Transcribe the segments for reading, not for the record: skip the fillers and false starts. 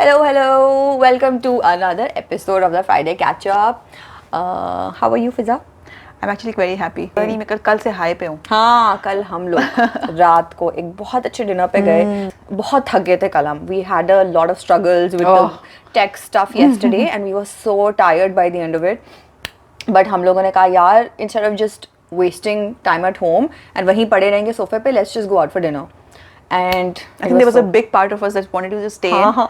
Hello. Welcome to another episode of the Friday Catch Up. How are you, Fiza? I'm actually very happy. मैं कल से high पे हूँ. हाँ, कल हम लोग रात को एक बहुत अच्छे डिनर पे गए. बहुत थक गए थे कल हम. We had a lot of struggles with the tech stuff yesterday and we were so tired by the end of it. But हम लोगों ने कहा यार, instead of just wasting time at home and वहीं पड़े रहेंगे सोफे पे, let's just go out for dinner. And I think there was a big part of us that wanted to just stay in.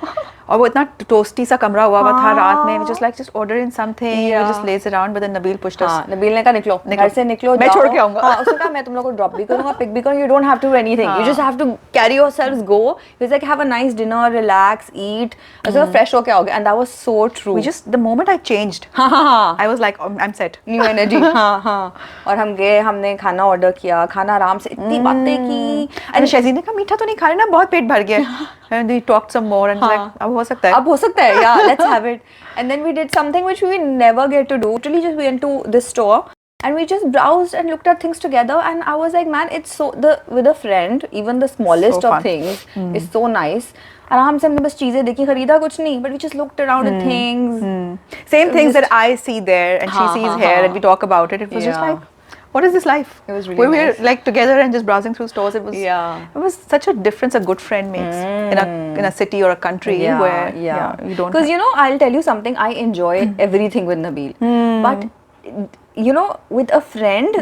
और वो इतना टोस्टी सा कमरा हुआ था रात में. We just like just order in something. We just laze around, but then Nabil pushed us. Nabeel ने कहा निकलो, घर से निकलो, मैं छोड़ के आऊँगा. हाँ, उसने कहा मैं तुम लोगों को ड्रॉप भी करूँगा, पिक भी करूँगा. You don't have to do anything. You just have to carry yourselves, go. He was like have a nice dinner, relax, eat. उसने कहा fresh होके आओगे, and that was so true. We just the moment I changed, I was like I'm set. New energy. हाँ. और हम गए, हमने खाना ऑर्डर किया, खाना आराम से, इतनी बातें की. And शहज़ी ने कहा मीठा तो नहीं खा रहे ना, बहुत पेट भर गया. And we talked some more and like अब हो सकता है. Yeah, let's have it. And then we did something which we never get to do. Literally just went to this store and we just browsed and looked at things together, and I was like, man, it's so with a friend, even the smallest of things is so nice. आराम से हमने बस चीजें देखी, खरीदा कुछ नहीं, but we just looked around at things. Same things that I see there and she sees here and we talk about it. It was just like, what is this life? It was really nice. We were like together and just browsing through stores. It was such a difference a good friend makes in a city or a country where you don't. Because you know, I'll tell you something. I enjoy everything with Nabil, but you know, with a friend,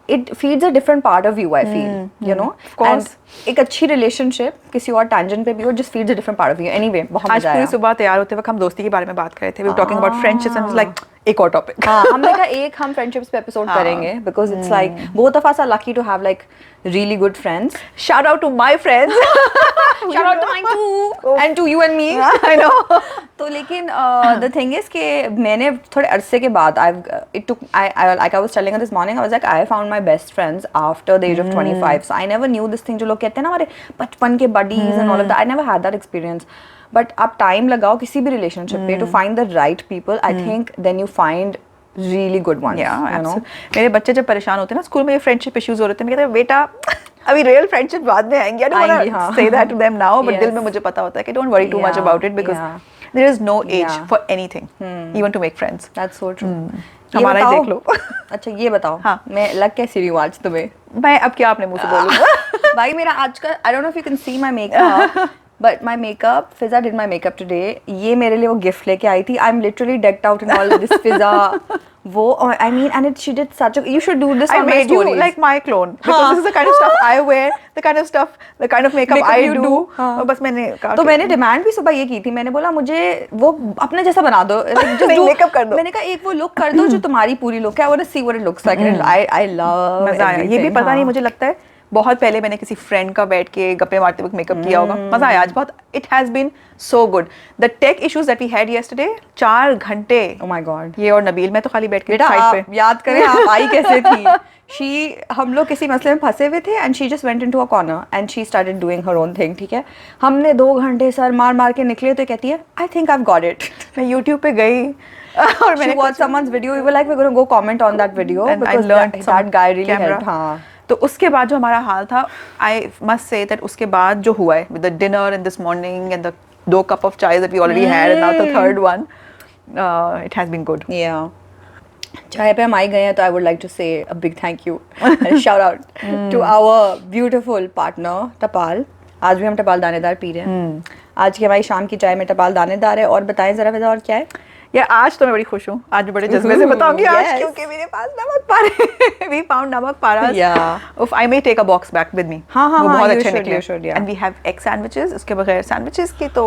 it feeds a different part of you. I feel, you know, of course. And एक अच्छी relationship किसी और tangent पे भी हो, just feeds a different part of you. Anyway, बहुत मजा आया. आज पूरी सुबह तैयार होते वक्त हम दोस्ती के बारे में बात कर रहे थे. We were talking about friendships and it was like एक और topic. हाँ, हमने कहा एक हम friendships पे episode करेंगे because it's like both of us are lucky to have like really good friends. Shout out to my friends. Shout out to mine too and to you and me. I know. तो लेकिन the thing is कि मैंने थोड़े अरसे के बाद I was telling her this morning, I was like I found my best friends after the age of 25. So I never knew this thing जो लोग कहते हैं ना हमारे बचपन के buddies and all of that. I never had that experience. But आप time लगाओ किसी भी relationship पे to find the right people. I think then you find really good ones. Yeah, you know? मेरे बच्चे जब परेशान होते हैं ना स्कूल में, ये friendship issues हो रहे थे, मैं कहता हूँ बेटा अभी real friendship बाद में आएंगे. I don't want to say that to them now, but दिल में मुझे पता होता है कि don't worry too much about it because there is no age for anything, even to make friends. That's so true. हमारा ही देख लो. अच्छा ये बताओ, मैं लग कैसी रही हूँ आज तुम्हें? मैं अब क्या अपने मुंह से बोलूँ? भाई मेरा आज का I don't know if you can see my makeup, but my makeup, Fiza did my makeup today. ये मेरे लिए वो gift लेके आई थी. I'm literally decked out in all this Fiza. वो I mean, and she did such a. You should do this on my stories. I made you like my clone because this is the kind of stuff I wear, the kind of stuff, the kind of makeup I do. और बस मैंने कहा तो मैंने demand भी सुबह ये की थी. मैंने बोला मुझे वो अपने जैसा बना दो. नहीं makeup कर दो. मैंने कहा एक वो look कर दो जो तुम्हारी पूरी look है. I want to see what it looks like. I love. मजा आया. ये भी पता नहीं मुझे लगता है बहुत पहले मैंने किसी फ्रेंड का बैठ के गप्पे मारते वक्त मेकअप किया होगा. मजा आया आज बहुत. It has been so good. The tech issues that we had yesterday, 4 घंटे. Oh my God. ये और नबील मैं तो खाली बैठ के साइड पे याद करें आप आई कैसे थी. हम लोग किसी मसले में फंसे हुए थे and she just went into a corner and she started doing her own thing. ठीक है, हमने 2 घंटे सर मार के निकले तो कहती है I think I've got it. मैं YouTube पे गई और मैंने watched someone's video. We were like we're going to go comment on that video because that guy really helped. हाँ. तो उसके बाद जो हमारा हाल था, I must say that उसके बाद जो हुआ है with the dinner and this morning and the 2 cup of chai that we already had and now the third one, it has been good. Yeah. चाय पे हम आई गए हैं तो I would like to say a big thank you and shout out to our beautiful partner टपाल. आज भी हम टपाल दानेदार पी रहे हैं. आज की हमारी शाम की चाय में टपाल दानेदार है. और बताएं जरा फिजा और क्या है? यार आज तो मैं बड़ी खुश हूँ. आज बड़े जज्बे से बताऊंगी आज क्योंकि मेरे पास नमक पारे. We found नमक पारा. If I may take a box back with me. हाँ वो बहुत अच्छे निकले. And we have egg sandwiches. उसके बगैर sandwiches की तो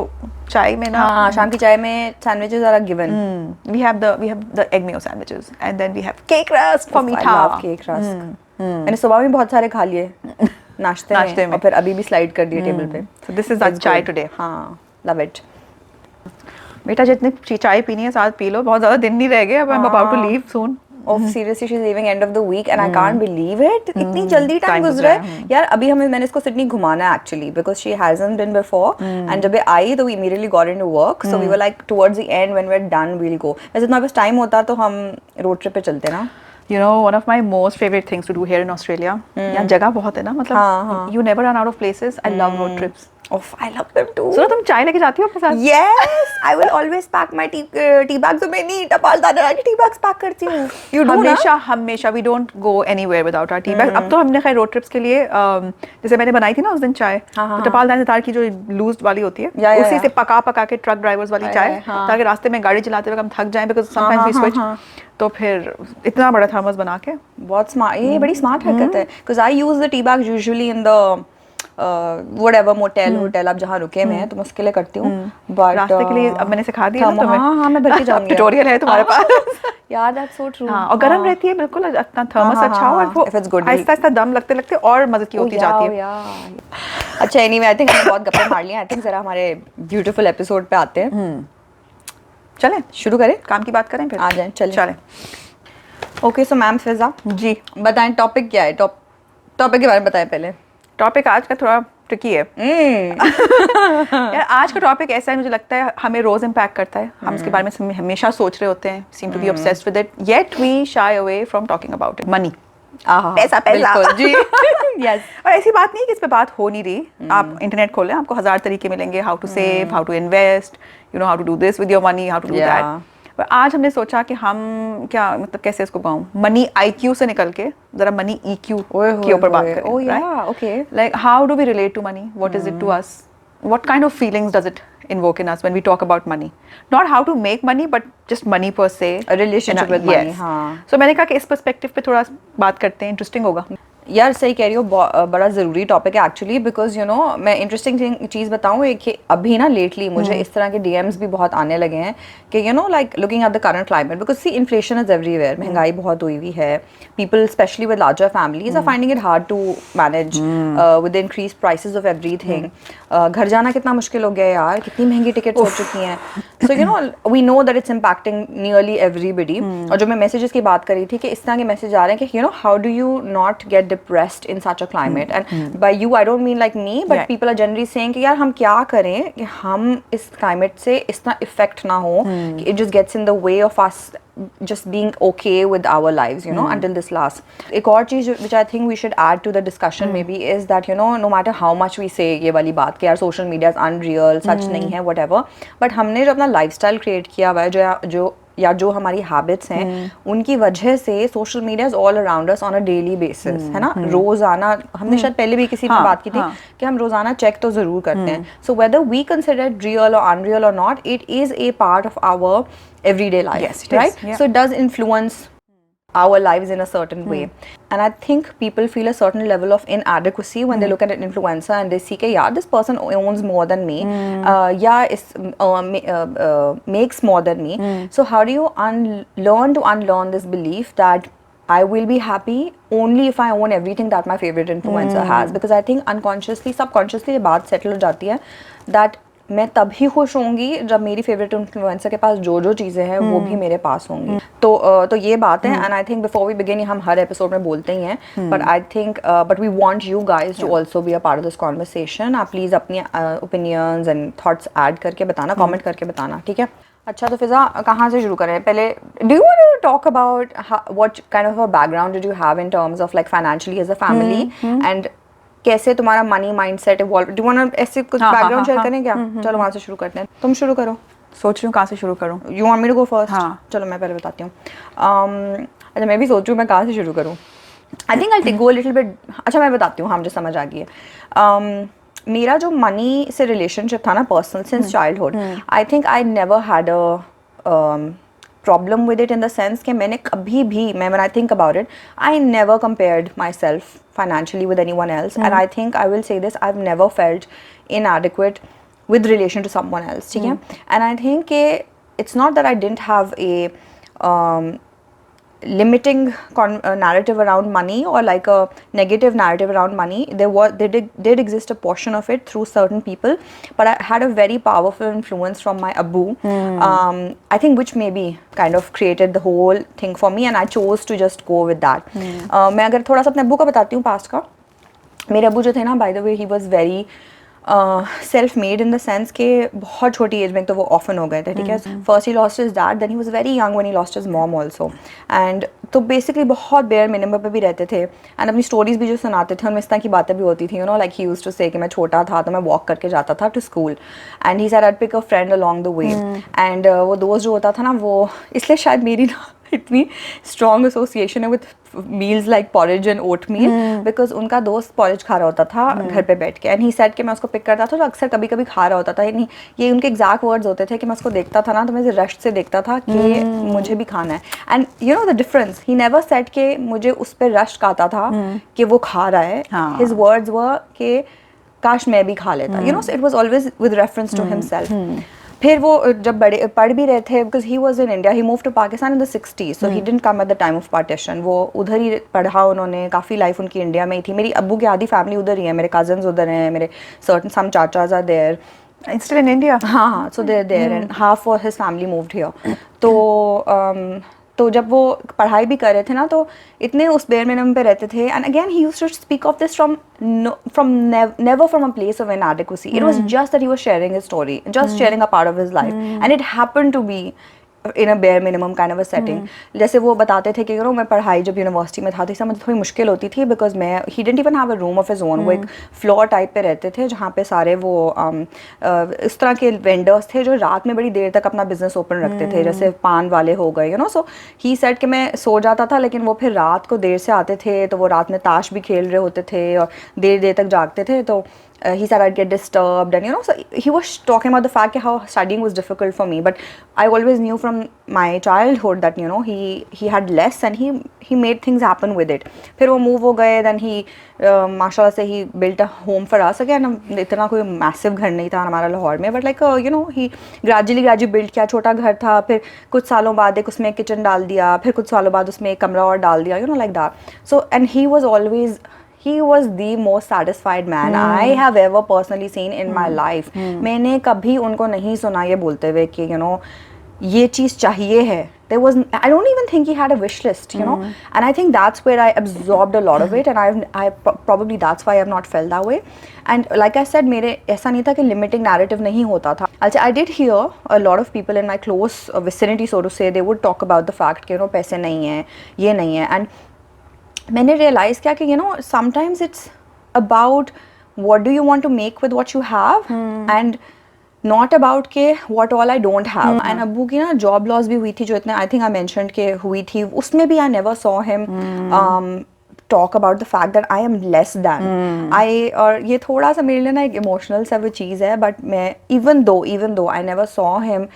चाय में ना. हाँ शाम की चाय में sandwiches are a given. We have the egg mayo sandwiches and then we have cake rusk for मीठा. I love cake rusk. मैंने सुबह भी बहुत सारे खा लिए नाश्ते में और फिर अभी भी स्लाइड कर दिए टेबल पे. So this is our chai today. हाँ love it. बेटा जितनी चाय पीनी है साथ पी लो. बहुत ज़्यादा दिन नहीं रह गए. अब I'm about to leave soon. Seriously, she's leaving end of the week and I can't believe it. इतनी जल्दी टाइम गुजरा है यार. अभी मैंने इसको सिडनी घुमाना है actually because she hasn't been before and जब ये आई तो we immediately got into work. So we were like towards the end when we're done we'll go. वैसे तुम्हारे पास टाइम होता तो हम रोड ट्रिप पे चलते ना. You know, one of my most favorite things to do here in Australia. यहाँ जगह बहुत है ना, मतलब you never run out of places. I love road trips. Oh, I love them too. सुनो तुम चाय लेके जाती हो अपने साथ? Yes, I will always pack my tea bags. तो मैं नहीं टपाल दादा की tea bags pack करती हूँ. You do ना? हमेशा we don't go anywhere without our tea bags. अब तो हमने खैर रोड ट्रिप्स के लिए जैसे मैंने बनाई थी ना उस दिन चाय, तो टपाल दानेदार की जो लूज वाली होती है उसी से पका के ट्रक ड्राइवर्स वाली चाय, ताकि रास्ते में गाड़ी चलाते वक्त हम थक जाएं, बिकॉज समटाइम्स वी स्विच, तो फिर इतना बड़ा थर्मस बना के. बहुत स्मार्ट, ये बड़ी स्मार्ट हरकत है. Because I use the tea bag usually in the whatever motel hotel आप जहाँ रुके में हैं, तो मैं उसके लिए करती हूँ. बट रास्ते के लिए अब मैंने सिखा दिया ना तुम्हें. हाँ मैं भर के जाऊंगी. ट्यूटोरियल है तुम्हारे पास. यार दैट्स सो ट्रू. और गर्म रहती है बिल्कुल, अपना थर्मस अच्छा हो, और वो आहिस्ता आहिस्ता दम लगते लगते और मदद की होती जाती है. अच्छा एनीवे आई थिंक हमने बहुत गप्पे मार लिए. आई थिंक जरा हमारे ब्यूटीफुल एपिसोड पे आते हैं. चलें शुरू करें, काम की बात करें फिर. आ जाएं चलें. ओके सो मैम फिजा जी बताएं टॉपिक क्या है. टॉपिक के बारे में बताएं पहले. टॉपिक आज का थोड़ा ट्रिकी है. यार आज का टॉपिक ऐसा है, मुझे लगता है हमें रोज इम्पैक्ट करता है. हम इसके बारे में हमेशा सोच रहे होते हैं, seem to be obsessed with it, yet we shy away from talking about it. Money, पैसा जी. यस. और ऐसी बात नहीं कि इस पे बात हो नहीं रही. आप इंटरनेट खोलें, आपको 1000 तरीके मिलेंगे. How to save, how to invest, you know how to do this with your money, how to do that. पर आज हमने सोचा कि हम क्या मतलब कैसे इसको गाऊं, मनी IQ से निकल के जरा मनी EQ के ऊपर बात करें. Oh yeah, okay. Like how do we relate to money? What is it to us? What kind of feelings does it invoke in us when we talk about money? Not how to make money, but just money per se. A relationship with money. हाँ. So मैंने कहा कि इस perspective पे थोड़ा बात करते हैं, इंटरेस्टिंग होगा. यार सही कह रही हो, बड़ा ज़रूरी टॉपिक है एक्चुअली. बिकॉज यू नो मैं इंटरेस्टिंग चीज़ बताऊँ, एक अभी ना लेटली मुझे इस तरह के DMs भी बहुत आने लगे हैं कि you know like looking at the current climate, because see inflation is everywhere. महंगाई बहुत हुई हुई है. People especially with larger families are finding it hard to manage with increase prices of everything. घर जाना कितना मुश्किल हो गया यार, कितनी महंगी टिकट्स हो चुकी हैं. So you know we know that it's impacting nearly everybody. और जो मैं मैसेजेस की बात करी थी कि इस तरह के मैसेज आ रहे हैं कि you know how do you not gate depressed in such a climate. And by you I don't mean like me, but people are generally saying कि यार हम क्या करें कि हम इस climate से इतना effect ना हो कि it just gets in the way of us just being okay with our lives, you know, until this lasts. एक और चीज़ which I think we should add to the discussion maybe is that you know no matter how much we say ये वाली बात कि यार social media is unreal, सच नहीं है, whatever, but हमने जो अपना lifestyle create किया हुआ है, जो हमारी हैबिट्स हैं, उनकी वजह से social media is all around us on a daily basis, है ना. रोजाना हमने शायद पहले भी किसी में बात की थी कि हम रोजाना चेक तो जरूर करते हैं. So whether we consider real or unreal or not, it is a part of our everyday life, right. So it does influence our lives in a certain way. And I think people feel a certain level of inadequacy when they look at an influencer and they see that yeah, this person owns more than me, makes more than me. So how do you unlearn this belief that I will be happy only if I own everything that my favorite influencer has? Because I think unconsciously, subconsciously ये बात settle हो जाती है that मैं तभी खुश होंगी जब मेरी फेवरेट इन्फ्लुएंसर के पास जो जो चीज़ें हैं वो भी मेरे पास होंगी. तो ये बात है. And I think before we begin, हम हर एपिसोड में बोलते ही हैं, but I think but we want you guys to also be a part of this conversation. आप प्लीज़ अपनी ओपिनियंस एंड थॉट्स ऐड करके बताना, कमेंट करके बताना, ठीक है. अच्छा तो फिजा कहाँ से शुरू करें पहले? Do you want to talk about what kind of a background did you have in terms of like financially as a family, and कैसे तुम्हारा money mindset evolve? Do you want ऐसे कुछ बैकग्राउंड शेयर करें क्या? चलो वहाँ से शुरू करते हैं. तुम शुरू करो. सोच रही हूँ कहाँ से शुरू करूँ. You want me to go first? हाँ चलो मैं पहले बताती हूँ. अच्छा मैं भी सोच रही हूँ मैं कहाँ से शुरू करूँ. आई थिंक आई गो लिटिल बिट. अच्छा मैं बताती हूँ, हाँ मुझे समझ आ गई है. मेरा जो मनी से रिलेशनशिप था ना personal since childhood, I think I never had a problem with it in the sense कि मैंने कभी भी, when I think about it, I never compared myself financially with anyone else, and I think I will say this, I've never felt inadequate with relation to someone else, ठीक है. And I think कि it's not that I didn't have a limiting narrative around money or like a negative narrative around money. There did exist a portion of it through certain people, but I had a very powerful influence from my Abu, I think, which maybe kind of created the whole thing for me, and I chose to just go with that. मैं अगर थोड़ा सा अपने अब्बू का बताती हूँ past का. मेरे अब्बू जो थे ना, by the way, he was very self made in the sense के बहुत छोटी एज में तो वो ऑफन हो गए थे, ठीक है. First he lost his dad, then he was very young when he lost his mom also. And तो बेसिकली बहुत बेयर मिनिमम पे भी रहते थे. एंड अपनी स्टोरीज भी जो सुनाते थे उनमें इस तरह की बातें भी होती थी, you know, like he used to say कि मैं छोटा था तो मैं वॉक करके जाता था to school, and he said I pick a friend along the way. And वो दोस्त जो होता था ना, वो इसलिए शायद मेरी ना इतनी स्ट्रॉन्ग एसोसिएशन है with meals like porridge and oatmeal, because उनका दोस्त पॉरेज खा रहा होता था घर पे बैठ के, एंड ही सेड कि मैं उसको पिक करता था तो अक्सर कभी कभी खा रहा होता था. नहीं, ये उनके एग्जैक्ट वर्ड्स होते थे कि मैं उसको देखता था ना तो मैं रश से देखता था कि मुझे भी खाना है. And you know the difference, he never said कि मुझे उस पर रश आता था कि वो खा रहा है. हिज वर्ड्स वर कि काश मैं भी खा लेता, you know. It was always with reference to himself. फिर वो जब बड़े पढ़ भी रहे थे, because he was in India, he move to Pakistan in the 60s, so he didn't come at the time of partition. वो उधर ही पढ़ा उन्होंने, काफ़ी लाइफ उनकी इंडिया में ही थी. मेरी अब्बू की आधी फैमिली उधर ही है, मेरे कजन्स उधर हैं, मेरे सर्टन सम चाचाज are there Still in India. हाँ, so they're there and half of his family moved here. तो जब वो पढ़ाई भी कर रहे थे ना तो इतने उस बेयर मिनिमम पे रहते थे. And again he used to speak of this never from a place of inadequacy. It was just that he was sharing his story, just sharing a part of his life, and it happened to be in a bare minimum kind of a setting. जैसे वो बताते थे कि you no मैं पढ़ाई जब university में था तो मुझे थोड़ी मुश्किल होती थी, बिकॉज मैं he didn't even have a room of his own. वो एक फ्लोर टाइप पे रहते थे जहाँ पे सारे वो इस तरह के वेंडर्स थे जो रात में बड़ी देर तक अपना बिजनेस ओपन रखते थे, जैसे पान वाले हो गए, you know. So he said कि मैं सो जाता था लेकिन वो फिर रात को देर से आते थे, तो वो रात में ताश भी खेल रहे होते थे और देर देर तक जागते थे. तो he said I'd get disturbed, and you know, so he was talking about the fact how studying was difficult for me, but I always knew from my childhood that you know he had less and he made things happen with it. फिर वो move हो गए, then he माशाल्लाह से he built a home for us again. इतना कोई massive घर नहीं था हमारा लाहौर में, but like you know he gradually built किया. छोटा घर था, फिर कुछ सालों बाद एक उसमें किचन डाल दिया, फिर कुछ सालों बाद उसमें एक कमरा और डाल दिया, you know, like that. So and he was the most satisfied man I have ever personally seen in my life. मैंने कभी उनको नहीं सुना ये बोलते हुए कि you know ये चीज़ चाहिए है. There was, I don't even think he had a wish list, you know, and I think that's where I absorbed a lot of it, and I probably that's why I've not felt that way. And like I said, मेरे ऐसा नहीं था कि limiting narrative नहीं होता था. I did hear a lot of people in my close vicinity, so to say, they would talk about the fact कि you know पैसे नहीं हैं, ये नहीं है. And मैंने रियलाइज़ किया कि you know sometimes it's about what do you want to make with what you have, and not about के what all I don't have. And अब्बू की ना जॉब लॉस भी हुई थी जो इतने आई थिंक आई मेंशन्ड के हुई थी, उसमें भी I never saw him talk about the fact that I am less than. और ये थोड़ा सा मेरे लिए ना एक इमोशनल सा वो चीज़ है, बट मैं even though I never saw him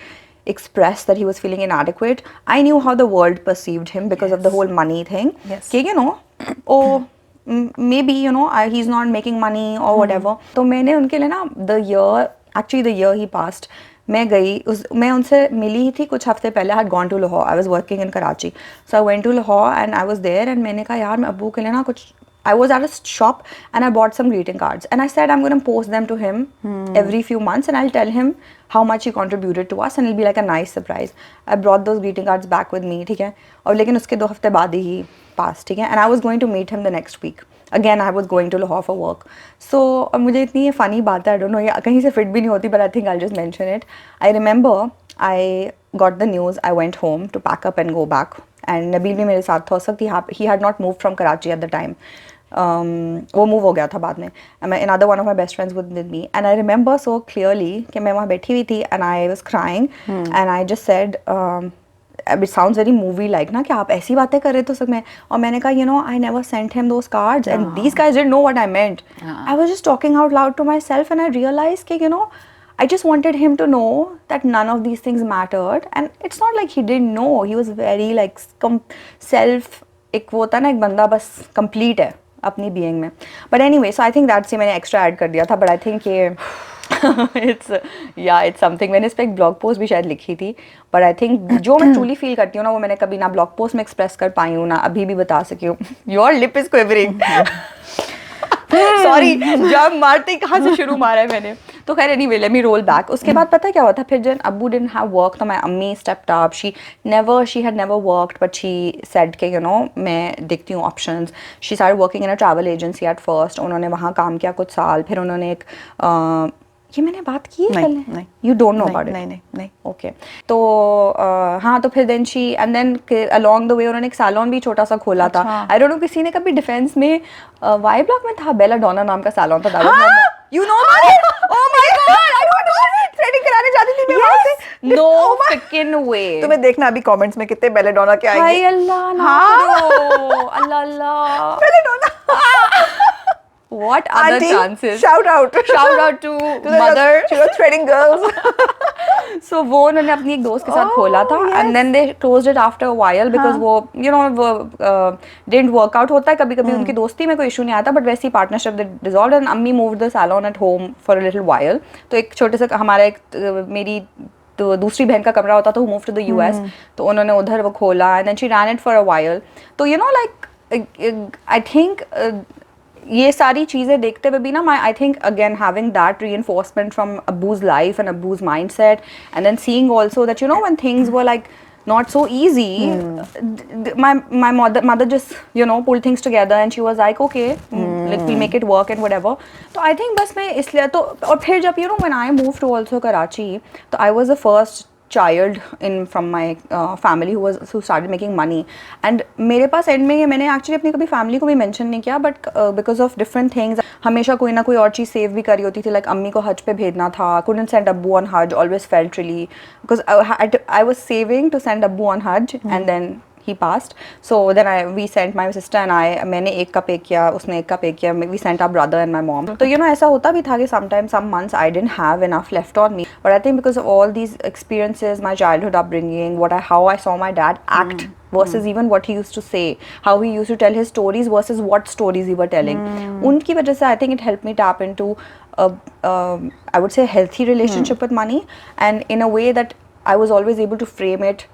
express that he was feeling inadequate, I knew how the world perceived him because of the whole money thing. कि you know, oh maybe you know he's not making money or whatever. तो मैंने उनके लिए ना the year he passed, मैं उनसे मिली ही थी कुछ हफ्ते पहले. I had gone to Lahore. I was working in Karachi, so I went to Lahore and I was there, and मैंने कहा यार मैं अब्बू के लिए ना कुछ, I was at a shop and I bought some greeting cards and I said I'm going to post them to him every few months and I'll tell him how much he contributed to us and it'll be like a nice surprise. I brought those greeting cards back with me, ठीक है. और लेकिन उसके 2 हफ्ते बाद ही pass, ठीक है. And I was going to meet him the next week. Again, I was going to Lahore for work. So मुझे इतनी ये funny बात है, I don't know, ये कहीं से fit भी नहीं होती, but I think I'll just mention it. I remember I got the news, I went home to pack up and go back. And Nabil भी मेरे साथ था. So he had not moved from Karachi at the time. वो move हो गया था बाद में. Another one of my best friends with me, and I remember so clearly कि मैं वहाँ बैठी हुई थी and I was crying and I just said it sounds very movie like ना कि आप ऐसी बातें कर रहे थे सब में. और मैंने कहा you know I never sent him those cards and these guys didn't know what I meant. I was just talking out loud to myself and I realized कि you know I just wanted him to know that none of these things mattered, and it's not like he didn't know. He was very like self, एक वो था ना एक बंदा बस complete है अपनी बीइंग में. But anyway, so I think that से मैंने एक्स्ट्रा ऐड कर दिया था, बट आई थिंक ये इट्स समथिंग. मैंने इस पर एक ब्लॉग पोस्ट भी शायद लिखी थी, बट आई थिंक जो मैं ट्रूली फील करती हूँ ना वो मैंने कभी ना ब्लॉग पोस्ट में एक्सप्रेस कर पाई हूँ ना अभी भी बता सकी हूँ. Your lip is quivering. Sorry, जब मारते कहाँ से शुरू मारा है मैंने. तो खैर anyway let me roll back. उसके बाद पता है क्या हुआ था फिर जब अब्बू डिडंट हैव वर्क तो माय अम्मी stepped up. She had never worked but she said कि मैं देखती हूँ options. She started working in a travel agency at first. उन्होंने वहाँ काम किया कुछ साल. फिर उन्होंने एक ये मैंने बात की है नहीं. You don't know about it. नहीं. ओके. तो हाँ तो फिर then she and then along the way उन्होंने एक सैलून भी छोटा सा खोला था. आई डोंट नो किसी ने कभी डिफेंस में वाई ब्लॉक में था बेला डोना नाम का सैलून था. You know about it? Oh my God I don't know. Threading कराने जाती थी मैं वहां से. नो फ्रिकिंग वे. तुम्हें देखना अभी कमेंट्स में कितने बेलेडोना के आएंगे. हाय अल्लाह ना करो. अल्लाह अल्लाह. Belladonna. What other Auntie, chances? Shout out to mother. She was threading girls. So वो उन्होंने अपनी एक दोस्त के साथ खोला था. And then they closed it after a while because वो वो didn't work out. होता है कभी कभी उनकी दोस्ती में कोई इशू नहीं आता but वैसी पार्टनरशिप they dissolved and अम्मी moved the salon at home for a little while. तो एक छोटे से हमारा एक मेरी तो दूसरी बहन का कमरा होता तो मूव टू द US. तो उन्होंने उधर वो खोला and then she ran it for a while. तो I think ये सारी चीज़ें देखते हुए भी ना I think again having that reinforcement from अब्बूज लाइफ एंड अब्बूज mindset and then seeing also that when things were like not so easy, my mother just pulled things together and she was like okay, we'll make it work and whatever. तो I think बस मैं इसलिए तो और फिर जब when I moved to also Karachi तो I was the first child from my family who started making money and मेरे पास एंड में मैंने एक्चुअली अपनी कभी फैमिली को भी मेंशन नहीं किया but because of different things हमेशा कोई ना कोई और चीज़ सेव भी करी होती थी लाइक अम्मी को हज पे भेजना था. couldn't send अब्बू on hajj, always felt really because I was saving to send अब्बू on hajj and then he passed. So then we sent my sister and I. मैंने एक का पे किया, उसने एक का पे किया. We sent our brother and my mom. तो ऐसा होता भी था कि sometimes some months I didn't have enough left on me. But I think because of all these experiences, my childhood upbringing, how I saw my dad act versus even what he used to say, how he used to tell his stories versus what stories he were telling. उनकी वजह से I think it helped me tap into I would say a healthy relationship with money and in a way that I was always able to frame it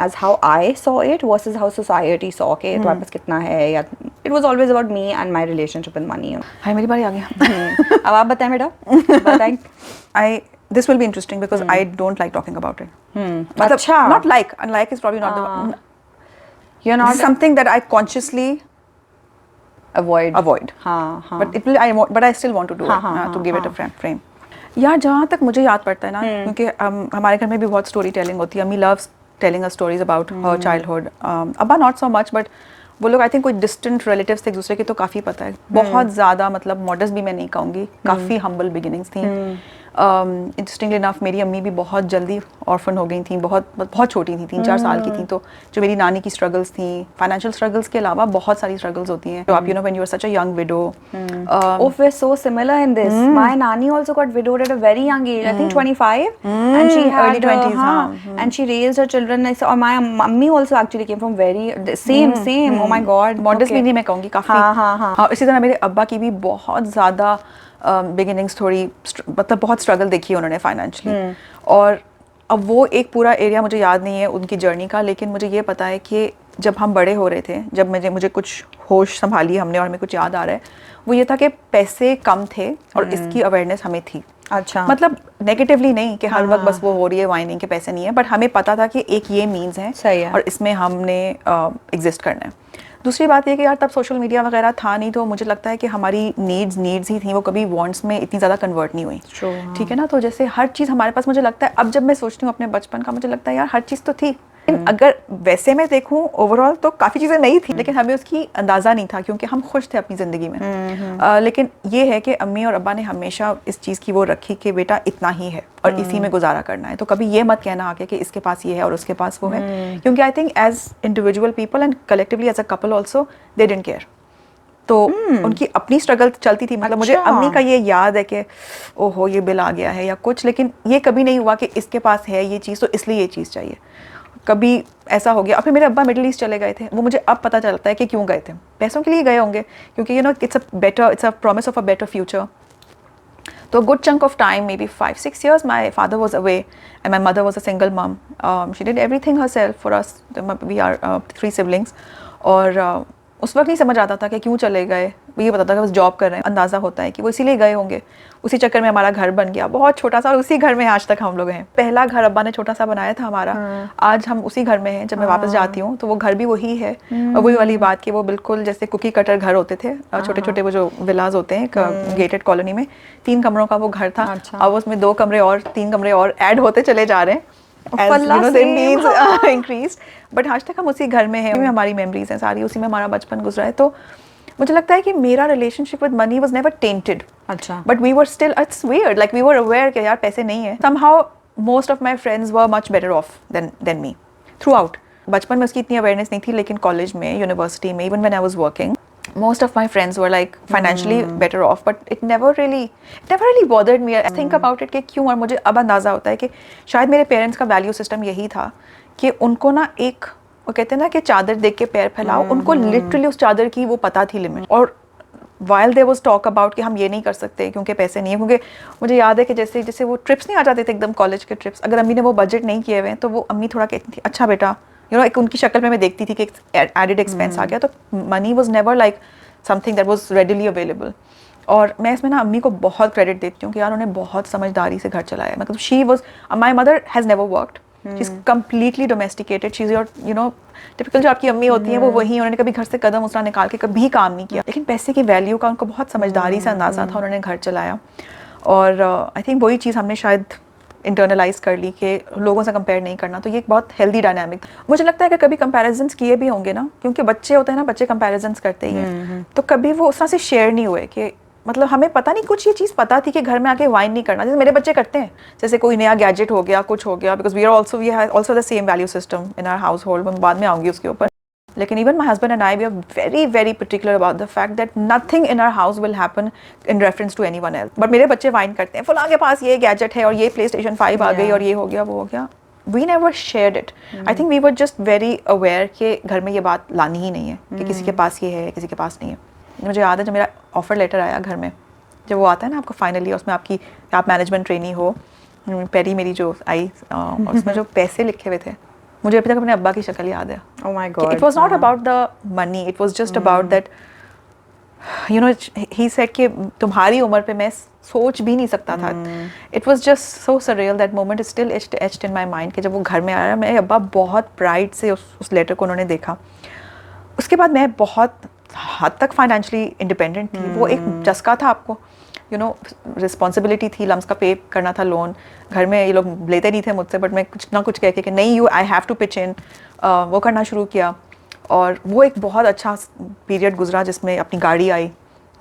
as how I saw it versus how society saw के तुम्हारे पास कितना है या it was always about me and my relationship with money. हाय मेरी बारी आ गया. अब आप बताएं बेटा. बताएं. This will be interesting because I don't like talking about it. मतलब अच्छा. Not like, unlike is probably not the. You're not. This is something that I consciously avoid. हाँ. But I still want to do it to give it a frame. यार जहाँ तक मुझे याद पड़ता है ना क्योंकि हमारे घर में भी बहुत स्टोरी टेलिंग होती है. अम्मी loves telling us stories about her childhood. अब्बा not so much but वो लोग आई थिंक कोई डिस्टेंट रिलेटिव्स थे एक दूसरे के तो काफ़ी पता है. बहुत ज़्यादा मतलब मॉडर्स भी मैं नहीं कहूँगी. काफ़ी हम्बल बिगिनिंग्स थी. इंटरेस्टिंगली इनफ मेरी अम्मी भी बहुत जल्दी ऑर्फन हो गई थी. बहुत छोटी थी 3-4 साल की थी. तो जो मेरी नानी की स्ट्रगल्स थी फाइनेंशियल स्ट्रगल्स के अलावा बहुत सारी स्ट्रगल्स होती हैं. तो आप when you are such a young widow. We're so similar in this. My nanny also got widowed at a very young age. I think 25. And she had early 20s. And she raised her children. Or my mummy also actually came from very same. Oh my God. मॉडर्स भी नहीं मैं कहूँगी काफ़ी. हाँ. इसी तरह मेरे अब्बा की भी बहुत ज़्यादा बिगिनिंग्स थोड़ी मतलब बहुत स्ट्रगल देखी है उन्होंने फाइनेंशियली. और अब वो एक पूरा एरिया मुझे याद नहीं है उनकी जर्नी का लेकिन मुझे ये पता है कि जब हम बड़े हो रहे थे जब मुझे कुछ होश संभाली हमने और हमें कुछ याद आ रहा है वो ये था कि पैसे कम थे और इसकी अवेयरनेस हमें थी. अच्छा. मतलब नेगेटिवली नहीं कि हर वक्त बस वो हो रही है वाइनिंग के पैसे नहीं है बट हमें पता था कि एक ये मीन्स है और इसमें हमने एग्जिस्ट करना है. दूसरी बात ये कि यार तब सोशल मीडिया वगैरह था नहीं तो मुझे लगता है कि हमारी नीड्स ही थी वो कभी वांट्स में इतनी ज़्यादा कन्वर्ट नहीं हुई. ठीक है ना. तो जैसे हर चीज़ हमारे पास मुझे लगता है अब जब मैं सोचती हूँ अपने बचपन का मुझे लगता है यार हर चीज़ तो थी. अगर वैसे मैं देखूं ओवरऑल तो काफ़ी चीज़ें नहीं थी लेकिन हमें उसकी अंदाज़ा नहीं था क्योंकि हम खुश थे अपनी ज़िंदगी में. लेकिन ये है कि अम्मी और अब्बा ने हमेशा इस चीज़ की वो रखी कि बेटा इतना ही है और इसी में गुजारा करना है. तो कभी ये मत कहना आके कि इसके पास ये है और उसके पास वो है क्योंकि I think as individual people and collectively as a couple also they didn't care. तो उनकी अपनी स्ट्रगल चलती थी. मतलब मुझे अम्मी का ये याद है कि ओहो ये बिल आ गया है या कुछ लेकिन ये कभी नहीं हुआ कि इसके पास है ये चीज़ तो इसलिए ये चीज़ चाहिए. कभी ऐसा हो गया. और फिर मेरे अब्बा मिडिल ईस्ट चले गए थे. वो मुझे अब पता चलता है कि क्यों गए थे. पैसों के लिए गए होंगे क्योंकि it's a promise of a better future. तो good chunk of time maybe 5-6 years my father was away and my mother was a single mom. She did everything herself for us. We are 3 siblings. और उस वक्त नहीं समझ आता था कि क्यों चले गए. ये पता था कि बस जॉब कर रहे हैं, अंदाज़ा होता है कि वो इसीलिए गए होंगे। उसी चक्कर में हमारा घर बन गया बहुत छोटा सा, और उसी घर में आज तक हम लोग हैं। पहला घर अब्बा ने छोटा सा बनाया था हमारा, आज हम उसी घर में हैं। जब मैं वापस जाती हूँ तो वो घर भी वही है, और वही वाली बात कि वो बिल्कुल जैसे कुकी कटर घर होते थे, छोटे छोटे वो जो विलाज होते हैं गेटेड कॉलोनी में, 3 कमरों का वो घर था। अब उसमें 2 कमरे और 3 कमरे और ऐड होते चले जा रहे हैं as you know the needs increased, but आज तक हम उसी घर में हैं। हमारी मेमोरीज हैं सारी, उसी में हमारा बचपन गुजरा है। तो मुझे लगता है कि मेरा relationship with money was never tainted, अच्छा, but we were still, it's weird, like we were aware कि यार पैसे नहीं है। somehow most of my friends were much better off than me throughout. बचपन में उसकी इतनी अवेयरनेस नहीं थी, लेकिन कॉलेज में, यूनिवर्सिटी में, even when I was working, most of my friends were like financially better off, but it never really bothered me. I think about it कि क्यों, और मुझे अब अंदाज़ा होता है कि शायद मेरे पेरेंट्स का वैल्यू सिस्टम यही था कि उनको ना एक, वो कहते हैं ना कि चादर देख के पैर फैलाओ, उनको लिटरली उस चादर की वो पता थी लिमिट। और while there was talk about कि हम ये नहीं कर सकते क्योंकि पैसे नहीं है, क्योंकि मुझे याद है कि जैसे जैसे वो ट्रिप्स नहीं आ जाते थे एकदम कॉलेज के ट्रिप्स, अगर अम्मी ने वो बजट नहीं किए हुए हैं तो वो अम्मी थोड़ा कहती थी अच्छा बेटा, यू नो, एक उनकी शक्ल में मैं देखती थी कि एक एडेड एक्सपेंस आ गया। तो money was never like something that was readily available. और मैं इसमें ना अम्मी को बहुत क्रेडिट देती हूँ कि यार उन्होंने बहुत समझदारी से घर चलाया। मतलब she was, my mother has never worked, she is completely domesticated, she is your, you know, typical जो आपकी अम्मी होती हैं वो वही, उन्होंने कभी घर से कदम उसना निकाल के कभी काम नहीं किया, लेकिन पैसे की वैल्यू का उनको बहुत समझदारी से अंदाज़ा था, उन्होंने घर चलाया। और आई थिंक वही चीज़ हमने शायद इंटरनलाइज कर ली कि लोगों से कंपेयर नहीं करना। तो ये एक बहुत हेल्दी डायनामिक। मुझे लगता है कि कभी कंपैरिजंस किए भी होंगे ना, क्योंकि बच्चे होते हैं ना, बच्चे कंपैरिजंस करते ही हैं, तो कभी वो उस तरह से शेयर नहीं हुए कि मतलब हमें पता नहीं, कुछ ये चीज़ पता थी कि घर में आके वाइन नहीं करना, जैसे मेरे बच्चे करते हैं, जैसे कोई नया गैजेट हो गया, कुछ हो गया, because we have also the same value system in our household. मैं बाद में आऊँगी उसके ऊपर। लेकिन even my husband and I, we are very very particular about the fact that nothing in our house will happen in reference to anyone else. But मेरे बच्चे wine करते हैं, फलां के पास ये गैजेट है और ये PlayStation 5 आ गई और ये हो गया वो हो गया। We never shared it. I think we were just very aware कि घर में ये बात लानी ही नहीं है कि किसी के पास ये है, किसी के पास नहीं है। मुझे याद है जब मेरा ऑफर लेटर आया घर में, जब वो आता है ना आपको फाइनली, उसमें आप मैनेजमेंट ट्रेनी हो, पहली मेरी जो आई और उसमें जो पैसे लिखे हुए थे, मुझे अभी तक अपने अब्बा की शक्ल याद है। Oh my God. It was not about the money. It was just about that, you know, he said कि तुम्हारी उम्र पे मैं सोच भी नहीं सकता था। It was just so surreal. That moment is still etched in my mind कि जब वो घर में आया, मेरे अब्बा बहुत प्राइड से उस लेटर को उन्होंने देखा। उसके बाद मैं बहुत हद तक फाइनेंशियली इंडिपेंडेंट थी। वो एक चस्का था आपको, यू नो, रिस्पॉन्सिबिलिटी थी, लम्स का पे करना था लोन। घर में ये लोग लेते नहीं थे मुझसे, बट मैं कुछ ना कुछ कह के कि नहीं, you, I have to pitch in, वो करना शुरू किया। और वो एक बहुत अच्छा पीरियड गुजरा जिसमें अपनी गाड़ी आई,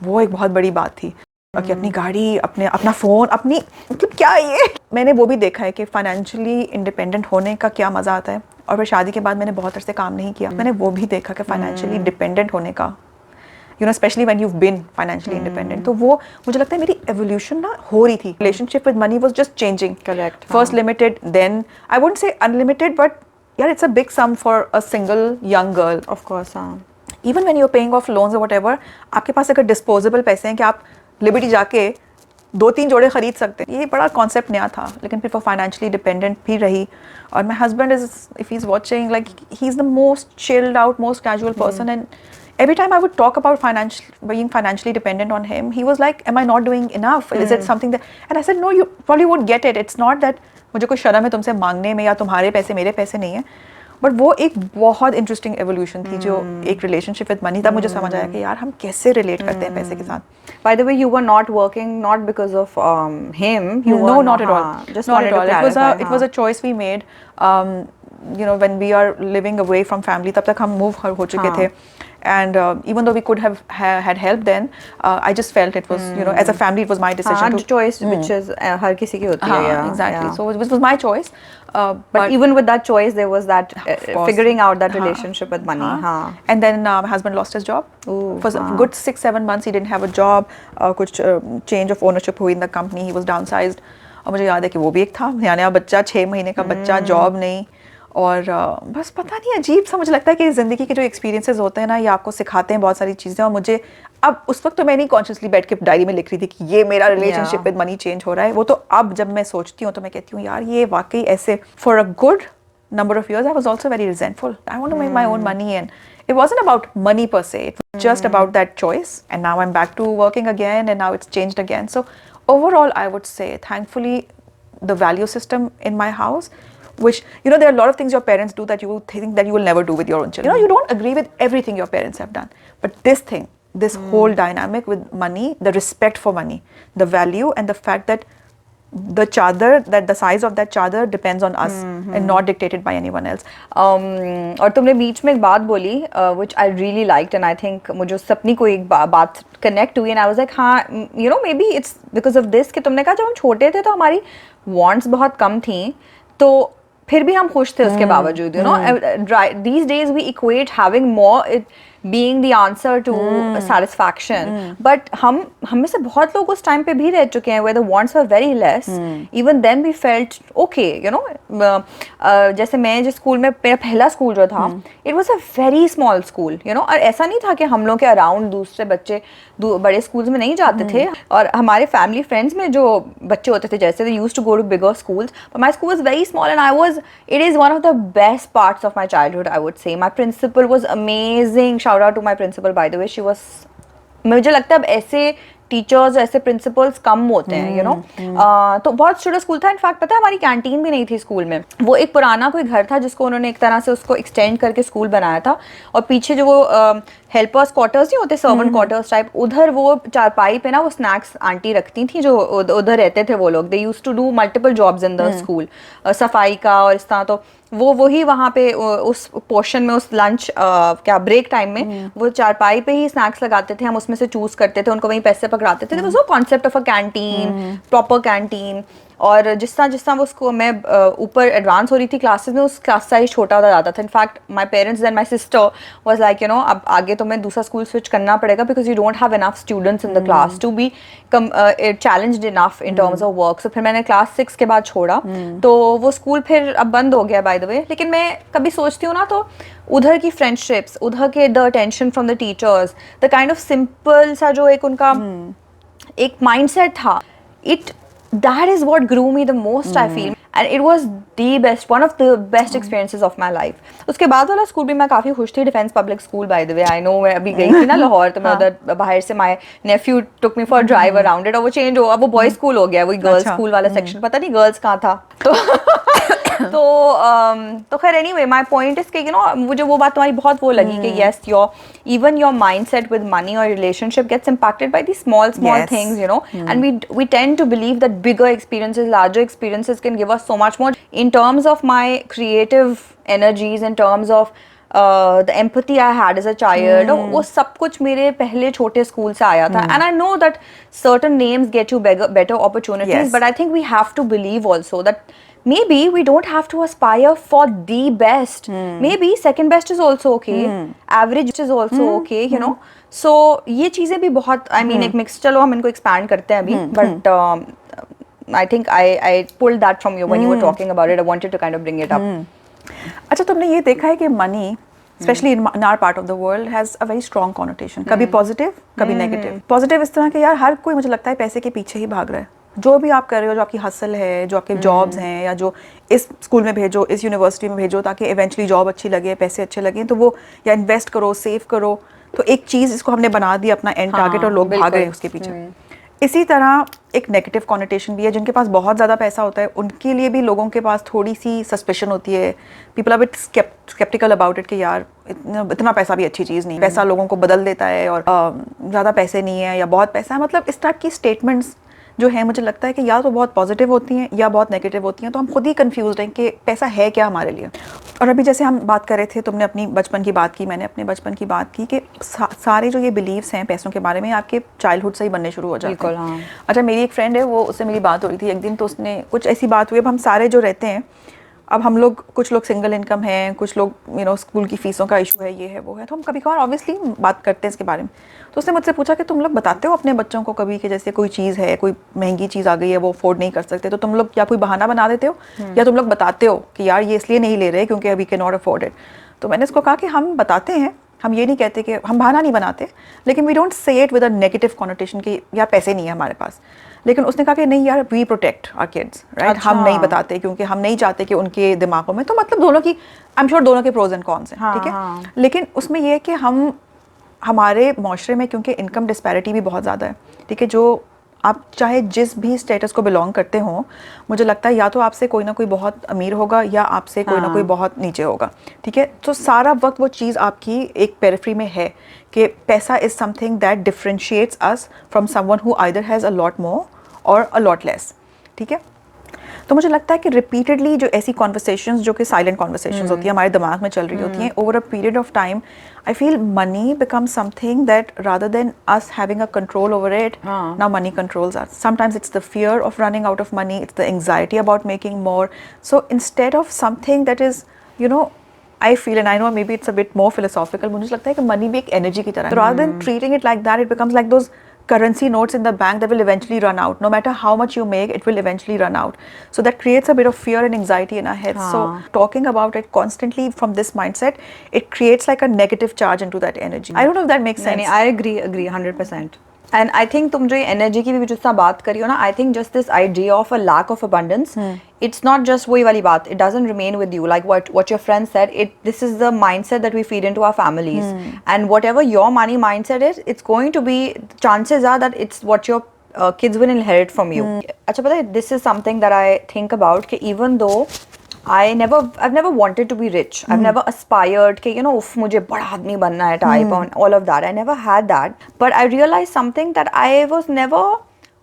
वो एक बहुत बड़ी बात थी कि अपनी गाड़ी, अपना फ़ोन, अपनी, मतलब क्या ये, मैंने वो भी देखा है कि फाइनेंशियली इंडिपेंडेंट होने का क्या मज़ा आता है। और फिर शादी के बाद मैंने बहुत अरसे काम नहीं किया, मैंने वो भी देखा कि फाइनेंशियली डिपेंडेंट होने का, you know, specially when you've been financially independent. तो वो मुझे लगता है मेरी एवोल्यूशन ना हो रही थी। Relationship with money was just changing. Correct. First limited, then I wouldn't say unlimited, but यार it's a big sum for a single young girl. Of course, हाँ। Even when you are paying off loans or whatever, आपके पास अगर disposable पैसे हैं कि आप liberty जाके 2-3 जोड़े खरीद सकते हैं, ये बड़ा कॉन्सेप्ट नया था। लेकिन फिर वो फाइनेंशियली डिपेंडेंट भी रही। और my husband is, if he is watching, like he is the most chilled out, most casual person, and every time I would talk about being financially dependent on him, he was like, am I not doing enough? Is it something that, and I said, no, you probably won't get it. It's not that मुझे कोई शर्म है तुमसे मांगने में या तुम्हारे पैसे मेरे पैसे नहीं है, बट वो एक बहुत इंटरेस्टिंग एवोल्यूशन थी जो एक रिलेशनशिप विद मनी। तब मुझे समझ आया कि यार हम कैसे रिलेट करते हैं पैसे के साथ। By the way, you were not working not because of him. You were not at all. Just not wanted at all. to clarify, It was a choice we made. You know, when we are living away from family, तब तक हम move हो चुके थे. And even though we could have had help then, I just felt it was, you know, as a family, it was my decision to choice, which is हर किसी की होती है, yeah, exactly. Yeah. So it was my choice. But even with that choice, there was that figuring out that relationship with money. And then my husband lost his job. For a good 6-7 months, he didn't have a job. कुछ change of ownership हुई in the company. He was downsized. और मुझे याद है कि वो भी एक था, नया बच्चा, 6 महीने का बच्चा, जॉब नहीं। और बस पता नहीं, अजीब सा मुझे लगता है कि ज़िंदगी के जो एक्सपीरियंसेस होते हैं ना, ये आपको सिखाते हैं बहुत सारी चीज़ें। और मुझे अब, उस वक्त तो मैं नहीं कॉन्शियसली बैठ के डायरी में लिख रही थी कि ये मेरा रिलेशनशिप विद मनी चेंज हो रहा है। वो तो अब जब मैं सोचती हूँ तो मैं कहती हूँ यार ये वाकई ऐसे, for a good number of years I was also very resentful. I want to make my own money, and it wasn't about money per se, it was just about that choice. And now I'm back to working again, and now it's changed again. So overall, I would say, thankfully, the value system in my house, which, you know, there are a lot of things your parents do that you think that you will never do with your own children. You know, you don't agree with everything your parents have done, but this thing, this whole dynamic with money, the respect for money, the value, and the fact that the chadar, that the size of that chadar depends on us and not dictated by anyone else. और तुमने बीच में एक बात बोली which I really liked, and I think मुझे उस अपनी कोई एक बात connect हुई, and I was like, हाँ, you know, maybe it's because of this, कि तुमने कहा जब हम छोटे थे तो हमारी wants बहुत कम थी, तो फिर भी हम खुश थे उसके बावजूद, you know. These days we equate having more, it being the answer to satisfaction, but हम में से बहुत लोग उस टाइम पे भी रह चुके हैं where the wants were very less, even then we felt okay, you know. जैसे मैं जिस स्कूल में, मेरा पहला स्कूल जो था, it was a very small school, you know, और ऐसा नहीं था कि हम लोग के अराउंड दूसरे बच्चे बड़े स्कूल्स में नहीं जाते थे, और हमारे फैमिली फ्रेंड्स में जो बच्चे होते थे, जैसे they used to go to bigger schools, but my school was very small, and it is one of the best parts of my childhood, I would say. My principal was amazing. Shout out to my principal, by the way. She was, मुझे लगता है अब ऐसे teachers, ऐसे principles कम होते हैं, you know. तो बहुत छोटा स्कूल था. इनफैक्ट पता है, हमारी कैंटीन भी नहीं थी स्कूल में. वो एक पुराना कोई घर था जिसको उन्होंने एक तरह से उसको एक्सटेंड करके स्कूल बनाया था, और पीछे जो वो हेल्पर्स क्वार्टर्स नहीं होते, सर्वेंट क्वार्टर्स टाइप, उधर वो चारपाई पे ना वो स्नैक्स आंटी रखती थी जो उधर रहते थे वो लोग. They used to do multiple jobs in the school, सफाई का और इस तरह. तो वो ही वहाँ पे उस पोर्शन में, उस लंच क्या ब्रेक टाइम में वो चारपाई पे ही स्नैक्स लगाते थे. हम उसमें से चूज करते थे, उनको वहीं पैसे पकड़ाते थे. वो concept of a canteen, proper canteen. और जिस तरह वो उसको, मैं ऊपर एडवांस हो रही थी क्लासेस में, उस क्लास साइज छोटा होता जाता था. In fact my parents and my sister was like, you know, अब आगे तो मैं दूसरा स्कूल स्विच करना पड़ेगा, because you don't have enough students in the class to be challenged enough in terms of work. So फिर मैंने क्लास 6 के बाद छोड़ा, तो वो स्कूल फिर अब बंद हो गया, बाय द वे. लेकिन मैं कभी सोचती हूँ ना, तो उधर की फ्रेंडशिप्स, उधर के the attention from the teachers, the kind of simple सा जो एक उनका एक माइंडसेट था, that is what grew me the most, I feel, and it was one of the best experiences of my life. उसके बाद वाला स्कूल भी मैं काफ़ी खुश थी, defence public school, bye the way. I know, मैं अभी गई थी ना लाहौर, तो मैं उधर बाहर से, my Neiphiu took me for drive around it, और वो चेंज हो, अब वो बॉयज स्कूल हो गया, वही गर्ल्स स्कूल वाला सेक्शन, पता नहीं गर्ल्स कहाँ था. तो खैर, एनीवे, माय पॉइंट इज कि, यू नो, मुझे वो बात तुम्हारी बहुत वो लगी कि yes, even your mindset with money or relationship gets impacted by these small things, you know. And we tend to believe that bigger experiences, larger experiences can give us so much more. In terms of my creative energies, in terms of the empathy I had as a child, वो सब कुछ मेरे पहले छोटे school से आया था. And I know that certain names get you better opportunities, but I think we have to believe also that maybe we don't have to aspire for the best. Maybe second best is also okay. Average is also okay, you know. So ये चीज़ें भी बहुत, I mean, एक mix, चलो हम इनको expand करते हैं अभी, but I think I pulled that from you when you were talking about it. I wanted to kind of bring it up. अच्छा, तुमने ये देखा है कि money, especially in our part of the world, has a very strong connotation. कभी positive, कभी negative. Positive इस तरह के, यार हर कोई, मुझे लगता है, पैसे के पीछे ही भाग रहा है. जो भी आप कर रहे हो, जो आपकी हसल है, जो आपके जॉब्स हैं, या जो इस स्कूल में भेजो, इस यूनिवर्सिटी में भेजो ताकि इवेंचुअली जॉब अच्छी लगे, पैसे अच्छे लगे, तो वो, या इन्वेस्ट करो, सेव करो, तो एक चीज़ इसको हमने बना दी अपना एंड टारगेट, और लोग भाग रहे हैं उसके पीछे. इसी तरह एक नेगेटिव कॉनोटेशन भी है. जिनके पास बहुत ज़्यादा पैसा होता है, उनके लिए भी लोगों के पास थोड़ी सी सस्पेशन होती है. People are bit skeptical about it कि यार इतना पैसा भी अच्छी चीज़ नहीं. पैसा लोगों को बदल देता है, और ज़्यादा पैसे नहीं है या बहुत पैसा है. मतलब इस टाइप की स्टेटमेंट्स जो है, मुझे लगता है कि या तो बहुत पॉजिटिव होती हैं या बहुत नेगेटिव होती हैं. तो हम खुद ही कंफ्यूज हैं कि पैसा है क्या हमारे लिए. और अभी जैसे हम बात कर रहे थे, तुमने अपनी बचपन की बात की, मैंने अपने बचपन की बात की, कि सारे जो ये बिलीव्स हैं पैसों के बारे में, आपके चाइल्डहुड से ही बनने शुरू हो जाते हैं. हाँ. अच्छा, मेरी एक फ्रेंड है, वो, उससे मेरी बात हो रही थी एक दिन, तो उसने कुछ ऐसी बात हुई. अब हम सारे जो रहते हैं, अब हम लोग, कुछ लोग सिंगल इनकम हैं, कुछ लोग, यू नो, स्कूल की फीसों का इशू है, ये है वो है, तो हम कभी कभार ऑब्वियसली बात करते हैं इसके बारे में. तो उसने मुझसे पूछा कि तुम लोग बताते हो अपने बच्चों को कभी कि जैसे कोई चीज़ है, कोई महंगी चीज़ आ गई है, वो अफोर्ड नहीं कर सकते, तो तुम लोग या कोई बहाना बना देते हो, या तुम लोग बताते हो कि यार ये इसलिए नहीं ले रहे क्योंकि अभी कैन नॉट अफोर्ड इट. तो मैंने उसको कहा कि हम बताते हैं, हम ये नहीं कहते कि हम बहाना नहीं बनाते, लेकिन we don't say it with a negative connotation कि यार पैसे नहीं है हमारे पास. लेकिन उसने कहा कि नहीं यार, we protect our kids, right, हम नहीं बताते क्योंकि हम नहीं चाहते कि उनके दिमागों में, तो मतलब दोनों की, आई एम श्योर दोनों के प्रोज एंड कॉन्स हैं, ठीक है, लेकिन उसमें ये है कि हम हमारे माशरे में क्योंकि इनकम डिस्पैरिटी भी बहुत ज़्यादा है, ठीक है, जो आप चाहे जिस भी स्टेटस को बिलोंग करते हो, मुझे लगता है या तो आपसे कोई ना कोई बहुत अमीर होगा या आपसे कोई ना कोई बहुत नीचे होगा, ठीक है, तो सारा वक्त वो चीज़ आपकी एक पेरिफेरी में है कि पैसा is something that differentiates us from someone who either has a lot more और अ लॉट लेस, ठीक है। तो मुझे लगता है कि रिपीटेडली जो ऐसी कॉन्वर्सेशंस जो कि साइलेंट कॉन्वर्सेशंस होती हैं, हमारे दिमाग में चल रही होती हैं, over a period of time, I feel money become something that rather than us having a control over it, now money controls us. Sometimes it's the fear of running out of money, it's the anxiety about making more. So instead of something that is, you know, I feel, and I know maybe it's a bit more philosophical, मुझे लगता है कि money भी एक energy की तरह है. Rather than treating it like that, it becomes like those currency notes in the bank that will eventually run out. No matter how much you make, it will eventually run out. So that creates a bit of fear and anxiety in our heads. So talking about it constantly from this mindset, it creates like a negative charge into that energy. I don't know if that makes sense. I agree 100%. And I think तुम जो energy की भी जितना बात करी हो ना, I think just this idea of a lack of abundance, it's not just वही वाली बात, it doesn't remain with you, like what your friend said, this is the mindset that we feed into our families, and whatever your money mindset is, it's going to be, chances are that it's what your kids will inherit from you. अच्छा पता है, this is something that I think about कि even though I've never wanted to be rich. I've never aspired कि, you know, उफ मुझे बड़ा आदमी बनना है type and all of that. I never had that. But I realized something that I was never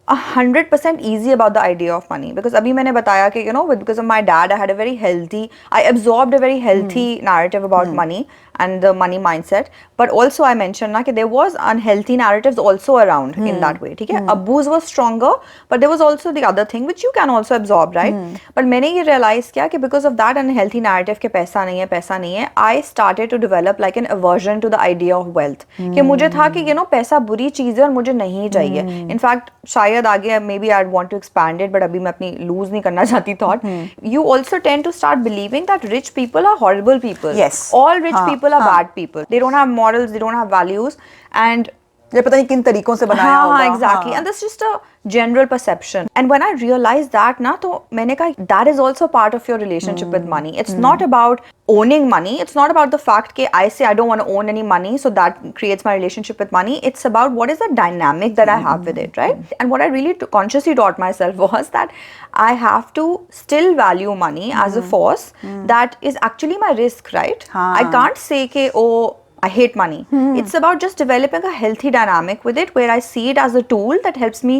100% easy about the idea of money, because अभी मैंने बताया कि, you know, because of my dad, I had a very healthy, I absorbed a very healthy narrative about money and the money mindset. But also I mentioned ना कि there was unhealthy narratives also around in that way, ठीक है. Abuse was stronger, but there was also the other thing which you can also absorb, right? But मैंने ये realize किया कि because of that unhealthy narrative कि पैसा नहीं है, I started to develop like an aversion to the idea of wealth. कि मुझे था कि, you know, पैसा बुरी चीज़ है और मुझे नहीं चाहिए. In fact शायद आगे maybe I'd want to expand it, but अभी मैं अपनी lose नहीं करना चाहती thought. You also tend to start believing that rich people are horrible people. Yes. All rich people are bad people. They don't have morals, they don't have values, and ये पता नहीं किन तरीकों से बनाया होगा. Exactly. And that's just a general perception. And when I realized that ना, तो मैंने कहा that is also part of your relationship with money. It's not about owning money. It's not about the fact that I say I don't want to own any money, so that creates my relationship with money. It's about what is the dynamic that I have with it, right? And what I really consciously taught myself was that I have to still value money as a force that is actually my risk, right? I can't say कि oh, I hate money. It's about just developing a healthy dynamic with it, where I see it as a tool that helps me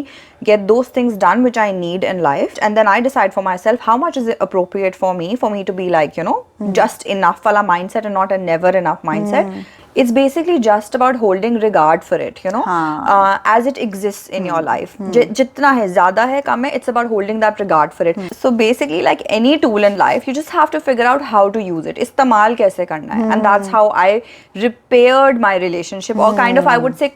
get those things done which I need in life, and then I decide for myself how much is it appropriate for me to be like, you know, just enough wala mindset and not a never enough mindset. It's basically just about holding regard for it, you know, as it exists in your life. जितना है, ज़्यादा है, कम है, it's about holding that regard for it. So basically, like any tool in life, you just have to figure out how to use it. इस्तेमाल कैसे करना है. And that's how I repaired my relationship, or kind of, I would say,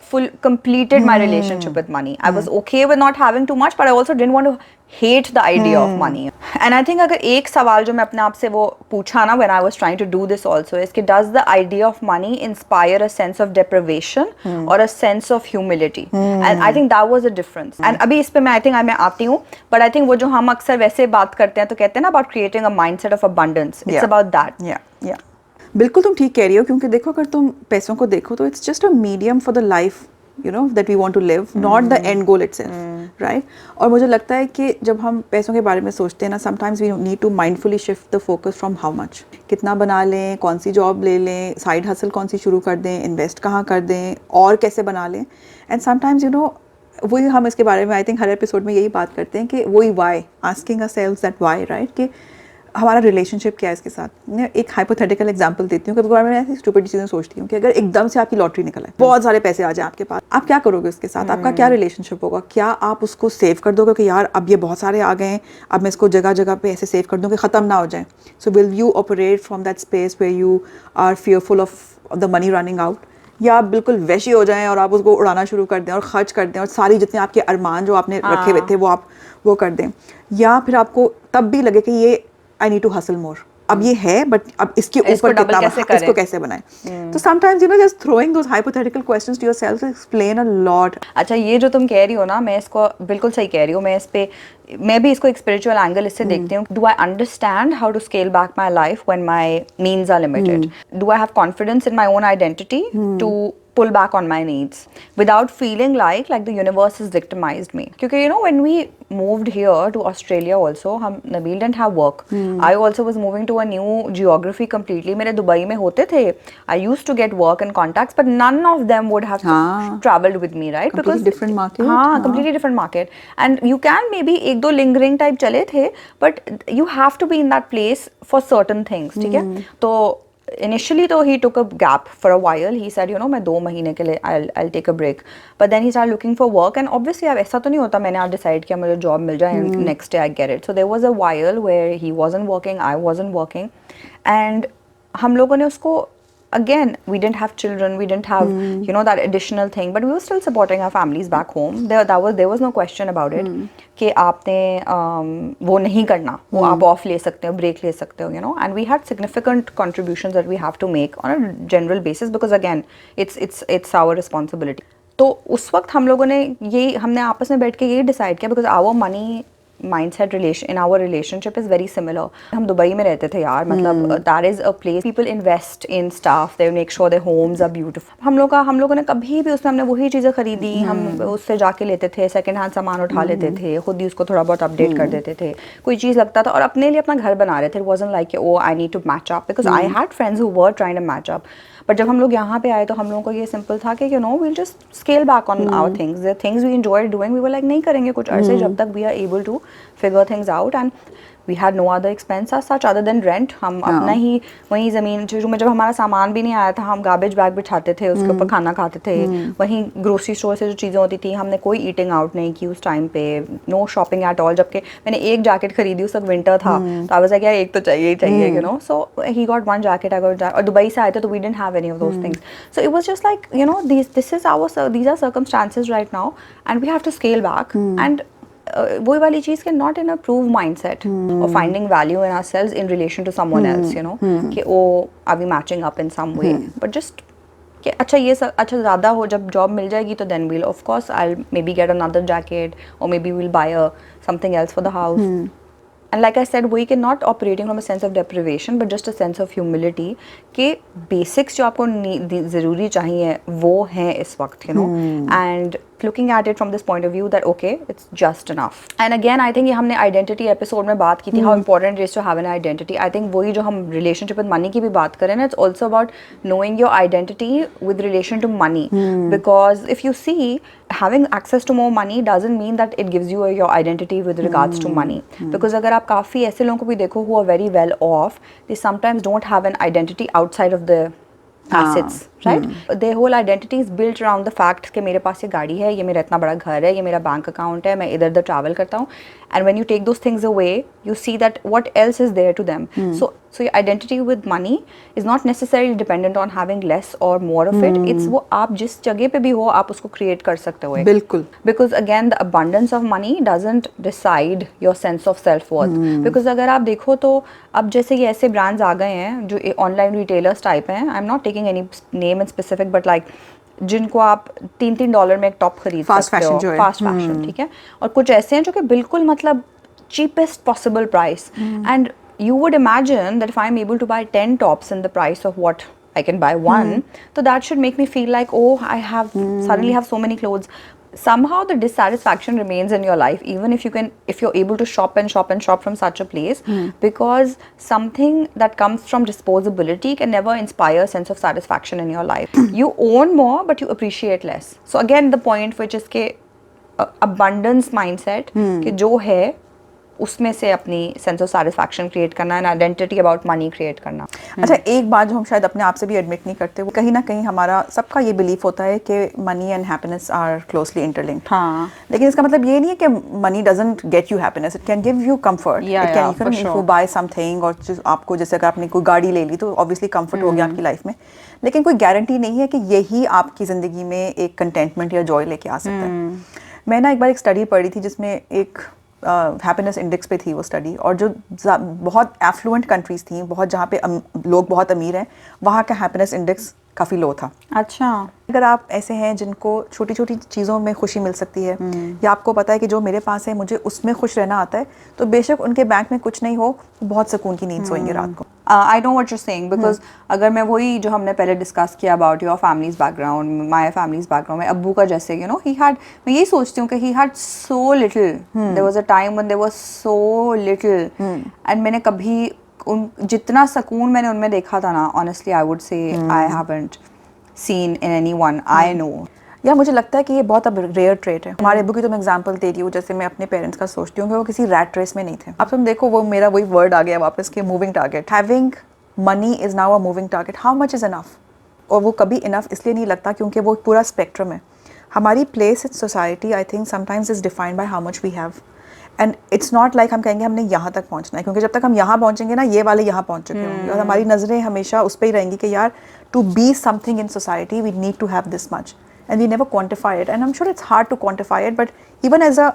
completed my relationship with money. I was okay with not having too much, but I also didn't want to hate the idea of money. And I think अगर एक सवाल जो मैं अपने आप से वो पूछा ना, when I was trying to do this also, is कि does the idea of money inspire a sense of deprivation or a sense of humility? And I think that was a difference. And अभी इस पे मैं I think मैं आती हूँ, but I think वो जो हम अक्सर वैसे बात करते हैं तो कहते हैं ना about creating a mindset of abundance. It's about that. Yeah. बिल्कुल तुम ठीक कह रही हो, क्योंकि देखो अगर तुम पैसों को देखो तो it's just a medium for the life, you know, that we want to live, not the end goal itself, right? और मुझे लगता है कि जब हम पैसों के बारे में सोचते हैं ना, sometimes we need to mindfully shift the focus from how much, कितना बना लें, कौन सी जॉब ले लें, साइड हसल कौन सी शुरू कर दें, इन्वेस्ट कहाँ कर दें, और कैसे बना लें. एंड sometimes, you know, वही हम इसके बारे में आई थिंक हर एपिसोड में यही बात करते हैं कि वही why, asking ourselves that why, right? कि हमारा रिलेशनशिप क्या है इसके साथ. मैं एक हाइपोथेटिकल एग्जांपल देती हूँ. कभी कभार मैं ऐसी स्टूपिड चीज़ें सोचती हूँ कि अगर एकदम से आपकी लॉटरी निकल आए, बहुत सारे पैसे आ जाए आपके पास, आप क्या करोगे उसके साथ? आपका क्या रिलेशनशिप होगा? क्या आप उसको सेव कर दोगे कि यार अब ये बहुत सारे आ गए हैं, अब मैं इसको जगह जगह पे ऐसे सेव कर दूँ कि ख़त्म ना हो जाए? So will you operate from that space where you are fearful of the money running out, या आप बिल्कुल वैशी हो जाएं और आप उसको उड़ाना शुरू कर दें और खर्च कर दें और सारी जितने आपके अरमान जो आपने रखे हुए थे वो आप वो कर दें? या फिर आपको तब भी लगे कि ये I need to hustle more, अब ये है बट अब इसके ऊपर कितना इसको कैसे बनाएं. तो sometimes you know just throwing those hypothetical questions to yourself to explain a lot. अच्छा ये जो तुम कह रही हो ना, मैं इसको बिल्कुल सही कह रही हूँ. मैं भी इसको एक स्पिरिचुअल एंगल इससे देखती हूँ. Do I understand how to scale back my life when my means are limited? Do I have confidence in my own identity to pull back on my needs without feeling like the universe has victimized me? Because you know, when we moved here to Australia also, Nabil didn't have work. I also was moving to a new geography completely. मेरे Dubai में होते थे. I used to get work and contacts, but none of them would have traveled with me, right? Completely because different market. Completely different market. And you can maybe एक दो lingering type चले थे, but you have to be in that place for certain things, ठीक है? तो initially though he took a gap for a while. He said, you know, मैं 2 महीने के लिए I'll take a break. But then he started looking for work, and obviously अब ऐसा तो नहीं होता मैंने आज decide किया मुझे job मिल जाए and next day I get it. So there was a while where he wasn't working, I wasn't working, and हम लोगों ने उसको, again, we didn't have children, we didn't have you know that additional thing, but we were still supporting our families back home. There was no question about it कि आपने वो नहीं करना, वो आप ऑफ ले सकते हो, ब्रेक ले सकते हो, you know. And we had significant contributions that we have to make on a general basis because again it's our responsibility. तो उस वक्त हम लोगों ने हमने आपस में बैठ के ये डिसाइड किया because our money mindset relation in our relationship is very similar. हम दुबई में रहते थे यार, मतलब that is a place people invest in stuff, they make sure their homes are beautiful. हम लोगों ने कभी भी उसमें हमने वही चीज़ें खरीदी, हम उससे जाके लेते थे, सेकंड हैंड सामान उठा लेते थे, खुद ही उसको थोड़ा बहुत अपडेट कर देते थे, कोई चीज़ लगता था और अपने लिए अपना घर बना रहे थे. It wasn't like oh I need to match up because I had friends who were trying to match up. But जब हम लोग यहाँ पे आए तो हम लोगों को ये सिंपल था कि you know we'll just scale back on our things, the things we enjoy doing we were like नहीं करेंगे कुछ अरसे जब तक we are able to figure things out. And we had no other expense as such other than rent. हम अपना ही वहीं ज़मीन में जब हमारा सामान भी नहीं आया था हम गार्बेज बैग बिछाते थे, उसके ऊपर खाना खाते थे. वहीं ग्रोसरी स्टोर से जो चीज़ें होती थी हमने कोई ईटिंग आउट नहीं की उस टाइम पे, नो शॉपिंग एट ऑल. जबकि मैंने एक जैकेट खरीदी, उस वक्त विंटर था तो आई वाज लाइक यार एक तो चाहिए ही चाहिए, you know. So he got one jacket, I got, और दुबई से आए थे तो we didn't have any of those things. So it was just like you know this are circumstances right now and we have to scale back. And वही वाली चीज़ के not in a prove mindset और finding value in ourselves in relation to someone else, you know, कि oh are we matching up in some way, but just कि अच्छा ये अच्छा ज़्यादा हो, जब जॉब मिल जाएगी तो then we'll of course I will maybe get another jacket और maybe will buy something else for the house. And like I said, we can not operating from a sense of deprivation, but just a sense of humility कि basics जो आपको ज़रूरी चाहिए वो हैं इस वक्त, you know, and looking at it from this point of view that okay, it's just enough. And again, I think ये हमने identity episode में बात की थी, how important it is to have an identity. I think वही जो हम relationship with money की भी बात करें ना, it's also about knowing your identity with relation to money. Because if you see, having access to more money doesn't mean that it gives you your identity with regards to money. Because अगर आप काफ़ी ऐसे लोगों को भी देखो who are very well off, they sometimes don't have an identity outside of the assets, right? Their whole identity is built around the fact कि मेरे पास ये गाड़ी है, ये मेरा इतना बड़ा घर है, ये मेरा बैंक अकाउंट है, मैं इधर उधर ट्रैवल करता हूँ. And when you take those things away, you see that what else is there to them. So your identity with money is not necessarily dependent on having less or more of it. It's वो आप जिस जगह पे भी हो आप उसको create कर सकते हो. बिल्कुल. Because again the abundance of money doesn't decide your sense of self-worth. Because अगर आप देखो तो अब जैसे ये ऐसे brands आ गए हैं जो online retailers type हैं, I'm not taking any name in specific, but like जिनको आप $3 में एक टॉप खरीद सकते हो, फास्ट फैशन, ठीक है, और कुछ ऐसे हैं जो कि बिल्कुल मतलब cheapest possible price. And you would imagine that if I'm able to buy 10 tops in the price of what I can buy one, so that should make me feel like oh I have suddenly have so many clothes. Somehow the dissatisfaction remains in your life even if you're able to shop and shop and shop from such a place, because something that comes from disposability can never inspire a sense of satisfaction in your life. You own more but you appreciate less. So again the point which is के abundance mindset कि जो है उसमें से अपनी sense of satisfaction create करना and identity about money create करना. अच्छा, एक बात जो हम शायद अपने आप से भी एडमिट नहीं करते, वो कहीं ना कहीं हमारा सबका ये बिलीफ होता है कि money and happiness are closely interlinked. हाँ, लेकिन इसका मतलब ये नहीं है कि money doesn't get you happiness, it can give you comfort. It can even if you buy something, और आपको जैसे अगर आपने कोई गाड़ी ले ली तो ऑब्वियसली कंफर्ट हो गया आपकी लाइफ में, लेकिन कोई गारंटी नहीं है कि यही आपकी ज़िंदगी में एक कंटेंटमेंट या जॉय लेके आ सकता है. मैं ना एक बार एक स्टडी पढ़ी थी जिसमें एक हैप्पीनेस इंडेक्स पे थी वो स्टडी, और जो बहुत एफ्लुएंट कंट्रीज थी, बहुत जहाँ पे लोग बहुत अमीर हैं, वहाँ का हैप्पीनेस इंडेक्स काफ़ी लो था। अच्छा। अगर आप ऐसे हैं जिनको छोटी छोटी चीज़ों में खुशी मिल सकती है, या आपको पता है कि जो मेरे पास है मुझे उसमें खुश रहना आता है, तो बेशक उनके बैंक में कुछ नहीं हो, बहुत सुकून की नींद सोएंगे रात को। I know what you saying, because अगर मैं वही जो हमने पहले डिस्कस किया about your families background, my families background में अब्बू का जैसे यू नो ही हैड, मैं यही सोचती हूँ कि he had so little, there was a time when there was so little, and मैंने कभी उन जितना सुकून मैंने उनमें देखा था ना, honestly I would say I haven't seen in anyone I know. या मुझे लगता है कि ये बहुत अब रेयर ट्रेट है। हमारे अब्बू की तो मैं एग्जांपल दे रही हूँ, जैसे मैं अपने पेरेंट्स का सोचती हूँ कि वो किसी रैट रेस में नहीं थे। अब तुम देखो, वो मेरा वही वर्ड आ गया वापस के moving target. Having money is now a moving target. How much is enough? और वो कभी इनफ इसलिए नहीं लगता क्योंकि वो पूरा स्पेक्ट्रम है। हमारी place in society I think sometimes is defined by how much we have, and it's not like हम कहेंगे हमने यहाँ तक पहुँचना है, क्योंकि जब तक हम यहाँ पहुँचेंगे ना, ये वाले यहाँ पहुँच चुके होंगे, और हमारी नज़रें हमेशा उस पर ही रहेंगी कि यार to be something in society we need to have this much, and we never quantify it, and I'm sure it's hard to quantify it, but even as a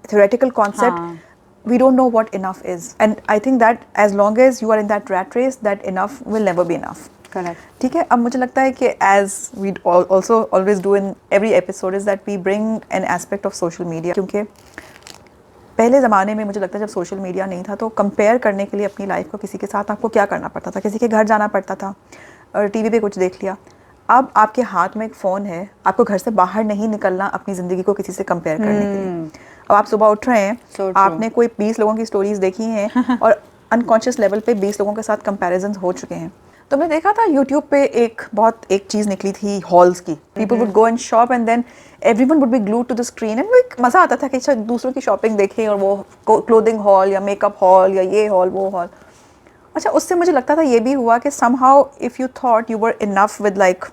theoretical concept, we don't know what enough is, and I think that as long as you are in that rat race, that enough will never be enough. Correct. ठीक है। अब मुझे लगता है कि as we also always do in every episode is that we bring an aspect of social media, क्योंकि पहले ज़माने में मुझे लगता है जब सोशल मीडिया नहीं था तो कंपेयर करने के लिए अपनी लाइफ को किसी के साथ आपको क्या करना पड़ता था, किसी के घर जाना पड़ता था और टीवी पे कुछ देख लिया। अब आपके हाथ में एक फ़ोन है, आपको घर से बाहर नहीं निकलना अपनी ज़िंदगी को किसी से कंपेयर करने के लिए। अब आप सुबह उठ रहे हैं, आपने कोई 20 लोगों की स्टोरीज देखी हैं और अनकॉन्शियस लेवल पे 20 लोगों के साथ कंपैरिजन हो चुके हैं। तो मैं देखा था यूट्यूब पे एक चीज़ निकली थी हॉल्स की। People would go and shop and then everyone would be glued to the screen, and वो एक मज़ा आता था कि अच्छा दूसरों की शॉपिंग देखें, और वो क्लोथिंग हॉल या मेकअप हॉल या ये हॉल वो हॉल। अच्छा, उससे मुझे लगता था ये भी हुआ कि somehow if you thought you were enough with like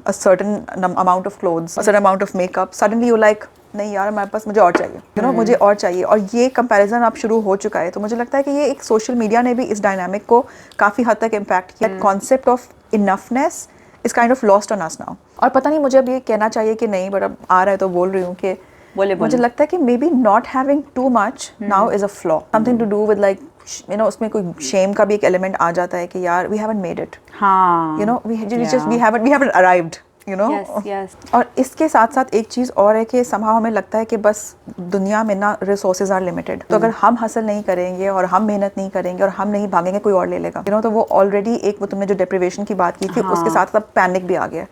a certain amount of clothes, a certain amount of makeup, suddenly you're like नहीं यार हमारे पास मुझे और चाहिए, you know, मुझे और चाहिए, और ये कंपैरिजन अब शुरू हो चुका है। तो मुझे लगता है कि ये एक सोशल मीडिया ने भी इस डायनामिक को काफ़ी हद तक इम्पैक्ट किया। Concept of enoughness is kind of lost on us now. और पता नहीं मुझे अब ये कहना चाहिए कि नहीं, बट अब आ रहा है तो बोल रही हूँ कि मुझे लगता है कि maybe not having too much now is a flaw, something to do with like you know, उसमें कोई शेम का भी एक एलिमेंट आ जाता है कि यार we haven't made it, you know, we haven't arrived, you know. और इसके साथ साथ एक चीज़ और है कि somehow हमें लगता है कि बस दुनिया में ना रिसोर्सेज आर लिमिटेड, तो अगर हम हसल नहीं करेंगे और हम मेहनत नहीं करेंगे और हम नहीं भागेंगे, कोई और ले लेगा, यू नो। तो वो ऑलरेडी एक, वो तुमने जो डिप्रिवेशन की बात की थी, उसके साथ साथ पैनिक भी आ गया।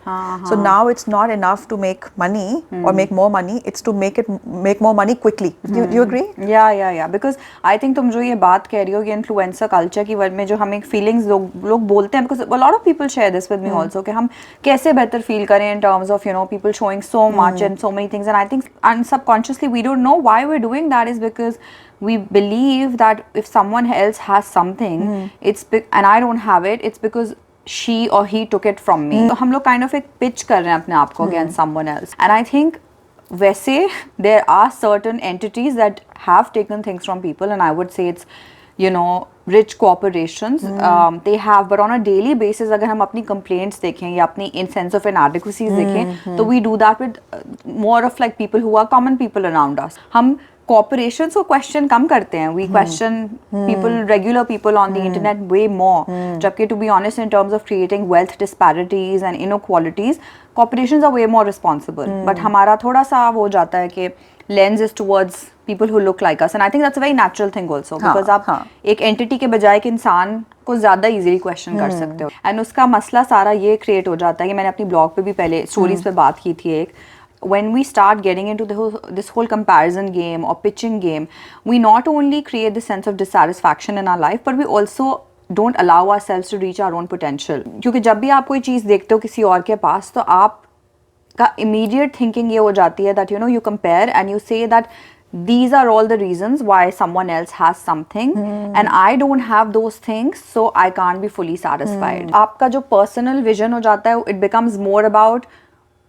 So now it's not enough to make money और make more money, it's to make more money quickly. You agree? या बिकॉज आई थिंक तुम जो ये बात कह रही हो कि इन्फ्लुएंसर कल्चर की वर्ल्ड में जो हमें फीलिंग्स लोग बोलते हैं, because a lot of people share this with me also, कि हम कैसे बेहतर फील करें in terms of, you know, people showing so much and so many things, and I think subconsciously we don't know why we're doing that, is because we believe that if someone else has something, and I don't have it, it's because she or he took it from me. तो हम लोग kind of एक pitch कर रहे हैं अपने आप को against someone else, and I think वैसे there are certain entities that have taken things from people, and I would say it's, you know, rich corporations, they have, but on a daily basis अगर हम अपनी complaints देखें या अपनी in sense of inadequacies देखें, तो we do that with more of like people who are common people around us. हम corporations को question कम करते हैं, we question people, regular people on the internet way more, जबकि to be honest in terms of creating wealth disparities and inequalities, corporations are way more responsible, but हमारा थोड़ा सा वो जाता है कि lens is towards people who look like us, and I think that's a very natural thing also, because आप एक entity के बजाय एक इंसान को ज़्यादा easily question कर सकते हो, and उसका मसला सारा ये create हो जाता है कि मैंने अपनी blog पे भी पहले stories पे बात की थी एक, when we start getting into this whole comparison game or pitching game, we not only create the sense of dissatisfaction in our life, but we also don't allow ourselves to reach our own potential. क्योंकि जब भी आप कोई चीज़ देखते हो किसी और के पास, तो आप का immediate thinking ये हो जाती है that, you know, you compare and you say that these are all the reasons why someone else has something and I don't have those things, so I can't be fully satisfied. आपका जो personal vision हो जाता है, it becomes more about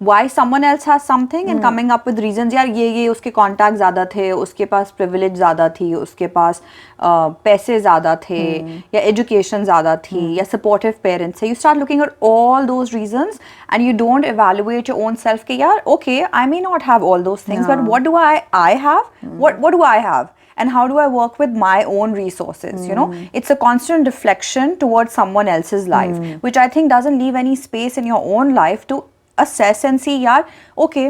why someone else has something and coming up with reasons, यार ये उसके contact ज़्यादा थे, उसके पास प्रिविलेज ज़्यादा थी, उसके पास पैसे ज़्यादा थे, या एजुकेशन ज़्यादा थी, या सपोर्टिव पेरेंट्स थे. You start looking at all those reasons and you don't evaluate your own self कि यार okay, I may not have all those things, but what do I have? What do I have? And how do I work with my own resources? You know, it's a constant reflection towards someone else's life, which I think doesn't leave any space in your own life to assess and see, यार okay,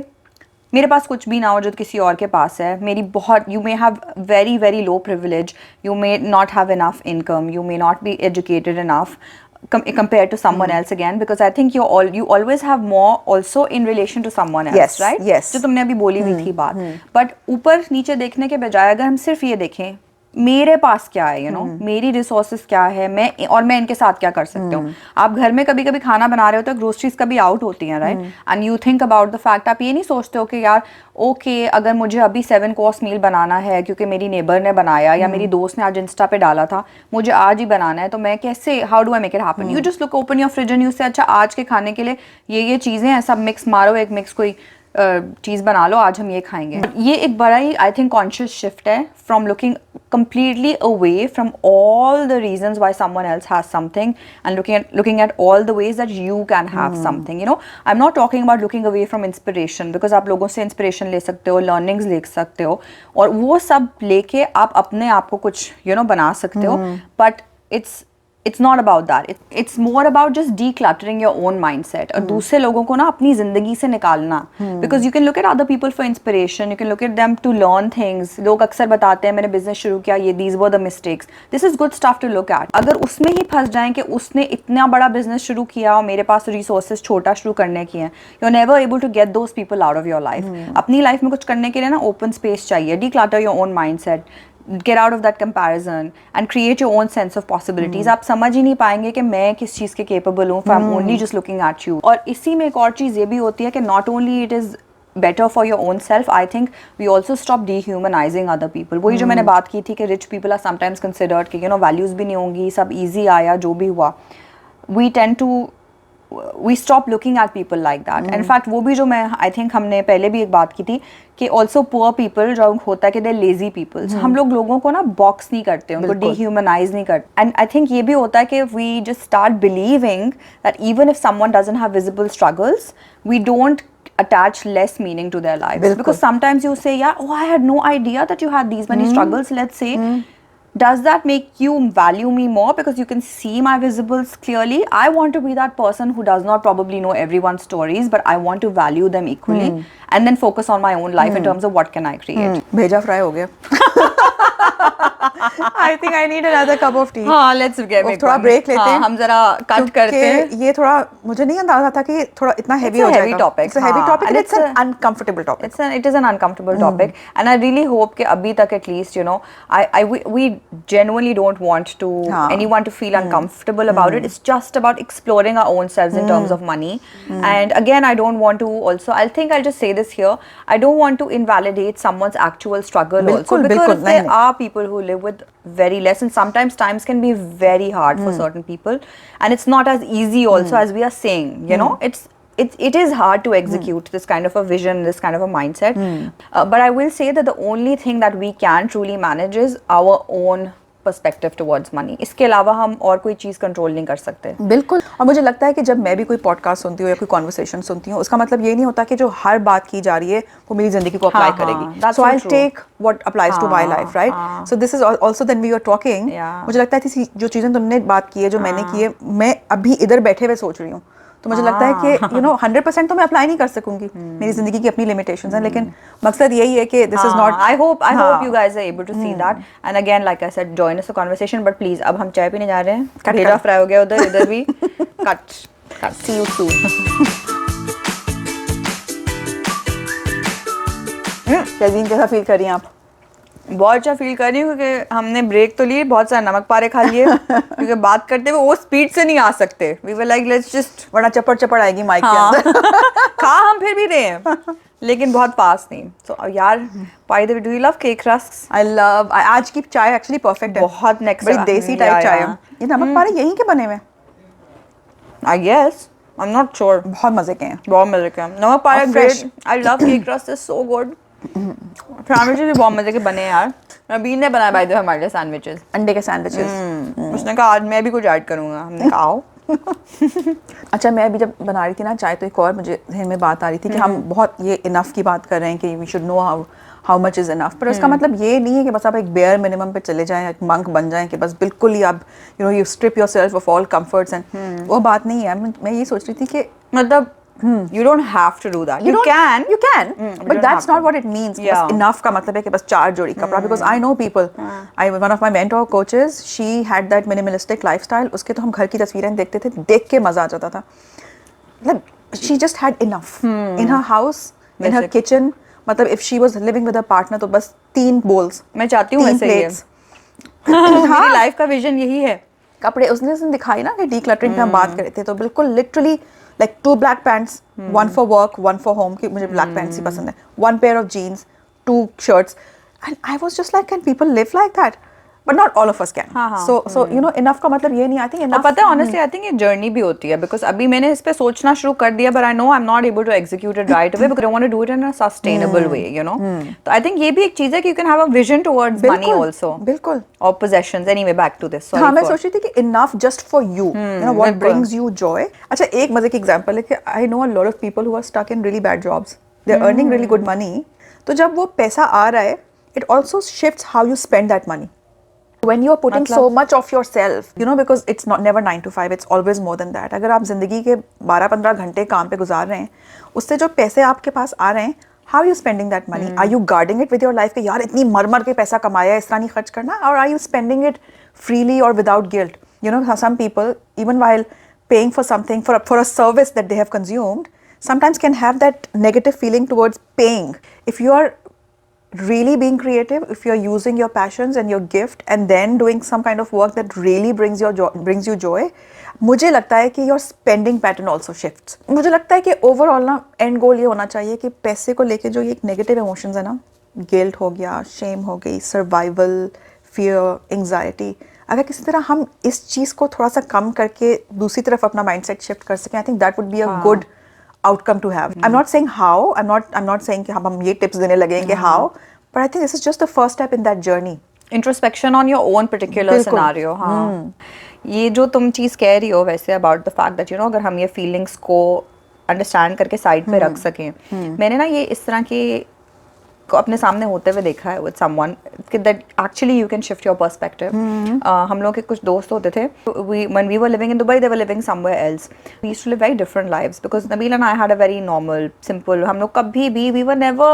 मेरे पास कुछ भी ना हो जो किसी और के पास है, मेरी बहुत, you may have very very low privilege, you may not have enough income, you may not be educated enough compared to someone else again, because I think you always have more also in relation to someone else. Yes, right? yes. जो तुमने अभी बोली हुई थी बात, but ऊपर नीचे देखने के बजाय अगर हम सिर्फ ये देखें मेरे पास क्या है, you know, मेरी रिसोर्सेज क्या है, मैं इनके साथ क्या कर सकती हूँ. आप घर में कभी कभी खाना बना रहे हो तो ग्रोसरीज कभी आउट होती हैं, right, and you think about the fact, आप ये नहीं सोचते हो कि यार ओके, अगर मुझे अभी 7 कोर्स मील बनाना है क्योंकि मेरी नेबर ने बनाया या मेरी दोस्त ने आज इंस्टा पे डाला था, मुझे आज ही बनाना है, तो मैं कैसे, how do I make it happen. You just look open your fridge and you से अच्छा आज के खाने के लिए ये चीज़ें हैं, सब मिक्स मारो, एक मिक्स कोई चीज़ बना लो, आज हम ये खाएंगे. ये एक बड़ा ही आई थिंक कॉन्शियस शिफ्ट है from looking completely away from all the reasons why someone else has something and looking at all the ways that you can have something. You know, I'm not talking about looking away from inspiration, because आप लोगों से inspiration ले सकते हो, learnings ले सकते हो, और वो सब लेके आप अपने आप को कुछ बना सकते हो, but it's not about that. It's more about just decluttering your own mindset और दूसरे लोगों को ना अपनी जिंदगी से निकालना, because you can look at other people for inspiration, you can look at them to learn things. लोग अक्सर बताते हैं मैंने बिजनेस शुरू किया, ये these were the mistakes. This is good stuff to look at. अगर उसमें ही फंस जाएं कि उसने इतना बड़ा बिजनेस शुरू किया और मेरे पास रिसोर्सेज छोटा शुरू करने की हैं, you're never able to get those people out of your life. अपनी लाइफ में कुछ करने के लिए ना ओपन स्पेस चाहिए. Declutter your own mindset. Get out of that comparison and create your own sense of possibilities. आप समझ ही नहीं पाएंगे कि मैं किस चीज़ के capable हूँ if I'm only just looking at you. और इसी में एक और चीज़ ये भी होती है कि not only it is better for your own self, I think we also stop dehumanizing other people. वही जो मैंने बात की थी कि rich people are sometimes considered कि values भी नहीं होंगी, सब easy आया जो भी हुआ. We stop looking at people like that. In fact, वो भी जो मैं I think हमने पहले भी एक बात की थी कि also poor people जो होता है कि they're lazy people. हम लोगों को ना box नहीं करते, उनको dehumanize नहीं करते. And I think ये भी होता है कि we just start believing that even if someone doesn't have visible struggles, we don't attach less meaning to their lives. Because sometimes you say, yeah, oh, I had no idea that you had these many struggles, let's say. Does that make you value me more because you can see my visibles clearly? I want to be that person who does not probably know everyone's stories, but I want to value them equally and then focus on my own life in terms of what can I create. भेजा fry हो गया. I think I need another cup of tea. हाँ, let's get थोड़ा break लेते हैं. हम जरा cut करते हैं. ये थोड़ा मुझे नहीं अंदाजा था कि थोड़ा इतना heavy हो जाएगा. It's a heavy topic and it's an uncomfortable topic. It is an uncomfortable topic, and I really hope कि अभी तक at least we genuinely don't want to anyone to feel uncomfortable about it. It's just about exploring our own selves in terms of money. And again, I don't want to also, I'll just say this here, I don't want to invalidate someone's actual struggle also, because there are people who live with very less, and sometimes times can be very hard for certain people, and it's not as easy also as we are saying, it is hard to execute this kind of a vision, this kind of a mindset. But I will say that the only thing that we can truly manage is our own perspective towards money. इसके अलावा हम और कोई चीज़ control नहीं कर सकते. बिल्कुल. और मुझे लगता है कि जब मैं भी कोई पॉडकास्ट सुनती हूँ या कोई कॉन्वर्सेशन सुनती हूँ, उसका मतलब ये नहीं होता कि जो हर बात की जा रही है वो मेरी जिंदगी को अप्लाई करेगी. So I take what applies to my life, right. So this is also when we are talking, मुझे लगता है कि जो चीज़ें तुमने बात की है, जो मैंने की है, मैं अभी इधर बैठे हुए सोच रही हूँ, तो मुझे लगता है कि 100% तो मैं अप्लाई नहीं कर सकूंगी, मेरी जिंदगी की अपनी लिमिटेशंस हैं, लेकिन मकसद यही है कि this is not. I hope you guys are able to see that. And again like I said, join us a conversation, but please अब हम चाय पीने जा रहे हैं. भेजा फ्राई हो गया इधर भी. कट. C you soon. कैज़ीन, कैसा फील कर रही हैं आप? बहुत अच्छा फील कर रही हूँ क्योंकि हमने ब्रेक तो ली, बहुत सारे नमक पारे खा लिए क्योंकि बात करते हुए वो स्पीड से नहीं आ सकते. We were like let's just, वरना चपड़ आएगी माइक के अंदर. खा हम फिर भी रहे हैं लेकिन बहुत पास नहीं. सो यार, by the way, do you love cake rusks? I love. आज की चाय एक्चुअली परफेक्ट है, बहुत नेक्स्ट, बड़ी देसी टाइप चाय है. ये नमक पारे यहीं के बने हुए? I guess I'm not sure. बहुत मजे के हैं. बहुत मजे के हैं. नमक पारा fresh. great. I love cake crust is so good. Sandwiches भी बहुत मजे के बने हैं यार. नबील ने बनाया भाई हमारे लिए सैंडविचेस. अंडे के सैंडविचेस. उसने कहा आज मैं भी कुछ ऐड करूँगा. हमने कहा आओ. अच्छा, मैं अभी जब बना रही थी ना चाय, तो एक और मुझे ध्यान में बात आ रही थी कि हम बहुत ये इनफ की बात कर रहे हैं कि we should know how much is enough, पर उसका मतलब ये नहीं है कि बस आप एक बेयर मिनिमम पे चले जाएं, एक मंक बन जाएं कि बस बिल्कुल ही आप you strip yourself of all comforts and वो बात नहीं है. मैं ये सोच रही थी कि मतलब you don't have to do that. You can, but that's not what it means. Yeah. बस enough का मतलब है कि बस 4 जोड़ी कपड़ा, because I know people. One of my mentor coaches, she had that minimalistic lifestyle. उसके तो हम घर की तस्वीरें देखते थे, देख के मजा आ जाता था. मतलब she just had enough in her house, in her kitchen. मतलब if she was living with her partner, तो बस 3 bowls. मैं चाहती हूँ ऐसे ही. मेरी लाइफ का विजन यही है. कपड़े उसने दिखाई ना कि decluttering पे हम बात कर रहे थे, तो बिल्कुल literally like 2 black pants, one for work, one for home, कि मुझे black pants ही पसंद है, 1 pair of jeans, 2 shirts, and I was just like, can people live like that? But not all of us can. So you know, enough का मतलब ये नहीं, I think enough. पता है honestly I think ये journey भी होती है, because अभी मैंने इस पे सोचना शुरू कर दिया, but I know I'm not able to execute it right away because I want to do it in a sustainable way, you know. तो I think ये भी एक चीज़ है कि you can have a vision towards money also. बिल्कुल. Or possessions. Anyway, back to this. हाँ, मैं सोच रही थी कि enough just for you. You know what brings you joy. अच्छा, एक मजे की example है कि I know a lot of people who are stuck in really bad jobs. They're earning really good money. तो जब वो पैसा आ रहा है, it also shifts how you spend that money. When you are putting so much of yourself, you know, because it's not never 9 to 5, it's always more than that. अगर आप जिंदगी के 12-15 घंटे काम पे गुजार रहे हैं, उससे जो पैसे आपके पास आ रहे हैं, how are you spending that money? Are you guarding it with your life कि यार इतनी मर के पैसा कमाया है, इस तरह नहीं खर्च करना? Or are you spending it freely or without guilt? You know, some people, even while paying for something, for a service that they have consumed, sometimes can have that negative feeling towards paying. If you are really being creative, if you're using your passions and your gift and then doing some kind of work that really brings you joy, मुझे लगता है कि your spending pattern also shifts. मुझे लगता है कि overall ना end goal ये होना चाहिए कि पैसे को लेके जो ये negative emotions है ना, guilt हो गया, shame हो गई, survival, fear, anxiety, अगर किसी तरह हम इस चीज़ को थोड़ा सा कम करके दूसरी तरफ अपना mindset shift कर सकें, I think that would be a good outcome to have. I'm not saying how, I'm not saying कि हम ये tips देने लगेंगे how, but I think this is just the first step in that journey. Introspection on your own particular scenario. हाँ. ये जो तुम चीज़ कह रही हो वैसे about the fact that you know अगर हम ये feelings को understand करके side पे रख सकें, मैंने ना ये इस तरह के को अपने सामने होते हुए देखा है with someone that actually you can shift your perspective. हम लोग के कुछ दोस्त होते थे, when we were living in Dubai, they were living somewhere else. We used to live very different lives because Nabil and I had a very normal, simple, हम लोग कभी भी, we were never,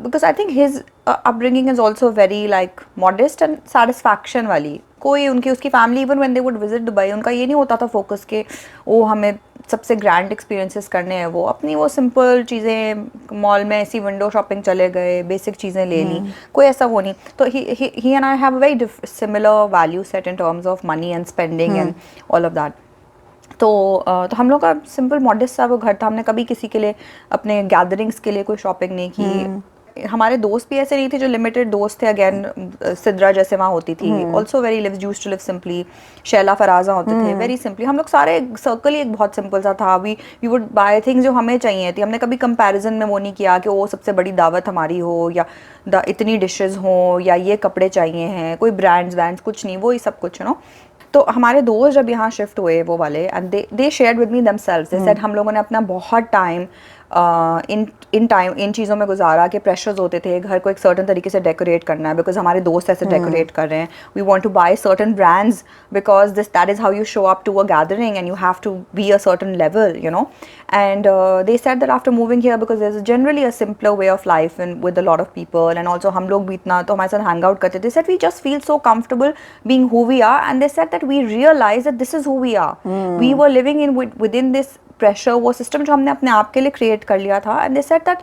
because I think his upbringing is also very like modest and satisfaction वाली. कोई उनकी उसकी family even when they would visit Dubai, उनका ये नहीं होता था फोकस के ओ हमें सबसे ग्रैंड एक्सपीरियंसेस करने हैं. वो अपनी वो सिंपल चीज़ें, मॉल में ऐसी विंडो शॉपिंग चले गए, बेसिक चीज़ें ले ली, कोई ऐसा वो नहीं. तो he and I have a very similar value set in terms of money and spending and all of that. तो हम लोग का सिंपल मॉडेस्ट सा वो घर था. हमने कभी किसी के लिए अपने गैदरिंग्स के लिए कोई शॉपिंग नहीं की. हमारे दोस्त भी ऐसे नहीं थे जो लिमिटेड दोस्त थे. अगेन सिद्रा जैसे वहाँ होती थी, also very lives used to live simply. शैला फराजा होते थे, वेरी सिंपली. हम लोग सारे सर्कल ही एक बहुत सिंपल सा था. वी वुड बाय थिंग्स जो हमें चाहिए थी. हमने कभी कंपैरिजन में वो नहीं किया कि वो सबसे बड़ी दावत हमारी हो या इतनी डिशेज हो या ये कपड़े चाहिए हैं, कोई ब्रांड्स कुछ नहीं, वो ही सब कुछ नो. तो हमारे दोस्त जब यहाँ शिफ्ट हुए वो वाले, and they shared with me themselves, they said हम लोगों ने अपना बहुत टाइम इन चीज़ों में गुजारा कि प्रेशर्स होते थे घर को एक सर्टन तरीके से डेकोरेट करना है बिकॉज हमारे दोस्त ऐसे डेकोरेट कर रहे हैं. We want to buy certain brands because that is how you show up to a gathering and you have to be a certain level, you know. And they said that after moving here because there is generally a simpler way of life in with a lot of people and also हम लोग भी इतना तो हमारे साथ hang out करते थे. Said we just feel so comfortable being who we are and they said that we realize that this is who we are. We were living in with in this pressure, वो system जो हमने अपने आप के लिए create कर लिया था. And they said that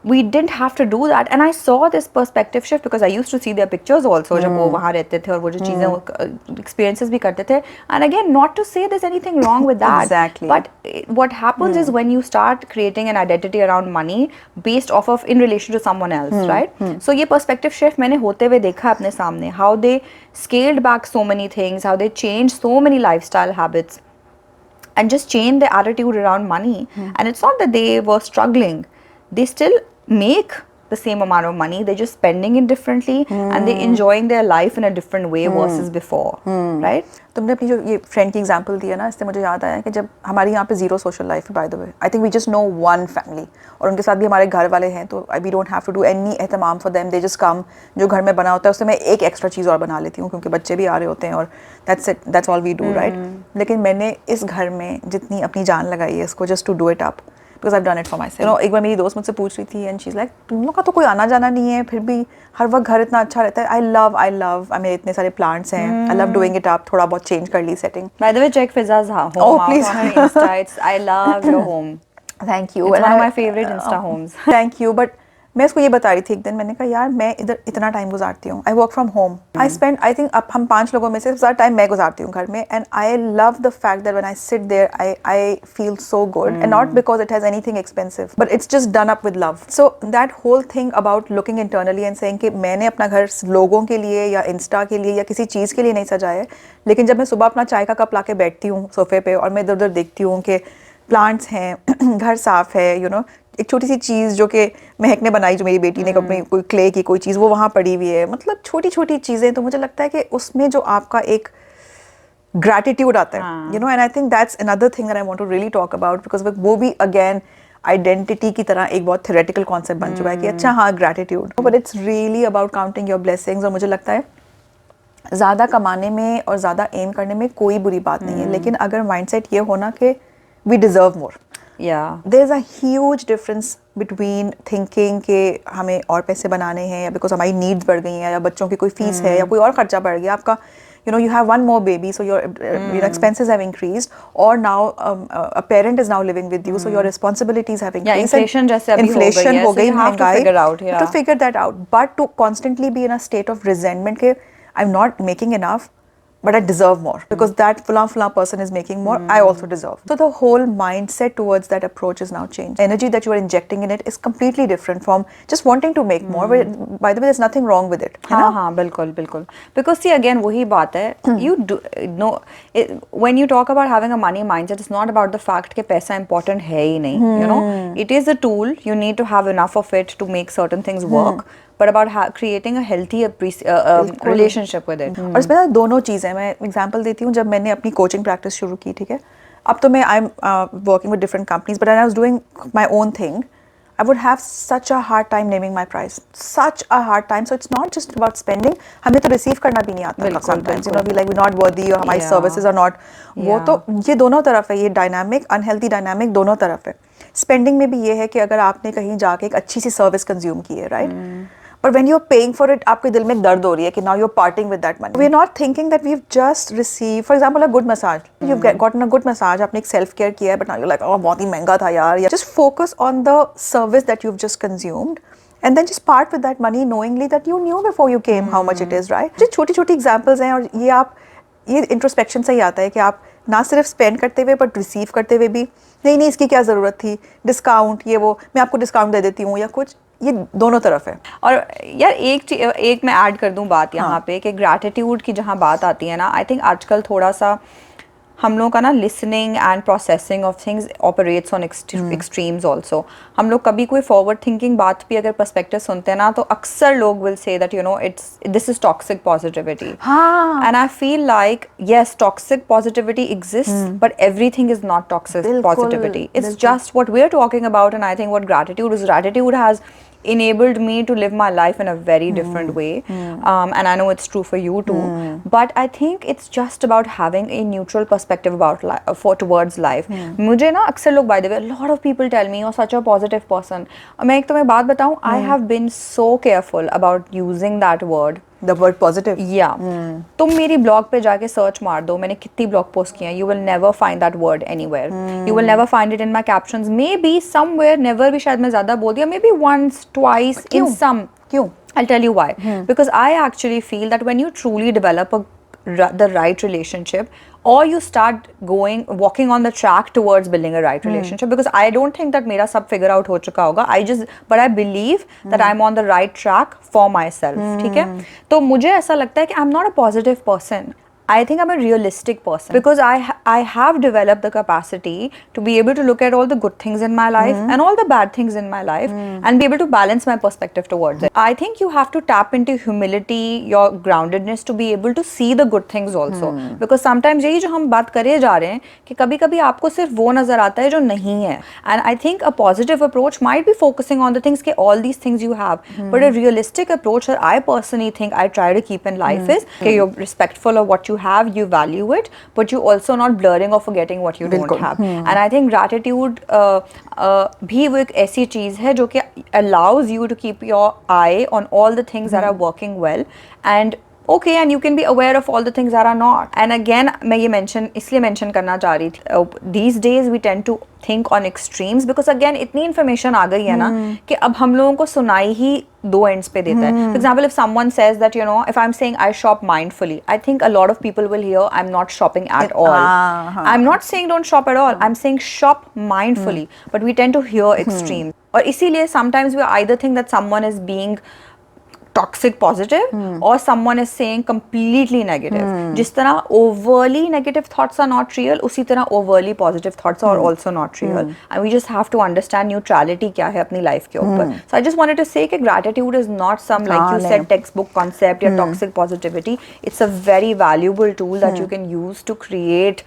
we didn't have to do that, and I saw this perspective shift because I used to see their pictures also जब वो वहाँ रहते थे और वो जो चीज़ें experiences भी करते थे. And again, not to say there's anything wrong with that, exactly. But what happens is when you start creating an identity around money based off of in relation to someone else, right? So ये perspective shift मैंने होते हुए देखा अपने सामने, how they scaled back so many things, how they changed so many lifestyle habits. and just change their attitude around money. And it's not that they were struggling, they still make the same amount of money, they're just spending it differently and they're enjoying their life in a different way versus before, right? तुमने अपनी जो ये friend की example दी है ना, इससे मुझे याद आया कि जब हमारे यहाँ पे ज़ीरो सोशल लाइफ है, by the way I think we just know one family, और उनके साथ भी हमारे घर वाले हैं, तो we don't have to do any एहतमाम for them, they just come, जो घर में बना होता है उससे मैं एक एक्स्ट्रा चीज़ और बना लेती हूँ क्योंकि बच्चे भी आ रहे होते हैं, और that's it, that's all we do, right? लेकिन मैंने इस घर में जितनी अपनी जान लगाई है इसको just to do it up, because I done it for myself. एक बार मेरी दोस्त मुझसे पूछ रही थी एंड शी इज़ लाइक, तुम लोग का तो कोई आना जाना नहीं है, फिर भी हर वक्त घर इतना अच्छा रहता है। आई लव मेरे इतने सारे प्लांट्स हैं, I love doing it up, थोड़ा बहुत चेंज कर ली setting. By the way, check Fizza's home Oh, out please. on her Insta. I love your home. Thank you, It's one of my favorite Insta homes. Thank you. But मैं इसको ये बता रही थी एक दिन, मैंने कहा यार मैं इधर इतना टाइम गुजारती हूँ, I work from home, I spend, I think अब हम 5 लोगों में से सबसे ज़्यादा टाइम मैं गुजारती हूँ घर में, and I love the fact that when I sit there I feel so good, and not because it has anything expensive, but it's just done up with love. So that whole thing about looking internally and saying कि मैंने अपना घर लोगों के लिए या Insta के लिए या किसी चीज़ के लिए नहीं सजाया है, लेकिन जब मैं सुबह अपना चाय का कप ला के बैठती हूँ सोफे पे और मैं इधर उधर देखती हूँ कि प्लांट्स हैं, घर साफ है, यू नो, एक छोटी सी चीज़ जो कि महक ने बनाई, जो मेरी बेटी ने अपनी कोई क्ले की कोई चीज़ वो वहाँ पड़ी हुई है, मतलब छोटी छोटी चीज़ें, तो मुझे लगता है कि उसमें जो आपका एक ग्रैटिट्यूड आता है, you know, and I think that's another thing that I want to really talk about, because वो भी अगेन आइडेंटिटी की तरह एक बहुत थ्योरेटिकल कॉन्सेप्ट बन चुका है कि अच्छा हाँ gratitude, but it's really about counting your blessings. और मुझे लगता है ज़्यादा कमाने में और ज़्यादा एम करने में कोई बुरी बात नहीं है, लेकिन अगर माइंडसेट ये होना कि we deserve more, there is a huge difference between thinking कि हमें और पैसे बनाने हैं या बिकॉज हमारी नीड्स बढ़ गई हैं या बच्चों की कोई फीस है या कोई और खर्चा बढ़ गया आपका, you know, you have one more baby, so your expenses have increased, or now a parent is now living with you, so your responsibilities have increased. Yeah, inflation जैसे अभी हो गई है, so you have to figure out, to figure that out, but to constantly be in a state of resentment कि I'm not making enough, but I deserve more because that fulan person is making more, I also deserve. So the whole mindset towards that approach is now changed. Energy that you are injecting in it is completely different from just wanting to make more. But by the way, there's nothing wrong with it. हाँ, बिल्कुल बिल्कुल. Because see again वही बात है, you do no, when you talk about having a money mindset, it's not about the fact कि पैसा important है ही नहीं. You know, it is a tool. You need to have enough of it to make certain things work. But about creating a healthy relationship with it. और इसमें ना दोनों चीज़ें, मैं एग्जांपल देती हूँ, जब मैंने अपनी कोचिंग प्रैक्टिस शुरू की, ठीक है, अब तो मैं I am working with different companies, but I was doing my own thing, I would have such a hard time naming my price, such a hard time. So it's not just about spending. हमें तो receive करना भी नहीं आता था sometimes, you know, we like we're not worthy or हमारी services are not. वो तो ये दोनों तरफ है, ये dynamic, unhealthy dynamic दोनों तरफ है. Spending में भी ये है कि अगर आपने कहीं जाके एक अच्छी सी service consume की है, right? But when you're paying for it, आपके दिल में एक दर्द हो रही है कि now you're parting with that money. We're not thinking that we've just received, for example, a good massage. You've gotten a good massage, आपने एक self care किया है, but now you're like, oh बहुत ही महंगा था यार. Just focus on the service that you've just consumed, and then just part with that money knowingly that you knew before you came how much it is, right? जो छोटी छोटी examples हैं, और ये introspection से ही आता है कि आप ना सिर्फ स्पेंड करते हुए बट रिसीव करते हुए भी नहीं इसकी क्या ज़रूरत थी, डिस्काउंट ये वो, मैं आपको डिस्काउंट दे देती हूँ या कुछ, ये दोनों तरफ है। और यार एक मैं ऐड कर दूं बात यहाँ पे कि ग्रैटिट्यूड की जहाँ बात आती है ना, आई थिंक आजकल थोड़ा सा हम लोग का ना listening and processing of things operates on extremes also. हम लोग कभी कोई फॉरवर्ड थिंकिंग बात भी अगर पर्सपेक्टिव सुनते हैं ना, तो अक्सर लोग will say that you know this is toxic positivity, and I feel like yes toxic positivity exist, but everything is not toxic positivity, it's just what we are talking about, and I think what gratitude has enabled me to live my life in a very different way, and I know it's true for you too, but I think it's just about having a neutral perspective about towards life. मुझे ना अक्सर लोग, by the way, a lot of people tell me you're such a positive person. मैं एक तुम्हें बात बताऊँ, I have been so careful about using that word, the word positive. Yeah. तुम मेरी ब्लॉग पे जाके सर्च मार दो, मैंने कितनी ब्लॉग पोस्ट किए हैं, you will never find that word anywhere. You will never find it in my captions. Maybe somewhere, never भी शायद मैं ज़्यादा बोल दिया, maybe once, twice, in some. क्यों? I'll tell you why. Because I actually feel that when you truly develop the right relationship, or you start walking on the track towards building a right relationship, because I don't think that मेरा सब figure out हो चुका होगा, but I believe that I'm on the right track for myself, ठीक है? तो मुझे ऐसा लगता है कि I'm not a positive person, I think I'm a realistic person because I have developed the capacity to be able to look at all the good things in my life and all the bad things in my life and be able to balance my perspective towards it. I think you have to tap into humility, your groundedness to be able to see the good things also because sometimes यही जो हम बात करे जा रहे हैं कि कभी-कभी आपको सिर्फ वो नजर आता है जो नहीं है. And I think a positive approach might be focusing on the things कि all these things you have, but a realistic approach that I personally think I try to keep in life is कि you're respectful of what you have, you value it, but you also not blurring or forgetting what you don't have. And I think gratitude भी वो एक ऐसी चीज़ है जो कि allows you to keep your eye on all the things that are working well and okay, and you can be aware of all the things that are not. And again, मैं ये इसलिए mention करना चाह रही थी. These days we tend to think on extremes because again इतनी information आ गई है ना कि अब हम लोगों को सुनाई ही दो ends पे देता है. For example, if someone says that if I'm saying I shop mindfully, I think a lot of people will hear I'm not shopping at all. I'm not saying don't shop at all. I'm saying shop mindfully. But we tend to hear extremes. और इसीलिए sometimes we either think that someone is being toxic positive or someone is saying completely negative. जिस तरह overly negative thoughts are not real, उसी तरह overly positive thoughts are also not real. And we just have to understand neutrality क्या है अपनी life के ऊपर. So I just wanted to say कि gratitude is not some like you said textbook concept या toxic positivity. It's a very valuable tool that you can use to create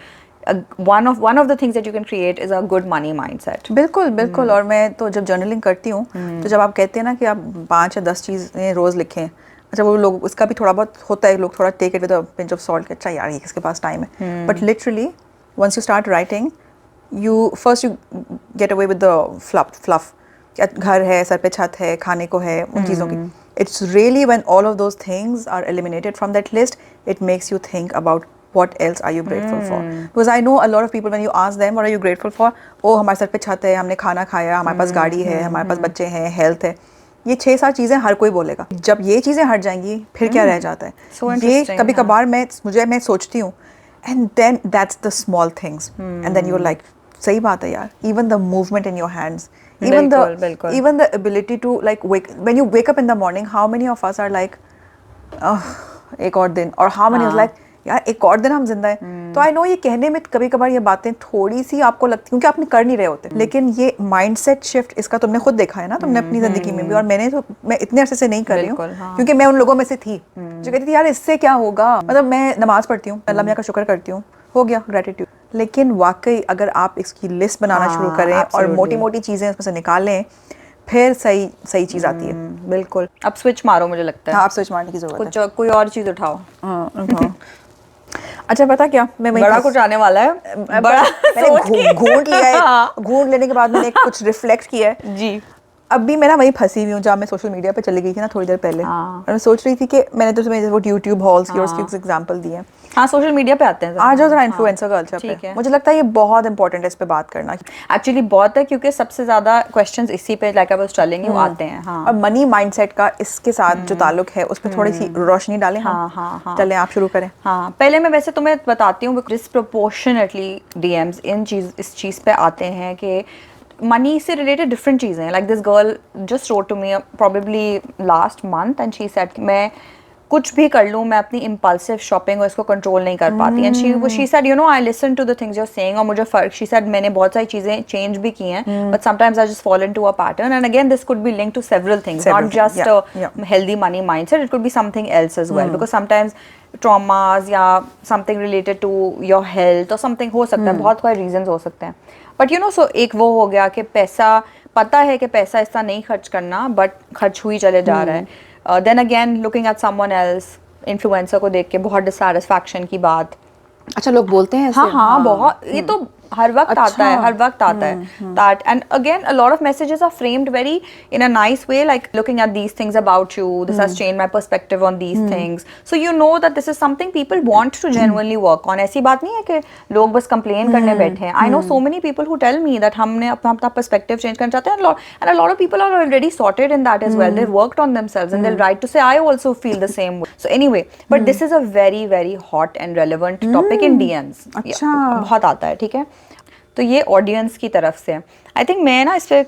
one of the things that you can create is a good money mindset. बिल्कुल. और मैं तो जब journaling करती हूँ तो जब आप कहते हैं ना कि आप 5 या 10 चीज़ें रोज़ लिखें, अच्छा वो लोग उसका भी थोड़ा बहुत होता है, लोग थोड़ा take it with a pinch of salt कि अच्छा यार ये किसके पास टाइम है. But literally once you start writing you get away with the fluff. घर है, सर पे छत है, खाने को है, उन चीज़ों की. It's really when all of those things are eliminated from that list, it makes you think about what else are you grateful for. Because I know a lot of people when you ask them what are you grateful for, oh हमारे sir पे छत है, हमने खाना खाया, हमारे पास गाड़ी है, हमारे पास बच्चे हैं, हेल्थ है. ये 6-7 चीज़ें हर कोई बोलेगा. जब ये चीज़ें हट जाएंगी फिर क्या रह जाता है. ये कभी कभार मैं सोचती हूँ and then that's the small things and then you're like सही बात है यार. Even the movement in your hands, even the ability to like when you wake up in the morning, how many of us are like एक और दिन, और how many is like यार एक और दिन हम जिंदा हैं. तो आई नो ये कहने में कभी कभार ये बातें थोड़ी सी आपको लगती क्योंकि आपने कर नहीं रहे होते, लेकिन ये माइंडसेट शिफ्ट इसका तुमने खुद देखा है ना, तुमने अपनी जिंदगी में भी. और मैं इतने अरसे से नहीं कर रही हूँ क्योंकि मैं उन लोगों में से थी जो कहती थी यार इससे क्या होगा. मतलब मैं नमाज पढ़ती हूँ, अल्लाह मियां का शुक्र करती हूँ, हो गया ग्रेटिट्यूड. लेकिन वाकई अगर आप इसकी लिस्ट बनाना शुरू करें और मोटी मोटी चीज़ें उसमें से निकालें फिर सही चीज़ आती है. बिल्कुल. अब स्विच मारो, मुझे लगता है. हाँ, आप स्विच मारने की जरूरत है. कोई और चीज़ उठाओ. अच्छा पता क्या, मैं बड़ा कुछ आने वाला है. बड़ा मैंने घूंट लिया है. घूंट लेने के बाद मैंने कुछ रिफ्लेक्ट किया है जी. अब भी मैं ना वही फंसी हुई हूँ जहाँ मैं सोशल मीडिया पे चली गई थी ना थोड़ी देर पहले. और मैं सोच रही थी कि मैंने तो तुम्हें वो यूट्यूब हॉल्स की और उसकी एग्जांपल दिए हैं. हाँ, सोशल मीडिया पे आते हैं. आ जाओ जरा इन्फ्लुएंसर कल्चर पे. मुझे लगता है ये बहुत इंपॉर्टेंट है इस पे बात करना. एक्चुअली बहुत है क्योंकि सबसे ज्यादा क्वेश्चंस इसी पे like I was telling you आते हैं. हाँ. और मनी माइंडसेट का इसके साथ जो ताल्लुक है उस पर थोड़ी सी रोशनी डालें. हाँ. चलें आप शुरू करें. हाँ, पहले मैं वैसे तुम्हें बताती हूँ डिस्प्रोपोर्शनेटली डीएम्स इस चीज़ पे आते हैं कि मनी से रिलेटेड डिफरेंट चीज़ें हैं. Like this girl just wrote to me probably last month and she said मैं कुछ भी कर लूँ, मैं अपनी इम्पल्सिव शॉपिंग और इसको कंट्रोल नहीं कर पाती. And she said I listen to the things you are saying. और मुझे फर्क, शी सेड मैंने बहुत सारी चीज़ें चेंज भी की हैं, but sometimes I just fall into a pattern. And again this could be linked to several things, not just healthy money mindset, it could be something else as well. Because sometimes traumas या something related to your health और something हो सकता है, बहुत सारे reasons हो सकते हैं. बट सो एक वो हो गया कि पैसा, पता है कि पैसा ऐसा नहीं खर्च करना, बट खर्च हुई चले जा रहा है. Then again looking at someone else, influencer को देख के बहुत डिससैटिस्फैक्शन की बात. अच्छा, लोग बोलते हैं ऐसे? हाँ, बहुत. ये तो हर वक्त आता है that. And again a lot of messages are framed very in a nice way, like looking at these things about you, this has changed my perspective on these things, so that this is something people want to genuinely work on. ऐसी बात नहीं है कि लोग बस complain करने बैठे हैं. I know so many people who tell me that हमने अपना perspective change करना चाहते हैं, and a lot of people are already sorted in that as well. They've worked on themselves and they'll write to say I also feel the same way. So anyway, but this is a very very hot and relevant topic in DMs. अच्छा, बहुत आता है. ठीक है, तो ये audience की तरफ से. आई थिंक मैं ना इस पे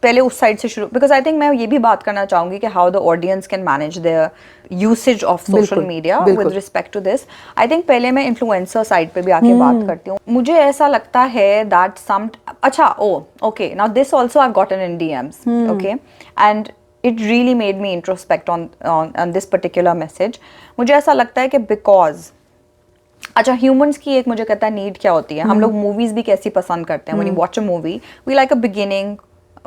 पहले उस साइड से शुरू, बिकॉज आई थिंक मैं ये भी बात करना चाहूंगी कि how the audience can manage their usage of social media with respect to this. I think पहले मैं इन्फ्लुएंसर साइड पे भी आके बात करती हूँ. मुझे ऐसा लगता है दैट सम अच्छा okay now this also I gotten in DMs, okay, and it really made me introspect on this particular message. मुझे ऐसा लगता है कि because अच्छा ह्यूमंस की एक मुझे कहता है नीड क्या होती है. हम लोग मूवीज भी कैसी पसंद करते हैं. when you watch a movie we like a beginning,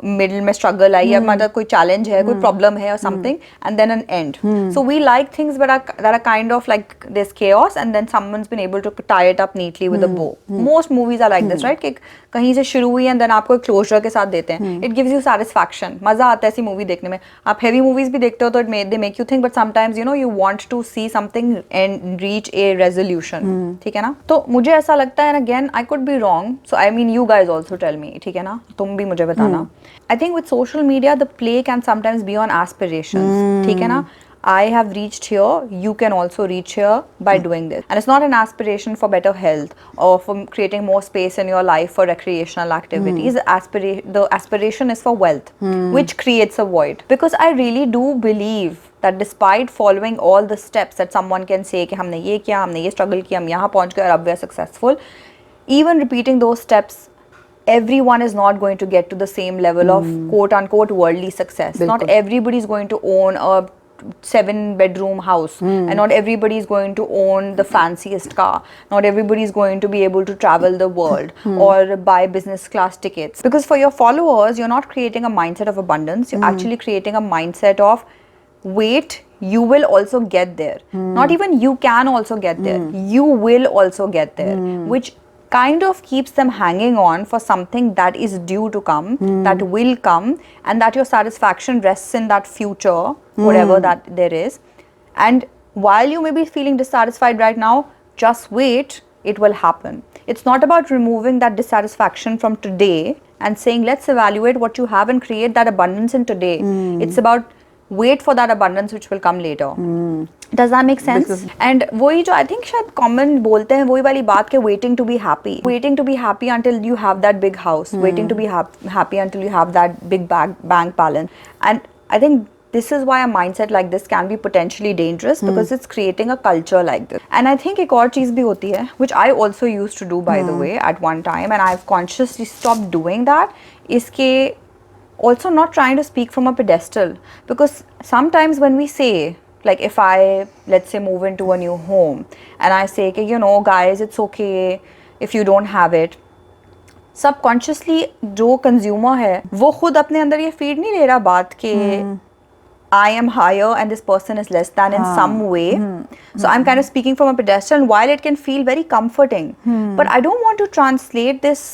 middle में स्ट्रगल आई या मतलब कोई चैलेंज है, कोई प्रॉब्लम है और something, and then an end. So we like things that are kind of like this chaos and then someone's been able to tie it up neatly with a bow. Most movies are like this, right? कि कहीं से शुरू हुई and then आपको एक closure के साथ देते हैं. It gives you satisfaction. मजा आता है ऐसी मूवी देखने में. आप हैवी मूवीज भी देखते हो तो they make you think, but sometimes you know you want to see something and reach a resolution. ठीक है ना. तो मुझे ऐसा लगता है, and again I could be wrong, so I mean you guys also tell me. ठीक है ना, तुम भी मुझे बताना. I think with social media, the play can sometimes be on aspirations. ठीक है ना? I have reached here, you can also reach here by doing this. And it's not an aspiration for better health or for creating more space in your life for recreational activities. The aspiration is for wealth, which creates a void. Because I really do believe that despite following all the steps that someone can say कि हमने ये किया, हमने ये struggle किया, हम यहाँ पहुँच गए और अब we are successful, even repeating those steps, everyone is not going to get to the same level of quote unquote worldly success. Not everybody is going to own a 7-bedroom house, and not everybody is going to own the fanciest car. Not everybody is going to be able to travel the world or buy business class tickets. Because for your followers, you're not creating a mindset of abundance. You're actually creating a mindset of wait, you will also get there. Not even you can also get there. You will also get there, which kind of keeps them hanging on for something that is due to come, that will come, and that your satisfaction rests in that future, whatever that there is. And while you may be feeling dissatisfied right now, just wait, it will happen. It's not about removing that dissatisfaction from today and saying let's evaluate what you have and create that abundance in today. It's about wait for that abundance which will come later. Does that make sense? And वही जो I think शायद common बोलते हैं वही वाली बात के waiting to be happy. Waiting to be happy until you have that big house. Waiting to be happy until you have that big bank balance. And I think this is why a mindset like this can be potentially dangerous because it's creating a culture like this. And I think एक और चीज़ भी होती है which I also used to do by the way at one time, and I've consciously stopped doing that. इसके also not trying to speak from a pedestal, because sometimes when we say, like if I let's say move into a new home and I say कि you know guys it's okay if you don't have it, subconsciously जो consumer है वो खुद अपने अंदर ये feed नहीं ले रहा बात के I am higher and this person is less than in some way. So I'm kind of speaking from a pedestal, and while it can feel very comforting, but I don't want to translate this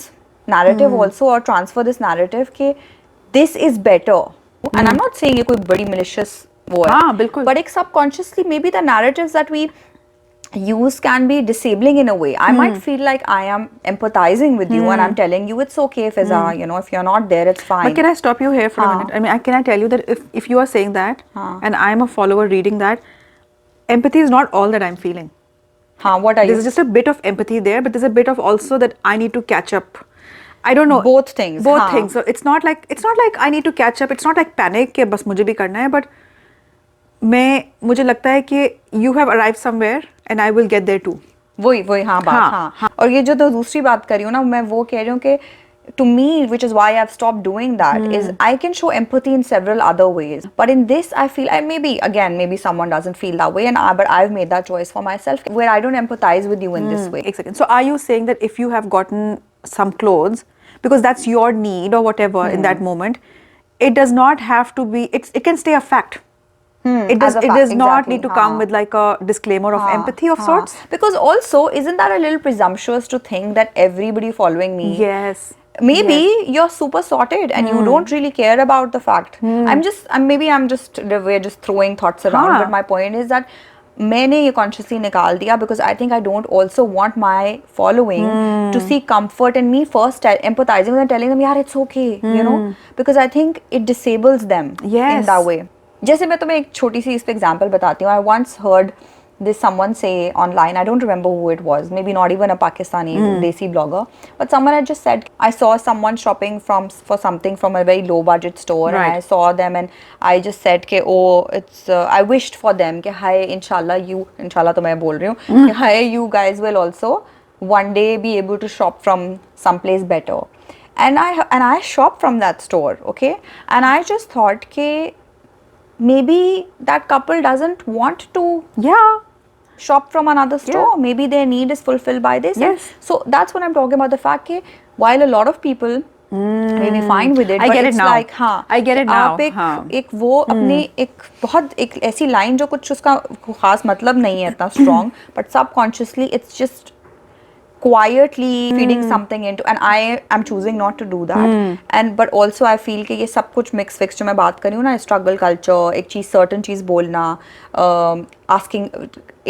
narrative also or transfer this narrative कि this is better. And I'm not saying ये कोई बड़ी malicious वो है, बिल्कुल. but एक subconsciously maybe the narratives that we use can be disabling in a way. I might feel like I am empathizing with you and I'm telling you it's okay Fiza, you know, if you're not there it's fine. But can I stop you here for a minute? I mean, can I tell you that if you are saying that and I'm a follower reading that, empathy is not all that I'm feeling. What are you? There's just a bit of empathy there, but there's a bit of also that I need to catch up. I don't know. Both things. Both things. So it's not like I need to catch up. It's not like panic कि बस मुझे भी करना है, but मुझे लगता है कि you have arrived somewhere and I will get there too. वही बात. और ये जो तो दूसरी बात कर रही हूँ ना, मैं वो कह रही हूँ कि to me, which is why I've stopped doing that, is I can show empathy in several other ways. But in this, I feel, and maybe someone doesn't feel that way, but I've made that choice for myself, where I don't empathize with you in this way. Exactly. So are you saying that if you have gotten some clothes, because that's your need or whatever in that moment, it does not have to be, it can stay a fact. It does not need to come with like a disclaimer of empathy of sorts. Because also, isn't that a little presumptuous to think that everybody following me, yes, maybe you're super sorted and you don't really care about the fact. We're just throwing thoughts around, but my point is that मैंने ये consciously निकाल दिया because I think I don't also want my following to see comfort in me first empathizing with them, telling them यार it's okay, you know, because I think it disables them in that way. जैसे मैं तुम्हें एक छोटी सी इस पे example बताती हूँ. I once heard this someone say online, I don't remember who it was, maybe not even a Pakistani desi blogger, but someone had just said, I saw someone shopping for something from a very low budget store, Right. and I saw them and I just said ke, oh, it's I wished for them ke, hi, inshallah to main bol rahi hu ki, hi, you guys will also one day be able to shop from someplace better. And I shop from that store, okay, and I just thought ke maybe that couple doesn't want to Yeah. shop from another store. Yeah. Maybe their need is fulfilled by this. And Yes. so that's what I'm talking about. The fact that while a lot of people may be fine with it, I but get it it's now. like, हाँ, I get it now. आप एक वो अपने एक ऐसी line जो कुछ उसका खास मतलब नहीं है इतना strong, but subconsciously it's just quietly feeding something into, and I am choosing not to do that. And but also I feel कि ये सब कुछ mix fix जो मैं बात कर रही हूँ ना, struggle culture, एक चीज़ certain चीज़ बोलना, asking,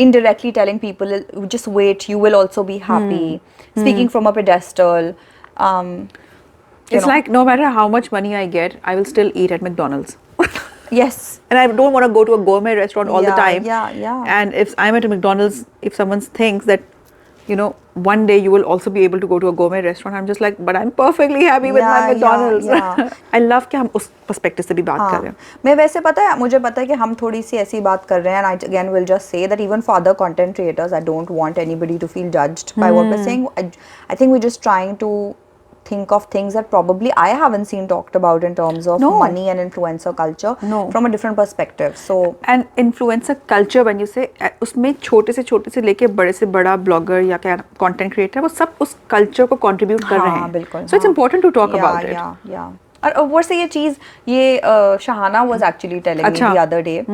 indirectly telling people just wait, you will also be happy, speaking from a pedestal. You It's know. like no matter how much money I get, I will still eat at McDonald's. Yes. And I don't want to go to a gourmet restaurant all the Yeah, time. yeah. And if I'm at a McDonald's, if someone thinks that, you know, one day you will also be able to go to a gourmet restaurant, I'm just like, but I'm perfectly happy with my Yeah, McDonald's. yeah. I love कि हम उस perspective से भी बात कर रहे हैं. मैं वैसे मुझे पता है कि हम थोड़ी सी ऐसी बात कर रहे हैं, and I again will just say that even for other content creators, I don't want anybody to feel judged by what we're saying. I think we're just trying to think of things that probably I haven't seen talked about in terms of No. money and influencer culture No. from a different perspective. So And influencer culture, when you say, उसमें छोटे से लेके बड़े से बड़ा blogger या क्या content creator, वो सब उस culture को contribute कर रहे हाँ, हैं. बिल्कुल. So it's important to talk about it. Yeah. और ऊपर से ये चीज़ ये Shahana was actually telling me अच्छा. the other day.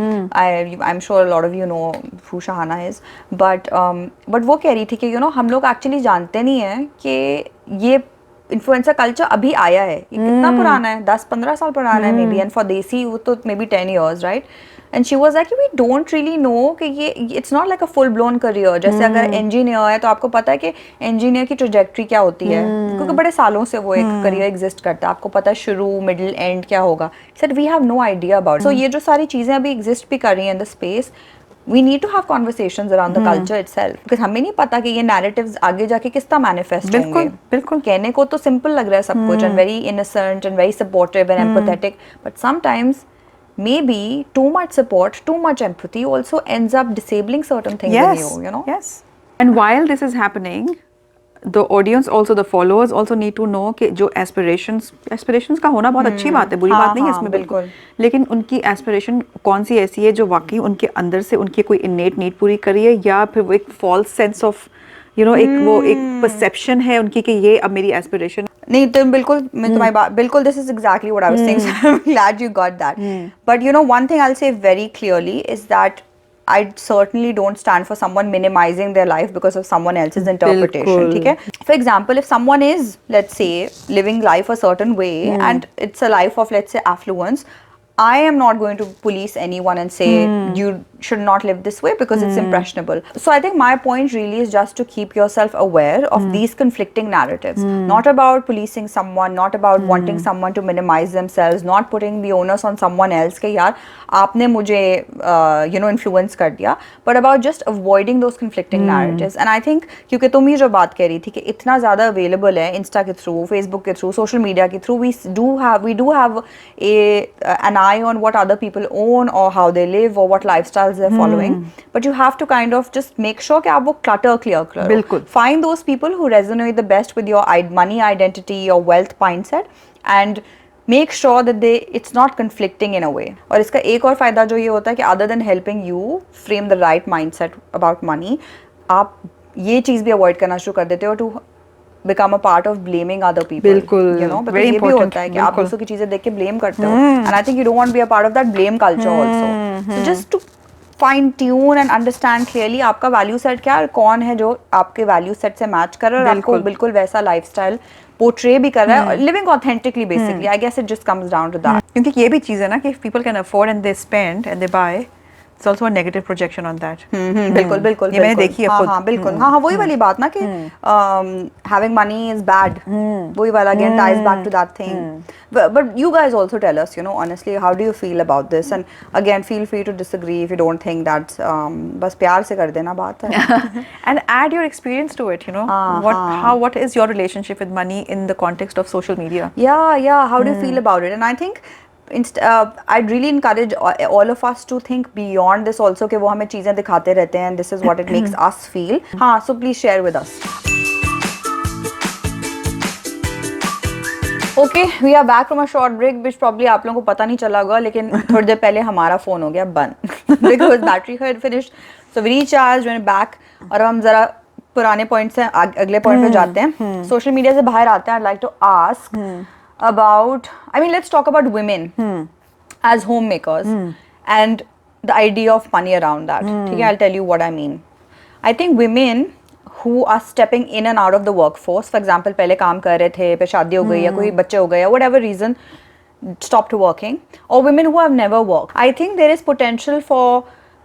I'm sure a lot of you know who Shahana is, but वो कह रही थी कि you know हम लोग actually जानते नहीं हैं कि ये इन्फ्लुएंसर कल्चर अभी आया है, ये कितना पुराना है, 10-15 साल पुराना है may be, and for desi वो तो maybe 10 years, right. And she was like we don't really know कि ये it's not like a full blown career. जैसे अगर इंजीनियर है तो आपको पता है कि इंजीनियर की ट्रैजेक्टरी क्या होती है, क्योंकि बड़े सालों से वो एक करियर एग्जिस्ट करता है, आपको पता है शुरू मिडिल एंड क्या होगा. Sir we have no idea about. So ये जो सारी चीज़ें अभी एग्जिस्ट भी कर रही हैं in the space, we need to have conversations around the culture itself, because हमें नहीं पता कि ये narratives आगे जाके किस तरह manifest होंगे. बिल्कुल. कहने को तो simple लग रहा है सब कुछ, and very innocent and very supportive and empathetic, but sometimes maybe too much support, too much empathy also ends up disabling certain things in you know. Yes. And while this is happening, the audience also, the followers also need to know कि जो aspirations का होना बहुत अच्छी बात है, बुरी बात नहीं है इसमें बिल्कुल. लेकिन उनकी aspiration कौन सी ऐसी है जो वाकई उनके अंदर से उनकी कोई innate need पूरी करी है, या फिर वो एक false sense of you know एक perception है उनकी कि ये अब मेरी aspiration. नहीं तुम बिल्कुल, मैं तुम्हारी बात बिल्कुल, this is exactly what I was saying, so I'm glad you got that. But you know, one thing I'll say very clearly is that I certainly don't stand for someone minimizing their life because of someone else's interpretation. ठीक है? For example, if someone is, let's say, living life a certain way and it's a life of, let's say, affluence, I am not going to police anyone and say you should not live this way because it's impressionable. So I think my point really is just to keep yourself aware of these conflicting narratives. Not about policing someone, not about wanting someone to minimize themselves, not putting the onus on someone else कि यार आपने मुझे you know influence कर दिया, but about just avoiding those conflicting narratives. And I think क्योंकि तुम ही जो बात कह रही थी कि इतना ज़्यादा available है Insta के through, Facebook के through, social media के through, we do have an eye on what other people own or how they live or what lifestyles they're following, but you have to kind of just make sure कि आप वो clutter clear करो. बिल्कुल. Find those people who resonate the best with your money identity, your wealth mindset, and make sure that it's not conflicting in a way. और इसका एक और फायदा जो ये होता है कि other than helping you frame the right mindset about money, आप ये चीज़ भी avoid करना शुरू कर देते हो to become a part of blaming other people. बिल्कुल. You know, because Very ये भी important. होता है कि आप दूसरों की चीज़ें देख के blame करते हो, and I think you don't want to be a part of that blame culture also. So just to fine tune and understand clearly आपका value set क्या है, कौन है जो आपके value set से match कर रहा है और आपको बिल्कुल वैसा lifestyle portray भी कर रहा है, living authentically basically. I guess it just comes down to that. क्योंकि ये भी चीज़ है ना कि if people can afford and they spend and they buy, It's also a negative projection on that. बिल्कुल बिल्कुल ये मैंने देखी है खुद. हाँ बिल्कुल हाँ वही वाली बात ना कि having money is bad. वही वाला again ties back to that thing. But you guys also tell us, you know, honestly, how do you feel about this? And again, feel free to disagree if you don't think that's बस प्यार से कर देना बात है. And add your experience to it, you know. What is your relationship with money in the context of social media? Yeah. How do you feel about it? And I think I'd really encourage all of us to think beyond this also कि वो हमें चीज़ें दिखाते रहते हैं and this is what it makes us feel. हाँ, so please share with us. Okay, we are back from a short break which probably आप लोगों को पता नहीं चला होगा लेकिन थोड़ी देर पहले हमारा फ़ोन हो गया बंद because battery had finished. So we recharged, went back और अब हम ज़रा पुराने पॉइंट से अगले पॉइंट पे जाते हैं. सोशल मीडिया से बाहर आते हैं. I'd like to ask about, I mean, let's talk about women as homemakers and the idea of money around that. Okay, I'll tell you what I mean. I think women who are stepping in and out of the workforce, for example, पहले काम कर रहे थे, फिर शादी हो गई या कोई बच्चे हो गए या whatever reason, stopped working, or women who have never worked. I think there is potential for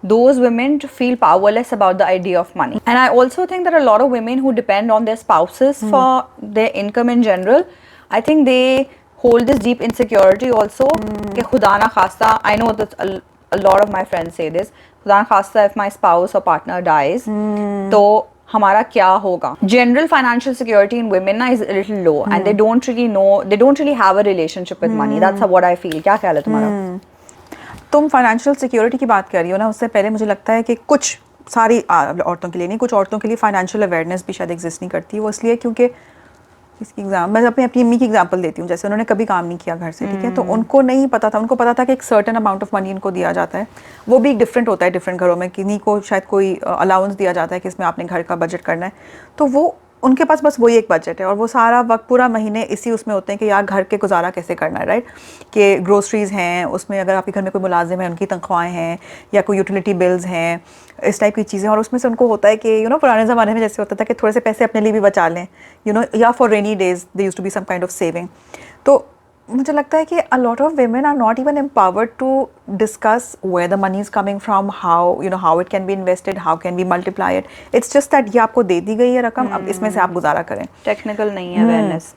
those women to feel powerless about the idea of money. And I also think that a lot of women who depend on their spouses for their income in general, I think they hold this deep insecurity also कि खुदा ना खास्ता, I know that a lot of my friends say this, खुदा ना खास्ता if my spouse or partner dies तो हमारा क्या होगा. General financial security in women ना is a little low and they don't really know, they don't really have a relationship with money. That's what I feel. क्या ख्याल है तुम्हारा? तुम फाइनेंशियल सिक्योरिटी की बात कर रही हो ना, उससे पहले मुझे लगता है कि कुछ सारी औरतों के लिए नहीं, कुछ औरतों के लिए फाइनेंशियल अवेयरनेस भी शायद एग्जिस्ट नहीं करती. वो इसलिए क्योंकि इसकी मैं अपनी अम्मी की एग्जांपल देती हूँ. जैसे उन्होंने कभी काम नहीं किया घर से, ठीक है, तो उनको नहीं पता था. उनको पता था कि एक सर्टेन अमाउंट ऑफ मनी इनको दिया जाता है. वो भी डिफरेंट होता है डिफरेंट घरों में. किन्हीं को शायद कोई अलाउंस दिया जाता है कि इसमें आपने घर का बजट करना है, तो वो उनके पास बस वही एक बजट है और वो सारा वक्त पूरा महीने इसी उसमें होते हैं कि यार घर के गुजारा कैसे करना है, राइट. कि ग्रोसरीज़ हैं, उसमें अगर आपके घर में कोई मुलाजिम है उनकी तनख्वाहें हैं या कोई यूटिलिटी बिल्स हैं, इस टाइप की चीज़ें. और उसमें से उनको होता है कि पुराने ज़माने में जैसे होता था कि थोड़े से पैसे अपने लिए भी बचा लें, या for rainy days they used to be some kind of saving. तो मुझे लगता है कि a lot of women are not even empowered to discuss where the money is coming from, how it can be invested, how can we multiply it. It's just that ये आपको दे दी गई है रकम, अब इसमें से आप गुजारा करें. टेक्निकल नहीं है अवेयरनेस.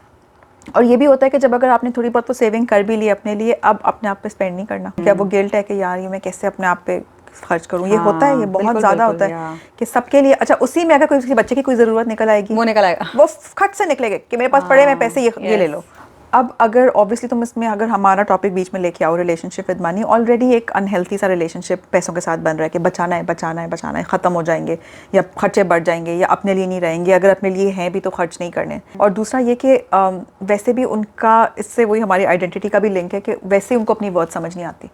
और ये भी होता है कि जब अगर आपने थोड़ी बहुत तो सेविंग कर भी ली अपने लिए, अब अपने आप पे स्पेंड नहीं करना. क्या वो गिल्ट है कि यार ये मैं कैसे अपने आप पे खर्च करूँ. ये होता है, ये बहुत ज़्यादा होता है कि सबके लिए. अच्छा, उसी में अगर कोई किसी बच्चे की कोई ज़रूरत निकल आएगी, वो निकल आएगा, वो खट से निकलेगा कि मेरे पास पड़े मैं पैसे ये ले लो. अब अगर ऑब्वियसली तुम इसमें अगर हमारा टॉपिक बीच में लेके आओ रिलेशनशिप विद मनी, ऑलरेडी एक अनहेल्थी सा रिलेशनशिप पैसों के साथ बन रहा है कि बचाना है, ख़त्म हो जाएंगे या खर्चे बढ़ जाएंगे या अपने लिए नहीं रहेंगे, अगर अपने लिए हैं भी तो खर्च नहीं करने. और दूसरा ये कि वैसे भी उनका इससे वही हमारी आइडेंटिटी का भी लिंक है कि वैसे उनको अपनी वर्थ समझ नहीं आती.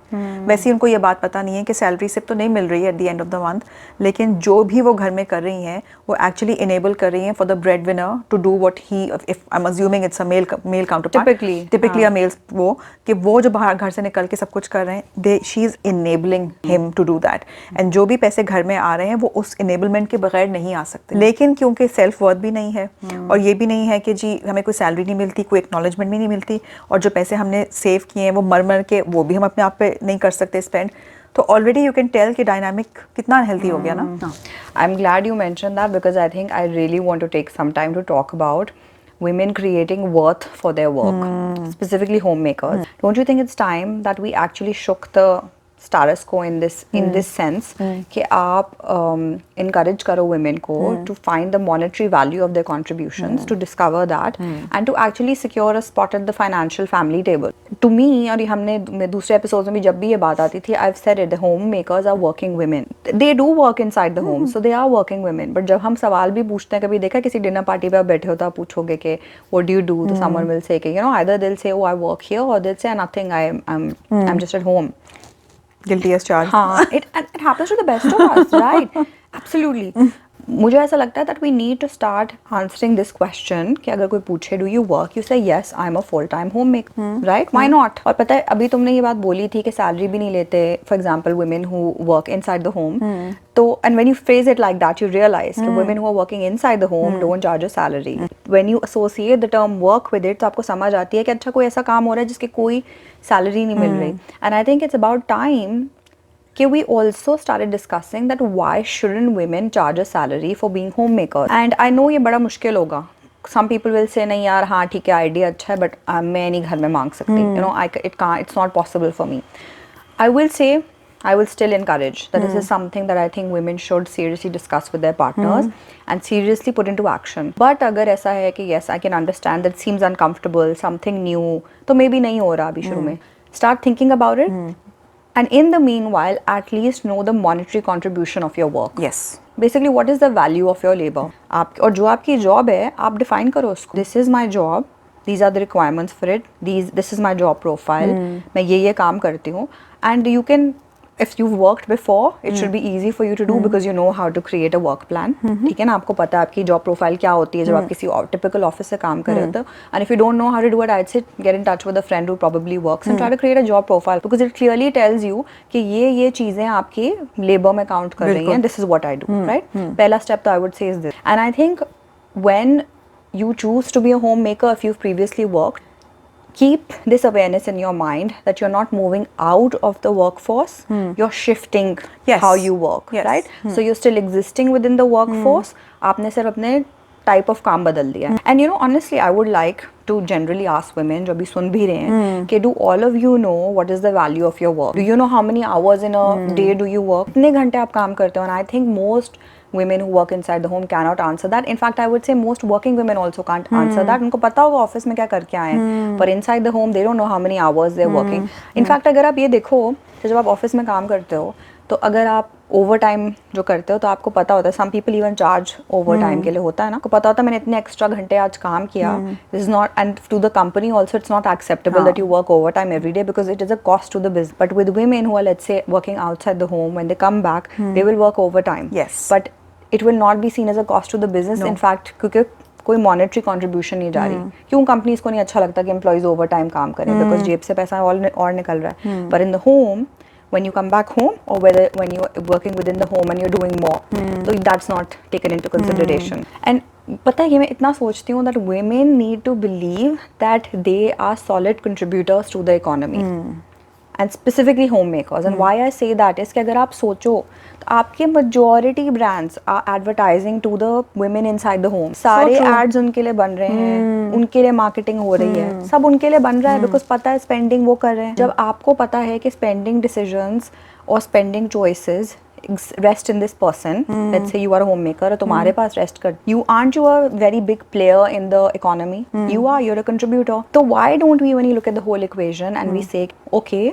वैसे उनको ये बात पता नहीं है कि सैलरी सिर्फ तो नहीं मिल रही है at the end of the month, लेकिन जो भी वो घर में कर रही हैं वो एक्चुअली इनेबल कर रही हैं for the breadwinner to do what he, if I am assuming it's a male counterpart, typically males, वो जो बाहर घर से निकल के सब कुछ कर रहे हैं, she is enabling him to do that. And जो भी पैसे घर में आ रहे हैं वो उस इनेबलमेंट के बगैर नहीं आ सकते. लेकिन क्योंकि सेल्फ वर्थ भी नहीं है और ये भी नहीं है कि जी हमें कोई सैलरी नहीं मिलती, कोई एक्नॉलेजमेंट भी नहीं मिलती, और जो पैसे हमने सेव किए हैं वो मर के वो भी हम अपने आप पे नहीं कर सकते स्पेंड, तो ऑलरेडी यू कैन टेल कि डायनामिक कितना अनहेल्थी हो गया ना. I am glad you mention that because I think I really want to take some time to talk about women creating worth for their work, specifically homemakers. Don't you think it's time that we actually shook the status quo in this sense कि आप encourage करो women को to find the monetary value of their contributions, to discover that and to actually secure a spot at the financial family table. To me, और हमने दूसरे episodes में भी जब भी ये बात आती थी, I've said it, the homemakers are working women. They do work inside the home, so they are working women. But जब हम सवाल भी पूछते हैं, कभी देखा किसी डिनर पार्टी पे आप बैठे हो तो आप पूछोगे कि what do you do, तो someone will say कि either they'll say oh I work here, or they'll say nothing, I'm just at home. Guilty as charged. हाँ, it happens to the best of us, right? Absolutely. मुझे ऐसा लगता है that we need to start answering this question कि अगर कोई पूछे do you work, you say yes, I'm a full time homemaker, right? Why not? और पता है अभी तुमने ये बात बोली थी कि सैलरी भी नहीं लेते, for example women who work inside the home, तो and when you phrase it like that you realize कि women who are working inside the home don't charge a salary. When you associate the term work with it, तो आपको समझ आती है कि अच्छा कोई ऐसा काम हो रहा है जिसकी कोई सैलरी नहीं मिल रही. And I think it's about time कि we also started discussing that why shouldn't women charge a salary for being homemakers. And I know ये बड़ा मुश्किल होगा. Some people will say नहीं यार हाँ ठीक है idea अच्छा है but मैं नहीं घर में मांग सकती. You know it's not possible for me. I will say I will still encourage that this is something that I think women should seriously discuss with their partners and seriously put into action. But अगर ऐसा है कि yes I can understand that seems uncomfortable, something new, तो maybe नहीं हो रहा अभी शुरू में. Start thinking about it. And in the meanwhile, at least know the monetary contribution of your work. Yes. Basically, what is the value of your labor? आप और जो आपकी job है, आप define करो उसको. This is my job. These are the requirements for it. This is my job profile. मैं ये काम करती हूँ. And you can, if you've worked before, it should be easy for you to do because you know how to create a work plan. ठीक है ना, आपको पता है आपकी job profile क्या होती है जब आप किसी typical office से काम कर रहे होते हो. And if you don't know how to do it, I'd say get in touch with a friend who probably works and try to create a job profile because it clearly tells you कि ये चीज़ें आपकी labor में count कर रही हैं. This is what I do, right? पहला step तो I would say is this. And I think when you choose to be a homemaker, if you've previously worked, keep this awareness in your mind that you're not moving out of the workforce, you're shifting how you work, right? So you're still existing within the workforce, आपने सिर्फ अपने type of काम बदल दिया है. And you know, honestly, I would like to generally ask women जो अभी सुन भी रहे हैं कि do all of you know what is the value of your work? Do you know how many hours in a day do you work? कितने घंटे आप काम करते हो? And I think most women who work inside the home cannot answer that. In fact, I would say most working women also can't answer that. उनको पता होगा office में क्या करके आए हैं, पर inside the home they don't know how many hours they're working. In fact, अगर आप ये देखो तो जब आप ऑफिस में काम करते हो तो अगर आप ओवर टाइम जो करते हो तो आपको पता होता है, some people even charge overtime के लिए होता है ना, आपको पता होता है मैंने इतने एक्स्ट्रा घंटे आज काम किया. This is not, and to the company also it's not acceptable that you work over time every day because it is a cost to the business. But with women who are let's say working outside the home, when they come back they will work over time, but it will not be seen as a cost to the business. In fact क्योंकि कोई monetary contribution नहीं जा रही. क्यों companies को नहीं अच्छा लगता कि एम्प्लॉइज ओवर टाइम काम करें, बिकॉज जेब से पैसा और निकल रहा है. पर in the home, when you come back home or when you're working within the home and you're doing more, so that's not taken into consideration. And पता है, ये मैं इतना सोचती हूँ that women need to believe that they are solid contributors to the economy. And specifically homemakers. And why I say that is कि अगर आप सोचो तो आपके majority brands are advertising to the women inside the home. सारे ads उनके लिए बन रहे हैं, उनके लिए marketing हो रही है, सब उनके लिए बन रहा है because पता है spending वो कर रहे हैं. जब आपको पता है कि spending decisions और spending choices rest in this person, let's say you are a homemaker, तुम्हारे पास rest कर, you aren't you a very big player in the economy, you're a contributor. So why don't we, when you look at the whole equation and we say okay,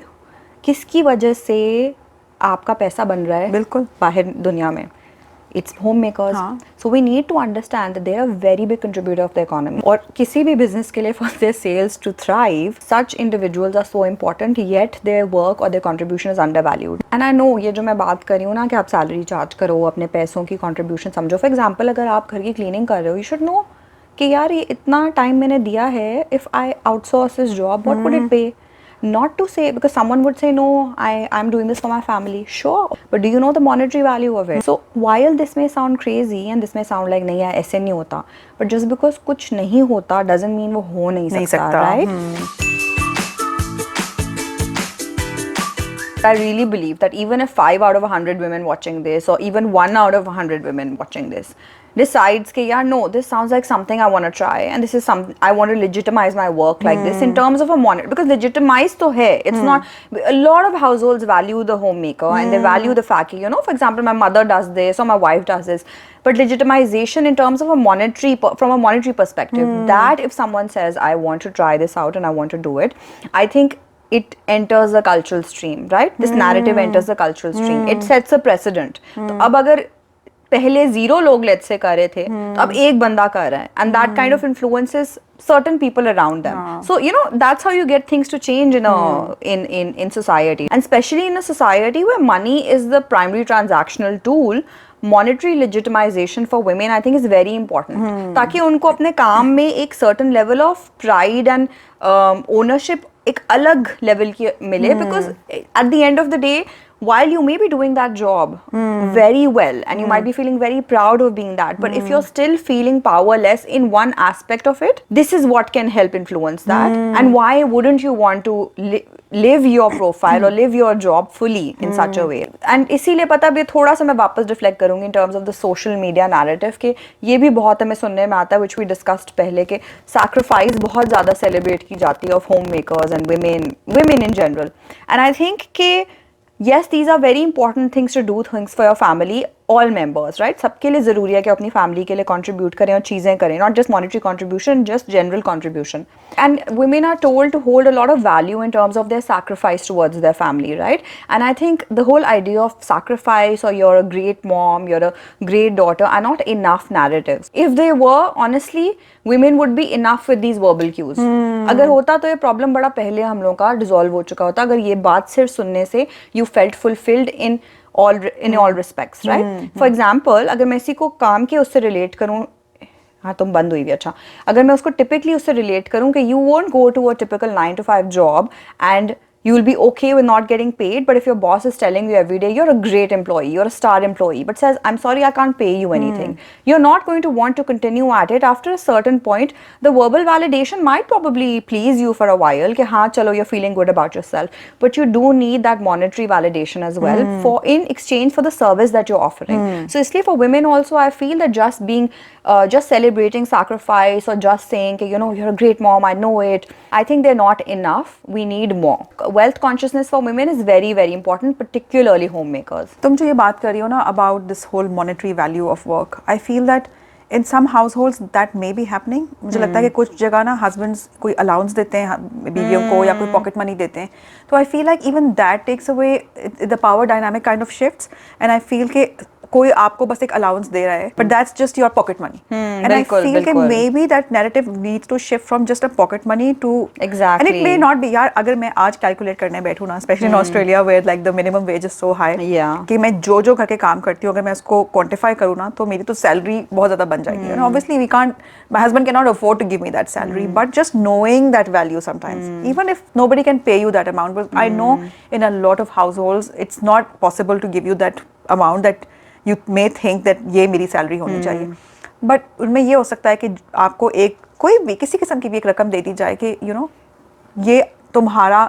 किसकी वजह से आपका पैसा बन रहा है बिल्कुल बाहर दुनिया में, it's homemakers. So we need to understand that they are a very big contributor of the economy. और किसी भी business के लिए for their sales to thrive, such individuals are so important, yet their work or their contribution is undervalued. And I know ये जो मैं बात कर रही हूँ ना कि आप salary charge करो, अपने पैसों की contribution समझो. For example, अगर आप घर की cleaning कर रहे हो, you should know कि यार ये इतना time मैंने दिया है, if I outsource this job, what would it pay? Not to say, because someone would say no, I'm doing this for my family, sure, but do you know the monetary value of it? So while this may sound crazy and this may sound like नहीं यार ऐसे नहीं होता, but just because कुछ नहीं होता doesn't mean वो हो नहीं सकता, right? I really believe that even if 5 out of 100 women watching this, or even 1 out of 100 women watching this, decides कि यार no, this sounds like something I want to try, and this is something I want to legitimize my work like this in terms of a monitor, because legitimize तो है, it's not, a lot of households value the homemaker and they value the fact, you know, for example my mother does this or my wife does this, but legitimization in terms of a monetary, from a monetary perspective, that if someone says I want to try this out and I want to do it, I think it enters the cultural stream, right? This narrative enters the cultural stream. It sets a precedent. तो अब अगर पहले 0 लोग let's say कर रहे थे, तो अब एक बंदा कर रहा है, and that kind of influences certain people around them. So you know, that's how you get things to change in a in society, and especially in a society where money is the primary transactional tool. Monetary legitimization for women I think is very important, ताकि उनको अपने काम में एक certain level of pride and ownership एक अलग level की मिले, because at the end of the day while you may be doing that job very well and you might be feeling very proud of being that, but if you're still feeling powerless in one aspect of it, this is what can help influence that. And why wouldn't you want to live your profile or live your job fully in such a way? And इसीलिए पता भी थोड़ा सा मैं वापस reflect करूंगी in terms of the social media narrative के ये भी बहुत हमें सुनने में आता है, which we discussed पहले, के sacrifice बहुत ज़्यादा celebrate की जाती है of homemakers and women in general. And I think के yes, these are very important things to do, things for your family, all members, right? सबके लिए ज़रूरी है कि अपनी family के लिए contribute करें और चीज़ें करें, not just monetary contribution, just general contribution. And women are told to hold a lot of value in terms of their sacrifice towards their family, right? And I think the whole idea of sacrifice or you're a great mom, you're a great daughter are not enough narratives. If they were, honestly, women would be enough with these verbal cues. अगर होता तो ये problem बड़ा पहले हम लोगों का dissolve हो चुका होता, अगर ये बात सिर्फ सुनने से you felt fulfilled in all respects, right? For example, अगर मैं इसी को काम के उससे relate करूँ, हाँ तुम बंद हुई भी, अच्छा, अगर मैं उसको typically उससे relate करूँ कि you won't go to a typical 9 to 5 job and you will be okay with not getting paid, but if your boss is telling you every day you're a great employee, you're a star employee, but says I'm sorry I can't pay you anything, you're not going to want to continue at it. After a certain point, the verbal validation might probably please you for a while कि हाँ चलो you're feeling good about yourself, but you do need that monetary validation as well for in exchange for the service that you're offering. So इसलिए for women also I feel that just being just celebrating sacrifice or just saying कि you know you're a great mom, I know it, I think they're not enough. We need more. Wealth consciousness for women is very very important, particularly homemakers. तुम जो ये बात कर रही हो ना about this whole monetary value of work, I feel that in some households that may be happening. मुझे लगता है कि कुछ जगह ना husbands कोई allowance देते हैं बीवियों को या कोई pocket money देते हैं, तो I feel like even that takes away the power dynamic kind of shifts, and I feel कि कोई आपको बस एक अलाउंस दे रहा है, but that's just your pocket money. And I feel कि maybe that narrative needs to shift from just a pocket money to exactly. And it may not be, यार अगर मैं आज कैलकुलेट करने बैठूँ ना, especially in Australia where like the minimum wage is so high, कि मैं जो घर के काम करती हूँ अगर मैं उसको quantify करूँ ना, तो मेरी तो सैलरी बहुत ज़्यादा बन जाएगी. And obviously we can't, my husband cannot afford to give me that salary, but just knowing that value sometimes, even if nobody can pay you that amount, but I know in a lot of households it's not possible to give you that amount that you may think that ये मेरी salary होनी चाहिए, but उनमें ये हो सकता है कि आपको एक कोई भी किसी किस्म की भी एक रकम दे दी जाए कि यू नो ये तुम्हारा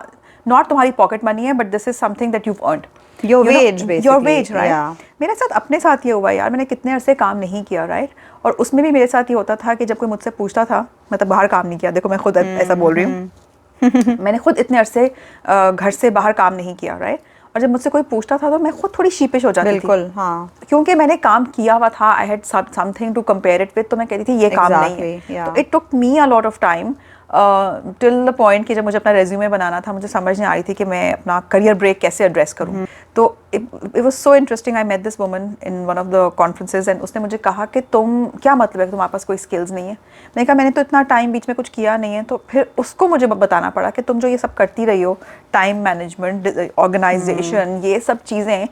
नॉट तुम्हारी पॉकेट मनी है, but this is something that you've earned, your wage basically, your wage, right? मेरे साथ अपने साथ ये हुआ यार, मैंने कितने अरसे काम नहीं किया, राइट? और उसमें भी मेरे साथ ये होता था कि जब कोई मुझसे पूछता था, मतलब बाहर काम नहीं किया, देखो मैं खुद ऐसा बोल रही हूँ मैंने खुद इतने अरसे घर से बाहर काम नहीं किया, राइट? और जब मुझसे कोई पूछता था तो मैं खुद थोड़ी शीपिश हो जाती थी, बिल्कुल, हाँ, क्योंकि मैंने काम किया हुआ था, I had something to compare it with, तो मैं कहती थी ये काम नहीं है. तो it took me a lot of time till the point कि जब मुझे अपना रेज्यूमे बनाना था, मुझे समझ नहीं आ रही थी कि मैं अपना करियर ब्रेक कैसे एड्रेस करूँ. तो it was so interesting. I met this woman in one of the conferences and उसने मुझे कहा कि तुम क्या मतलब है कि तुम्हारे पास कोई स्किल्स नहीं है. मैंने कहा मैंने तो इतना टाइम बीच में कुछ किया नहीं है. तो फिर उसको मुझे बताना पड़ा कि तुम जो ये सब करती रही हो, टाइम मैनेजमेंट, ऑर्गेनाइजेशन, ये सब चीज़ें,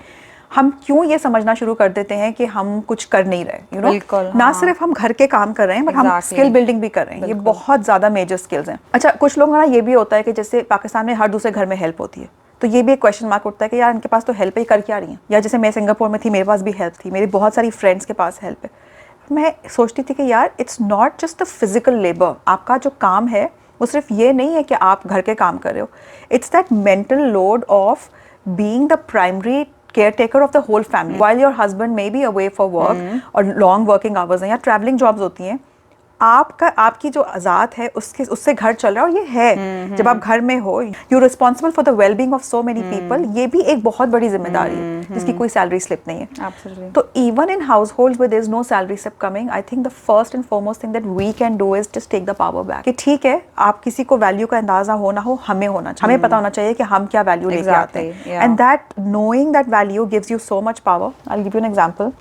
हम क्यों ये समझना शुरू कर देते हैं कि हम कुछ कर नहीं रहे, यू नो, ना सिर्फ हम घर के काम कर रहे हैं, बट हम स्किल बिल्डिंग भी कर रहे हैं. ये बहुत ज़्यादा मेजर स्किल्स हैं. अच्छा, कुछ लोगों का ना ये भी होता है कि जैसे पाकिस्तान में हर दूसरे घर में हेल्प होती है, तो ये भी एक क्वेश्चन मार्क उठता है कि यार इनके पास तो हेल्प ही कर क्या रही है. या जैसे मैं सिंगापुर में थी, मेरे पास भी हेल्प थी, मेरी बहुत सारी फ्रेंड्स के पास हेल्प है. मैं सोचती थी कि यार it's not just the physical labour, आपका जो काम है वो सिर्फ ये नहीं है कि आप घर के काम कर रहे हो, it's that mental load of being the primary caretaker of the whole family while your husband may be away for work और long working hours हैं या traveling jobs होती हैं. आपकी जो आज़ाद है उससे घर चल रहा है, और ये है जब आप घर में हो, you responsible for the well being of so many people. ये भी एक बहुत बड़ी जिम्मेदारी है जिसकी कोई सैलरी स्लिप नहीं है. Absolutely. तो even in households with there is no salary slip coming, I think the first and foremost thing that we can do is just take the power back. कि ठीक है, आप किसी को value का अंदाजा हो ना हो, हमें होना चाहिए, हमें पता होना चाहिए कि हम क्या वैल्यू लेके आते हैं, and that knowing that value gives you so much power. I will give you an example.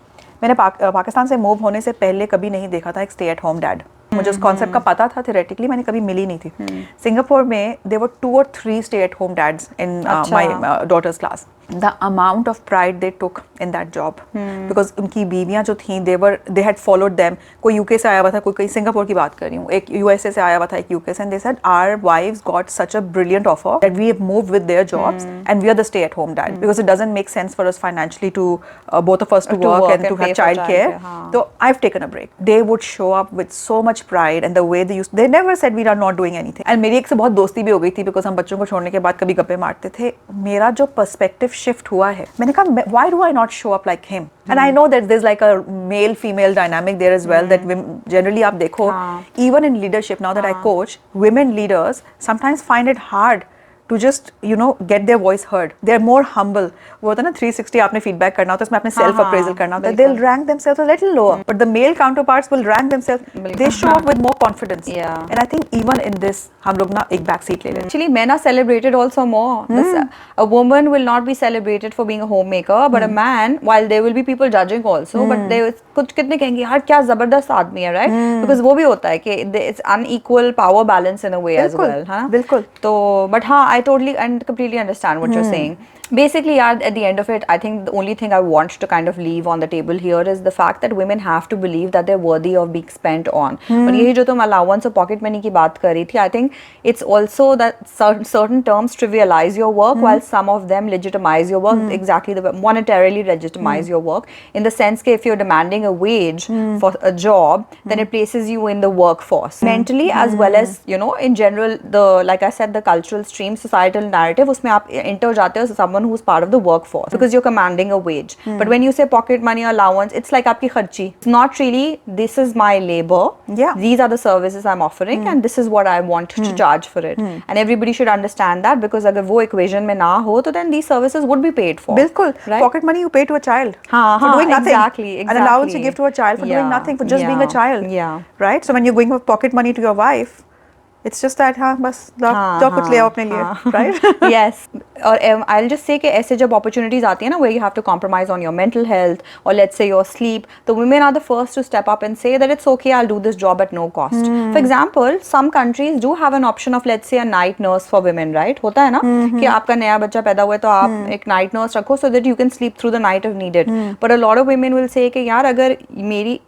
मैंने पाकिस्तान से मूव होने से पहले कभी नहीं देखा था एक स्टे एट होम डैड. मुझे उस कॉन्सेप्ट का पता था थियोरेटिकली, मैंने कभी मिली नहीं थी. सिंगापुर में there were 2 or 3 stay at home dads in my daughter's class. the amount of pride they took in that job, because उनकी बीवियां जो थीं they had followed them. कोई यूके से आया हुआ था, कोई सिंगापुर की बात कर रही हूँ, एक यूएसए से आया हुआ था, एक यूके से, and they said our wives got such a brilliant offer that we have moved with their jobs and we are the stay-at-home dad, because it doesn't make sense for us financially to both of us to work and to have childcare. So I've taken a break. They would show up with so much pride, and the way they never said we are not doing anything. And मेरी एक से बहुत दोस्ती भी हो गई थी, because हम बच्चों को छोड़ने के बाद कभी गप्पे मारते थे. मेरा जो पर्सपेक्टिव शिफ्ट हुआ है, मैंने कहा why do I not show up like him? And I know that there's like a male female dynamic there as well, that generally आप देखो, even in leadership, now that I coach, women leaders sometimes find it hard to just get their voice heard. They're more humble. वो होता है ना 360 आपने feedback करना होता है, इसमें आपने self appraisal करना होता है. They'll rank themselves a little lower, but the male counterparts will rank themselves. They show up with more confidence. And I think even in this हम लोग ना एक back seat ले लें. Actually, men are celebrated also more. A woman will not be celebrated for being a homemaker, but a man, while there will be people judging also, but they कुछ कितने कहेंगे यार क्या जबरदस्त आदमी है, right? Because वो भी होता है कि it's unequal power balance in a way as well, है ना? बिल्कुल. तो but हाँ, I totally and completely understand what you're saying. Basically, yeah, at the end of it, I think the only thing I want to kind of leave on the table here is the fact that women have to believe that they're worthy of being spent on. But यही जो तुम allowance और pocket money की बात कर रही थी, I think it's also that certain terms trivialize your work, while some of them legitimize your work. Exactly, the monetarily legitimize your work, in the sense that if you're demanding a wage for a job, then it places you in the workforce. Mentally as well as, in general, like I said, the cultural stream, societal narrative, उसमें आप enter जाते हो someone who's part of the workforce, because you're commanding a wage. But when you say pocket money allowance, it's like आपकी खर्ची. It's not really, this is my labor. These are the services I'm offering, and this is what I want to charge for it. And everybody should understand that, because अगर वो equation में ना हो, तो then these services would be paid for. बिल्कुल. Right? Pocket money you pay to a child for doing nothing. Exactly. An allowance you give to a child for doing nothing, for just being a child. Right? So when you're going for pocket money to your wife, it's just that बस जाओ कुछ ले आओ अपने लिए, right? Yes. Or I'll just say कि ऐसे जब opportunities आती है ना, where you have to compromise on your mental health, or let's say your sleep, the women are the first to step up and say that it's okay, I'll do this job at no cost. For example, some countries do have an option of, let's say, a night nurse for women, right? होता है ना कि आपका नया बच्चा पैदा हुआ है तो आप एक night nurse रखो, so that you can sleep through the night if needed. But a lot of women will say कि यार अगर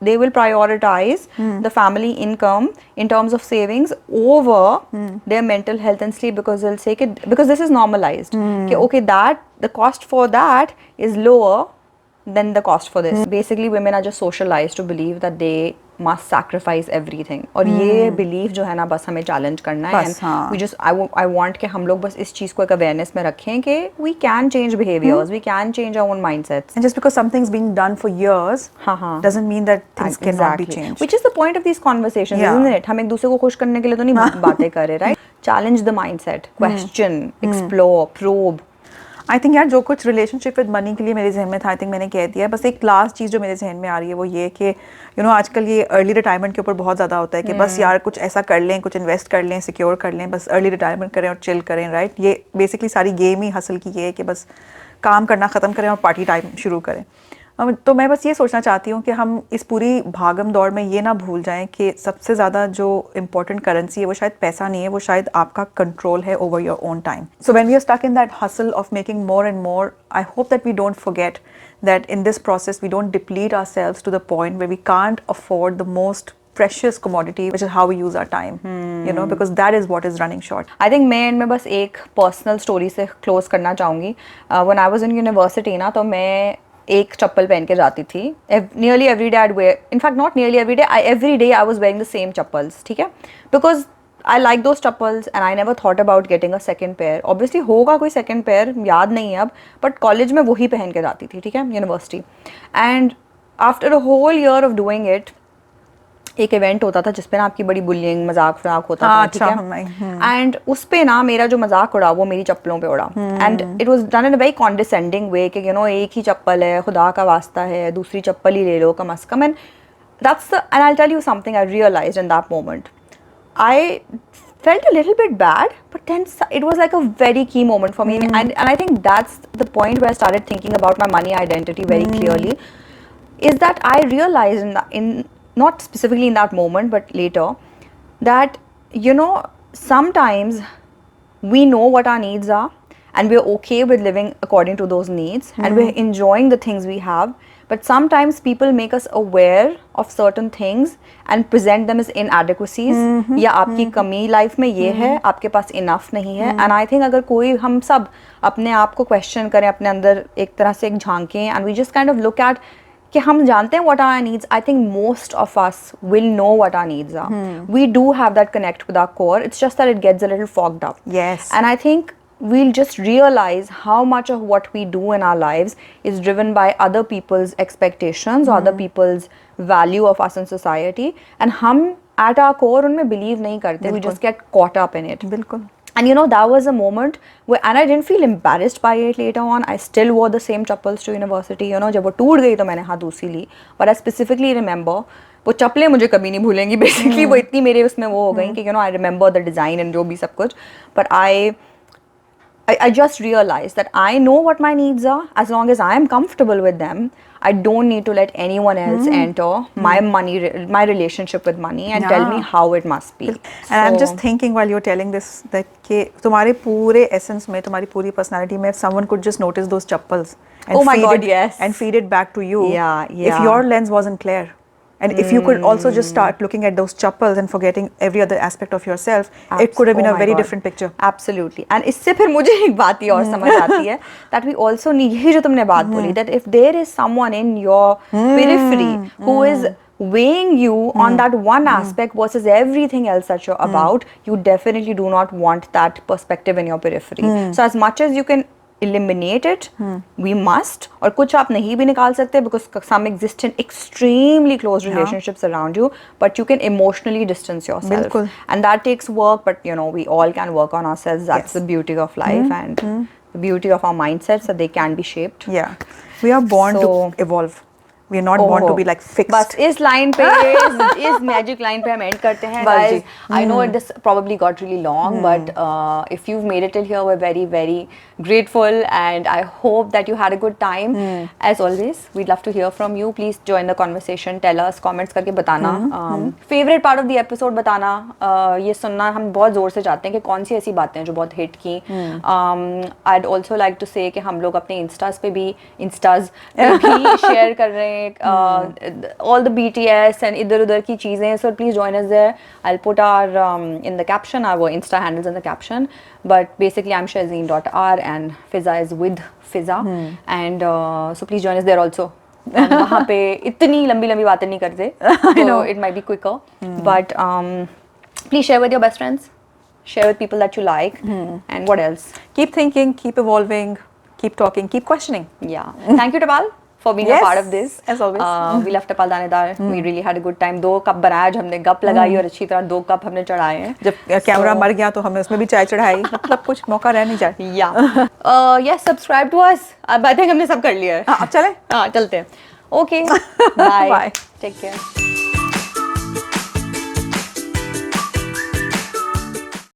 they will prioritize the family income in terms of savings over their mental health and sleep, because they'll say because this is normalized. Okay, that the cost for that is lower than the cost for this. Basically, women are just socialized to believe that they must sacrifice everything. और ये belief जो है ना, बस हमें challenge करना है. And we just, I want कि हम लोग बस इस चीज़ को एक awareness में रखें कि we can change behaviors, we can change our own mindsets. And just because something's being done for years doesn't mean that things cannot be changed. Which is the point of these conversations, isn't it? हम एक दूसरे को खुश करने के लिए तो नहीं बातें कर रहे, right? Challenge the mindset, question, explore, probe. I think यार जो कुछ रिलेशनशिप विद मनी के लिए मेरे जहन में था, आई थिंक मैंने कह दिया है. बस एक लास्ट चीज़ जो मेरे जहन में आ रही है वो ये कि आजकल ये अर्ली रिटायरमेंट के ऊपर बहुत ज़्यादा होता है कि बस यार कुछ ऐसा कर लें, कुछ इन्वेस्ट कर लें, सिक्योर कर लें, बस अर्ली रिटायरमेंट करें और चिल करें, राइट? ये बेसिकली सारी गेम ही हसल की ये है कि बस काम करना ख़त्म करें और पार्टी टाइम शुरू करें. तो मैं बस ये सोचना चाहती हूँ कि हम इस पूरी भागम दौड़ में ये ना भूल जाएं कि सबसे ज़्यादा जो इम्पोर्टेंट करेंसी है वो शायद पैसा नहीं है, वो शायद आपका कंट्रोल है over your own time. So when we are stuck in that hassle of making more and more, I hope that we don't forget that in this process we don't deplete ourselves to the point where we can't afford the most precious commodity, which is how we use our time, because that is what is running short. I think मैं बस एक personal story से close करना चाहूँगी. When I was in university ना, तो मैं एक चप्पल पहन के जाती थी. Nearly every day I'd wear, in fact not nearly every day, every day I was wearing the same chappals, ठीक है? Because I like those chappals and I never thought about getting a second pair. Obviously होगा कोई second pair, याद नहीं है अब, but college में वही पहन के जाती थी, ठीक है? University. And after a whole year of doing it, एक इवेंट होता था जिसपे ना आपकी बड़ी बुलिंग मजाक होता था, ठीक है? एंड उस पे ना मेरा जो मजाक उड़ा वो मेरी चप्पलों पे उड़ा. And it was done in a very condescending way कि एक ही चप्पल है, खुदा का वास्ता है, दूसरी चप्पल ही ले लो कम अज कम. And I'll tell you something I realized in that moment. I felt a little bit bad, but then it was like a very key moment for me. And I think that's the point where I started thinking about my money identity very clearly, is that I realized in not specifically in that moment, but later, that sometimes we know what our needs are, and we're okay with living according to those needs, and we're enjoying the things we have. But sometimes people make us aware of certain things and present them as inadequacies. या आपकी कमी life में ये है, आपके पास enough नहीं है. And I think अगर कोई हम सब अपने आप को क्वेश्चन करें, अपने अंदर एक तरह से एक झांकें, and we just kind of look at कि हम जानते हैं what are our needs. I think most of us will know what our needs are. We do have that connect with our core. It's just that it gets a little fogged up. Yes. And I think we'll just realize how much of what we do in our lives is driven by other people's expectations or other people's value of us in society. And हम at our core उनमें believe नहीं करते. We just get caught up in it. बिल्कुल. And you know, that was a moment where, and I didn't feel embarrassed by it later on. I still wore the same chappals to university. You know, जब वो टूट गई तो मैंने हाँ दूसरी ली. But I specifically remember, वो चप्पलें मुझे कभी नहीं भूलेंगी. Basically वो इतनी मेरे उसमें वो हो गई कि you know, I remember the design and जो भी सब कुछ. But I just realized that I know what my needs are. As long as I am comfortable with them, I don't need to let anyone else enter my money, my relationship with money, and tell me how it must be. And I'm just thinking while you're telling this that कि तुम्हारे पूरे essence में, तुम्हारी पूरी personality में, if someone could just notice those chappals and Oh my God, yes. and feed it back to you. Yeah. If your lens wasn't clear. And if you could also just start looking at those chappals and forgetting every other aspect of yourself, it could have been a very different picture. Absolutely. And इससे फिर मुझे एक बात ही और समझ आती है that we also need, यही जो तुमने बात बोली, that if there is someone in your periphery who is weighing you on that one aspect versus everything else that you're about, you definitely do not want that perspective in your periphery. So as much as you can eliminate it, we must, और कुछ आप नहीं भी निकाल सकते because some exist in extremely close relationships around you, but you can emotionally distance yourself. बिल्कुल. And that takes work, but you know, we all can work on ourselves. That's the beauty of life and the beauty of our mindsets, that they can be shaped. Yeah. We are born to evolve. We are not born to be like fixed. बस इस line पे इस magic line पे हम and करते हैं guys. I know this probably got really long, but if you've made it till here, we're very, very grateful, and I hope that you had a good time. As always, we'd love to hear from you. Please join the conversation. Tell us, comments करके बताना. Favorite part of the episode बताना. ये सुनना हम बहुत जोर से चाहते हैं कि कौन सी ऐसी बातें हैं जो बहुत हिट की. I'd also like to say कि हम लोग अपने इंस्टाज पे भी शेयर कर रहे हैं all the BTS and इधर उधर की चीज़ें. So please join us there. I'll put our in the caption, our Insta handles in the caption. But basically I'm Shazeen.r and Fiza is with Fiza. And so please join us there also. वहाँ पे इतनी लंबी बातें नहीं करते. So it might be quicker. But please share with your best friends. Share with people that you like. And what else? Keep thinking, keep evolving, keep talking, keep questioning. Yeah. Thank you, Tapal, for being a part of this. As always. We love Tapal Danedar. We really had a good time. 2 cup बनाया आज हमने, गप लगाई और अच्छी तरह 2 cup हमने चढ़ाए हैं. जब कैमरा मर गया तो हमने उसमें भी चाय चढ़ाई. मतलब कुछ मौका रह नहीं जाए. Yeah. Yes, subscribe to us. अब I think हमने सब कर लिया है. अब चलें? हाँ, चलते हैं. Okay. Bye. Bye. Take care.